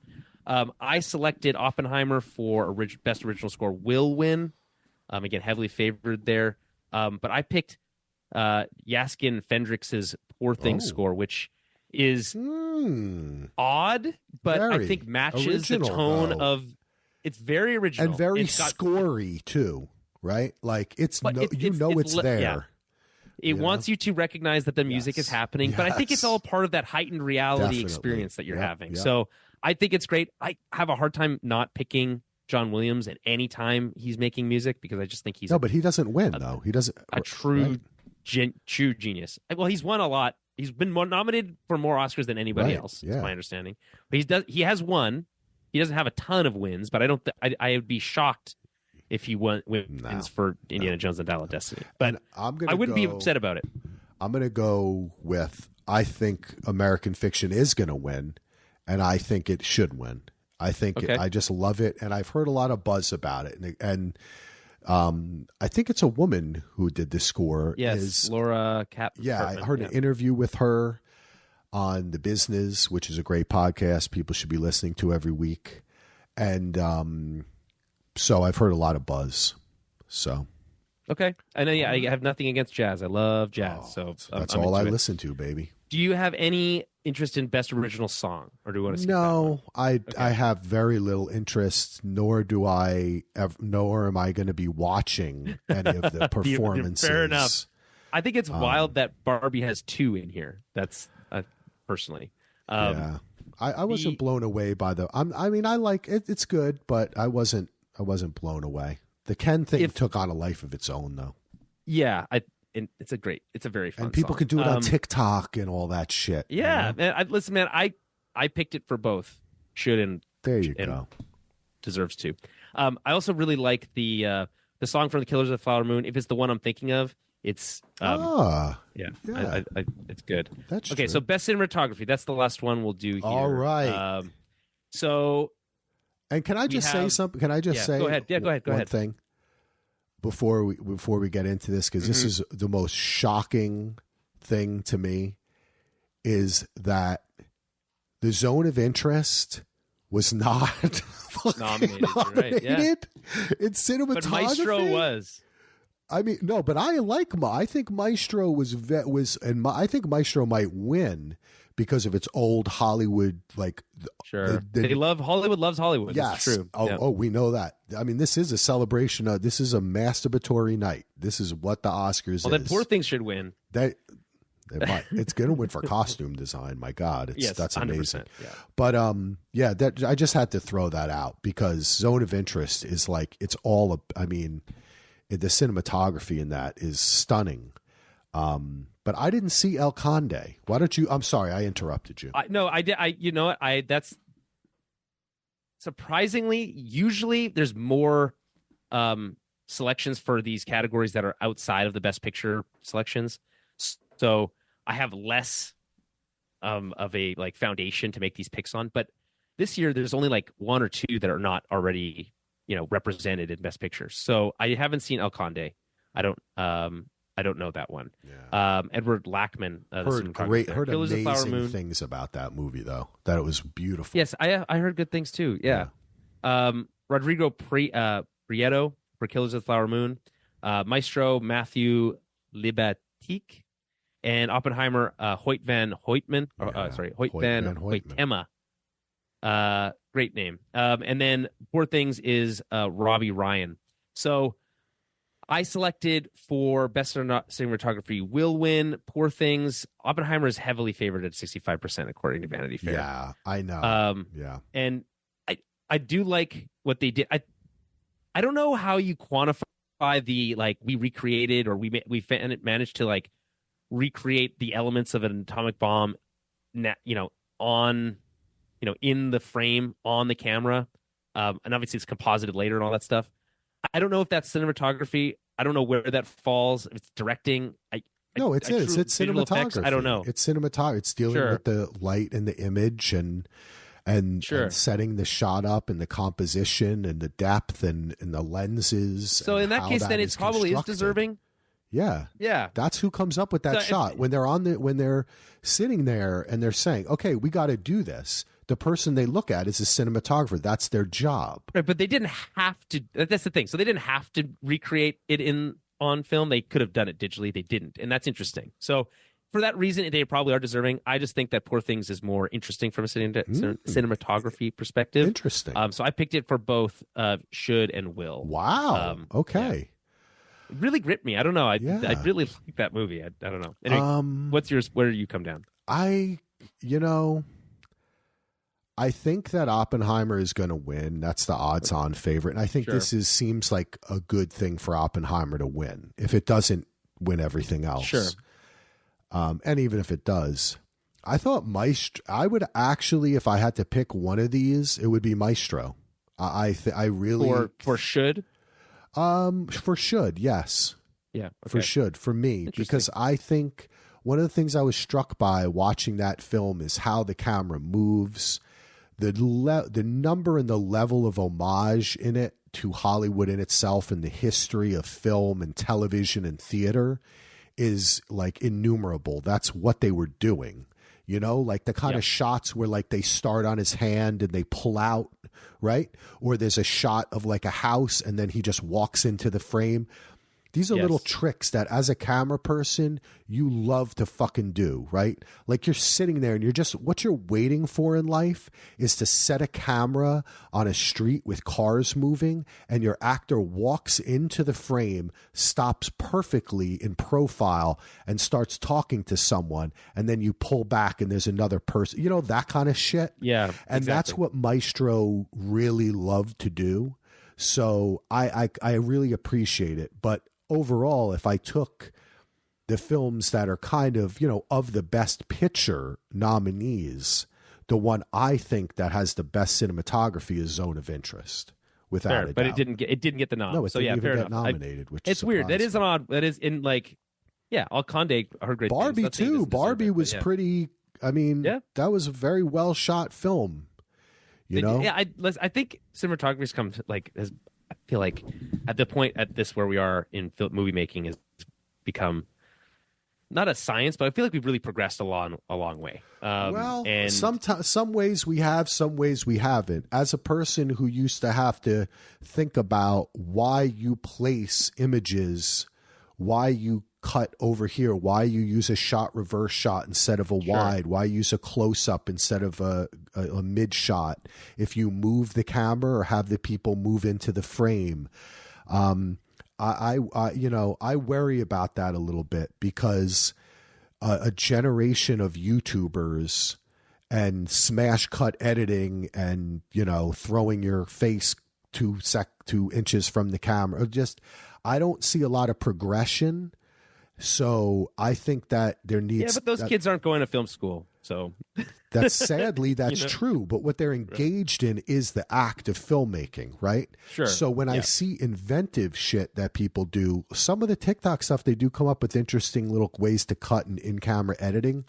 I selected Oppenheimer for Best Original Score will win. Again, heavily favored there. But I picked Jaskin Fendrix's Poor Things score, which is odd, but I think matches the tone of... It's very original. And very scory, too, right? Like, it's there. Yeah. It wants you to recognize that the music is happening, but I think it's all part of that heightened reality experience that you're having. Yep. So I think it's great. I have a hard time not picking John Williams at any time he's making music because I just think he's... No, but he doesn't win, though. He doesn't... A true genius. Well, he's won a lot. He's been nominated for more Oscars than anybody else, is my understanding. But he has won. He doesn't have a ton of wins, but I would be shocked if he wins for Indiana Jones and Dial of Destiny. But I wouldn't be upset about it. I'm going to go with, I think American Fiction is going to win, and I think it should win. I think I just love it, and I've heard a lot of buzz about it. And I think it's a woman who did the score. Yes, Laura Cap. Yeah, Hartman. I heard an interview with her on The Business, which is a great podcast people should be listening to every week. And so I've heard a lot of buzz. So okay, I know. Yeah, I have nothing against jazz. I love jazz. So that's all I listen to, baby. Do you have any interest in Best Original Song, or do you want to skip No, I have very little interest. Nor am I going to be watching any of the performances. Fair enough. I think it's wild that Barbie has 2 in here. That's personally. Yeah. I wasn't blown away by the. I mean, I like it. It's good, but I wasn't blown away. The Ken thing took on a life of its own, though. Yeah, it's a very fun. And people song. can do it on TikTok and all that shit. Yeah, man. Listen, man. I picked it for both. Should and there you go. Deserves to. I also really like the song from the Killers of the Flower Moon. If it's the one I'm thinking of, it's yeah. It's good. That's okay. True. So best cinematography. That's the last one we'll do here. All right. And can I just say something? Can I just say? Go ahead. Yeah, go ahead. One thing before we get into this, because this is the most shocking thing to me, is that the Zone of Interest was not nominated right? Yeah. in cinematography. But Maestro was. I mean, no, but I think Maestro I think Maestro might win because of its old Hollywood, like. Sure. Hollywood loves Hollywood. Yes. That's true. Oh, we know that. I mean, this is a celebration this is a masturbatory night. This is what the Oscars is. Well, then Poor Things should win. It's going to win for costume design. My God. That's amazing. Yeah. But, I just had to throw that out because Zone of Interest is like, it's all, I mean, the cinematography in that is stunning. But I didn't see El Conde. Why don't you? I'm sorry, I interrupted you. No, I did. You know what? That's surprisingly. Usually, there's more selections for these categories that are outside of the Best Picture selections. So I have less of a foundation to make these picks on. But this year, there's only one or two that are not already represented in Best Picture. So I haven't seen El Conde. I don't know that one. Yeah. Edward Lackman. Heard amazing things about that movie, though. That it was beautiful. Yes, I heard good things too. Yeah. Rodrigo Prieto for Killers of the Flower Moon. Maestro Matthew Libatique. And Oppenheimer Hoyt van Hoytema. Great name. And then Poor Things is Robbie Ryan. So I selected for Best Cinematography will win. Poor Things. Oppenheimer is heavily favored at 65% according to Vanity Fair. Yeah, I know. And I do like what they did. I don't know how you quantify the we recreated or we managed to recreate the elements of an atomic bomb, on in the frame on the camera, and obviously it's composited later and all that stuff. I don't know if that's cinematography. I don't know where that falls. If it's directing. It's cinematography. Effects, I don't know. It's cinematography. It's dealing with the light and the image and setting the shot up and the composition and the depth and the lenses. So in that case, then it probably is deserving. Yeah. That's who comes up with that shot when they're sitting there and they're saying, "Okay, we got to do this." The person they look at is a cinematographer. That's their job. Right, but they didn't have to. That's the thing. So they didn't have to recreate it on film. They could have done it digitally. They didn't, and that's interesting. So for that reason, they probably are deserving. I just think that Poor Things is more interesting from a cinematography perspective. Interesting. So I picked it for both should and will. Wow. Okay. Yeah. It really gripped me. I don't know. I really like that movie. I don't know. Anyway, what's yours? Where do you come down? I think that Oppenheimer is going to win. That's the odds-on favorite. And I think this seems like a good thing for Oppenheimer to win. If it doesn't win everything else. Sure. And even if it does. I thought Maestro, I would actually, if I had to pick one of these, it would be Maestro. I really... For should? For should, yes. Yeah. Okay. For should, for me. Because I think one of the things I was struck by watching that film is how the camera moves. The number and the level of homage in it to Hollywood in itself and the history of film and television and theater is innumerable. That's what they were doing. The kind of shots where they start on his hand and they pull out, right? Or there's a shot of a house and then he just walks into the frame. These are little tricks that as a camera person, you love to fucking do, right? Like you're sitting there and what you're waiting for in life is to set a camera on a street with cars moving and your actor walks into the frame, stops perfectly in profile and starts talking to someone. And then you pull back and there's another person, that kind of shit. Yeah. And that's what Maestro really loved to do. So I really appreciate it. But overall, if I took the films that are kind of, of the best picture nominees, the one I think that has the best cinematography is Zone of Interest, without a doubt. But it didn't get the nom. No, it so didn't fair even get enough. nominated, which it's weird. That is an odd. That is in Conde heard great Barbie things. too. Barbie was pretty. I mean, that was a very well shot film. Yeah, I think cinematography has come I feel like at the point at this where we are in movie making has become not a science, but I feel like we've really progressed a long way. And some ways we have, some ways we haven't. As a person who used to have to think about why you place images, why you cut over here, why you use a shot reverse shot instead of a wide, why you use a close up instead of a mid shot, if you move the camera or have the people move into the frame. I worry about that a little bit because a generation of YouTubers and smash cut editing and throwing your face 2 inches from the camera, I don't see a lot of progression. So I think that there needs. Yeah, but those kids aren't going to film school, so that's true. But what they're engaged in is the act of filmmaking, right? Sure. So when I see inventive shit that people do, some of the TikTok stuff, they do come up with interesting little ways to cut and in-camera editing.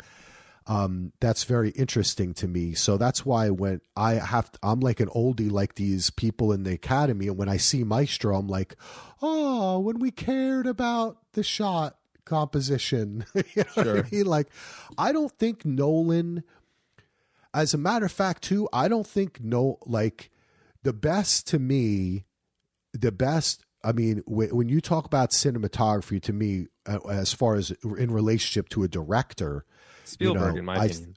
That's very interesting to me. So that's why when I'm like an oldie, like these people in the academy, and when I see Maestro, I'm like, oh, when we cared about the shot composition, what I mean? Like, I don't think Nolan, as a matter of fact, too, I don't think the best to me, I mean, when you talk about cinematography, to me, as far as in relationship to a director, Spielberg, in my opinion.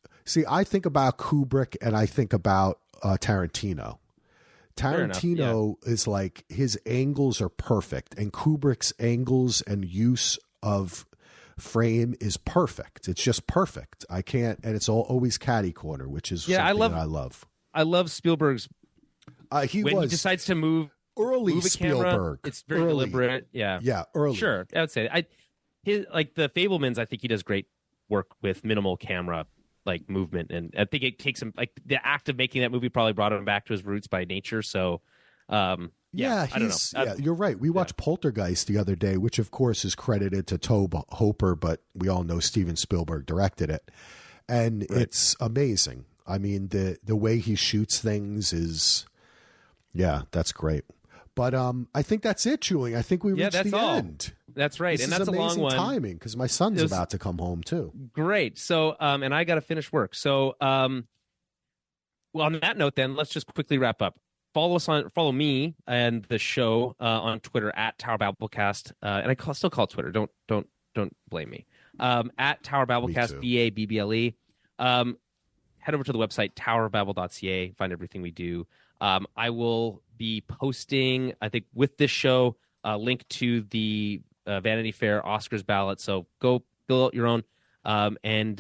I think about Kubrick and I think about Tarantino. Tarantino is like, his angles are perfect, and Kubrick's angles and use of frame is perfect. It's just perfect. I can't, and it's always catty corner, which is something I love. I love Spielberg's. He decides to move early move a Spielberg. Camera, it's very deliberate. Yeah, early. Sure, I would say like the Fabelmans. I think he does great work with minimal camera movement, and I think it takes him the act of making that movie probably brought him back to his roots by nature. So I don't know. You're right. We watched Poltergeist the other day, which of course is credited to ToB Hooper, but we all know Steven Spielberg directed it, and it's amazing. I mean, the way he shoots things is, that's great. But I think that's it, Julian. I think we reached the end. That's right. This and that's is a long one. Timing, because my son's about to come home too. Great. So, and I got to finish work. So, well, on that note, then let's just quickly wrap up. Follow me and the show on Twitter at Tower Babblecast, and I still call it Twitter. Don't blame me. At Tower Babblecast, BABBLE. Head over to the website towerbabble.ca. Find everything we do. I will be posting, I think, with this show, a link to the Vanity Fair Oscars ballot. So go fill out your own, and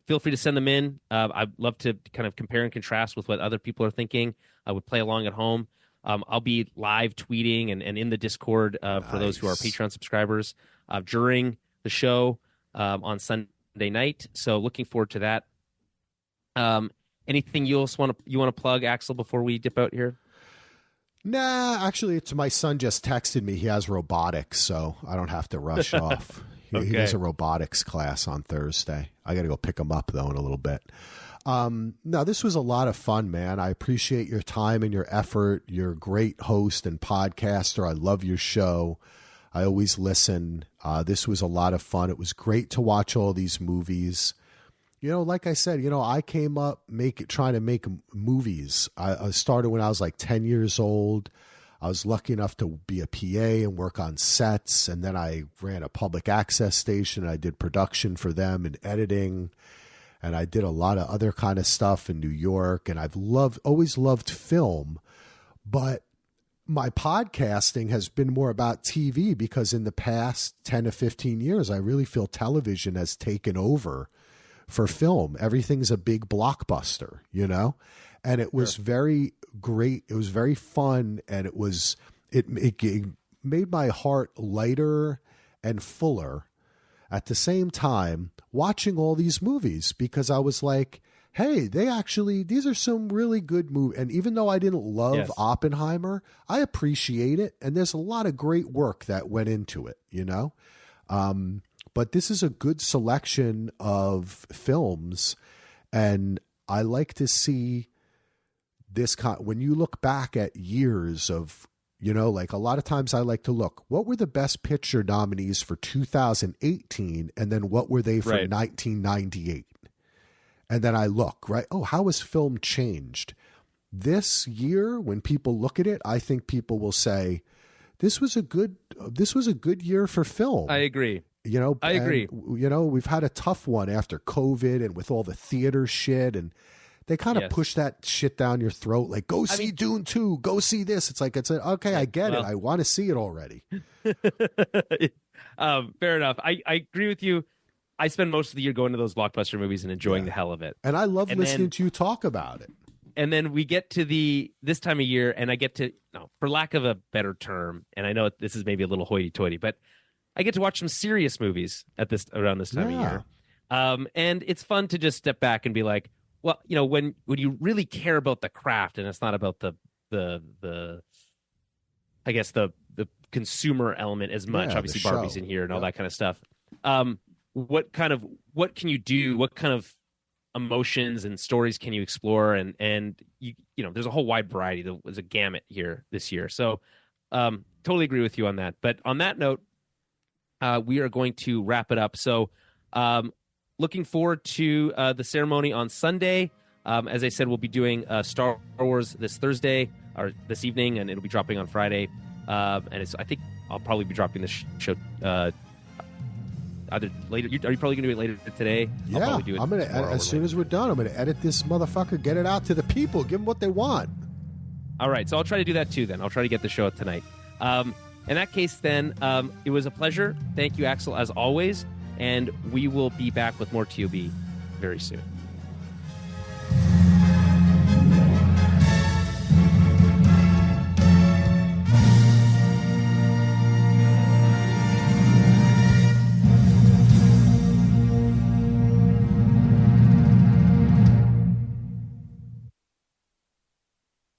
feel free to send them in. I'd love to kind of compare and contrast with what other people are thinking. I would play along at home. I'll be live tweeting and in the Discord for those who are Patreon subscribers during the show on Sunday night. So looking forward to that. Anything you want to plug, Axel, before we dip out here? Nah, actually, it's my son just texted me. He has robotics, so I don't have to rush off. He has a robotics class on Thursday. I got to go pick him up, though, in a little bit. No, this was a lot of fun, man. I appreciate your time and your effort. You're a great host and podcaster. I love your show. I always listen. This was a lot of fun. It was great to watch all these movies. Like I said, I came up trying to make movies. I started when I was like 10 years old. I was lucky enough to be a PA and work on sets, and then I ran a public access station. I did production for them and editing, and I did a lot of other kind of stuff in New York. And I've always loved film, but my podcasting has been more about TV, because in the past 10 to 15 years, I really feel television has taken over for film. Everything's a big blockbuster, you know? And it was very great. It was very fun. And it made my heart lighter and fuller at the same time watching all these movies, because I was like, hey, these are some really good movies. And even though I didn't love Oppenheimer, I appreciate it. And there's a lot of great work that went into it, you know? But this is a good selection of films. And I like to see this when you look back at years of, you know, like a lot of times I like to look, what were the best picture nominees for 2018? And then what were they for 1998? And then I look, right? Oh, how has film changed? This year, when people look at it, I think people will say, this was a good year for film. I agree. You know, I agree. You know, we've had a tough one after COVID and with all the theater shit, and they kind of push that shit down your throat. Like, go see Dune 2, go see this. It's like, okay, I get it. I want to see it already. Fair enough. I agree with you. I spend most of the year going to those blockbuster movies and enjoying the hell of it. And I love listening to you talk about it. And then we get to this time of year, and I get to, for lack of a better term, and I know this is maybe a little hoity-toity, but I get to watch some serious movies around this time of year. And it's fun to just step back and be like, well, you know, when you really care about the craft, and it's not about the I guess the consumer element as much. Obviously, Barbie's in here and all that kind of stuff. What can you do? What kind of emotions and stories can you explore? And you know, there's a whole wide variety. There's a gamut here this year. So totally agree with you on that. But on that note, we are going to wrap it up. So looking forward to the ceremony on Sunday. As I said, we'll be doing Star Wars this Thursday or this evening, and it'll be dropping on Friday. I think I'll probably be dropping this show either later. Are you probably going to do it later today? Yeah, I'm going to, as soon as we're done, I'm going to edit this motherfucker, get it out to the people, give them what they want. All right, so I'll try to do that too then. I'll try to get the show out tonight. In that case, then, it was a pleasure. Thank you, Axel, as always. And we will be back with more ToB very soon.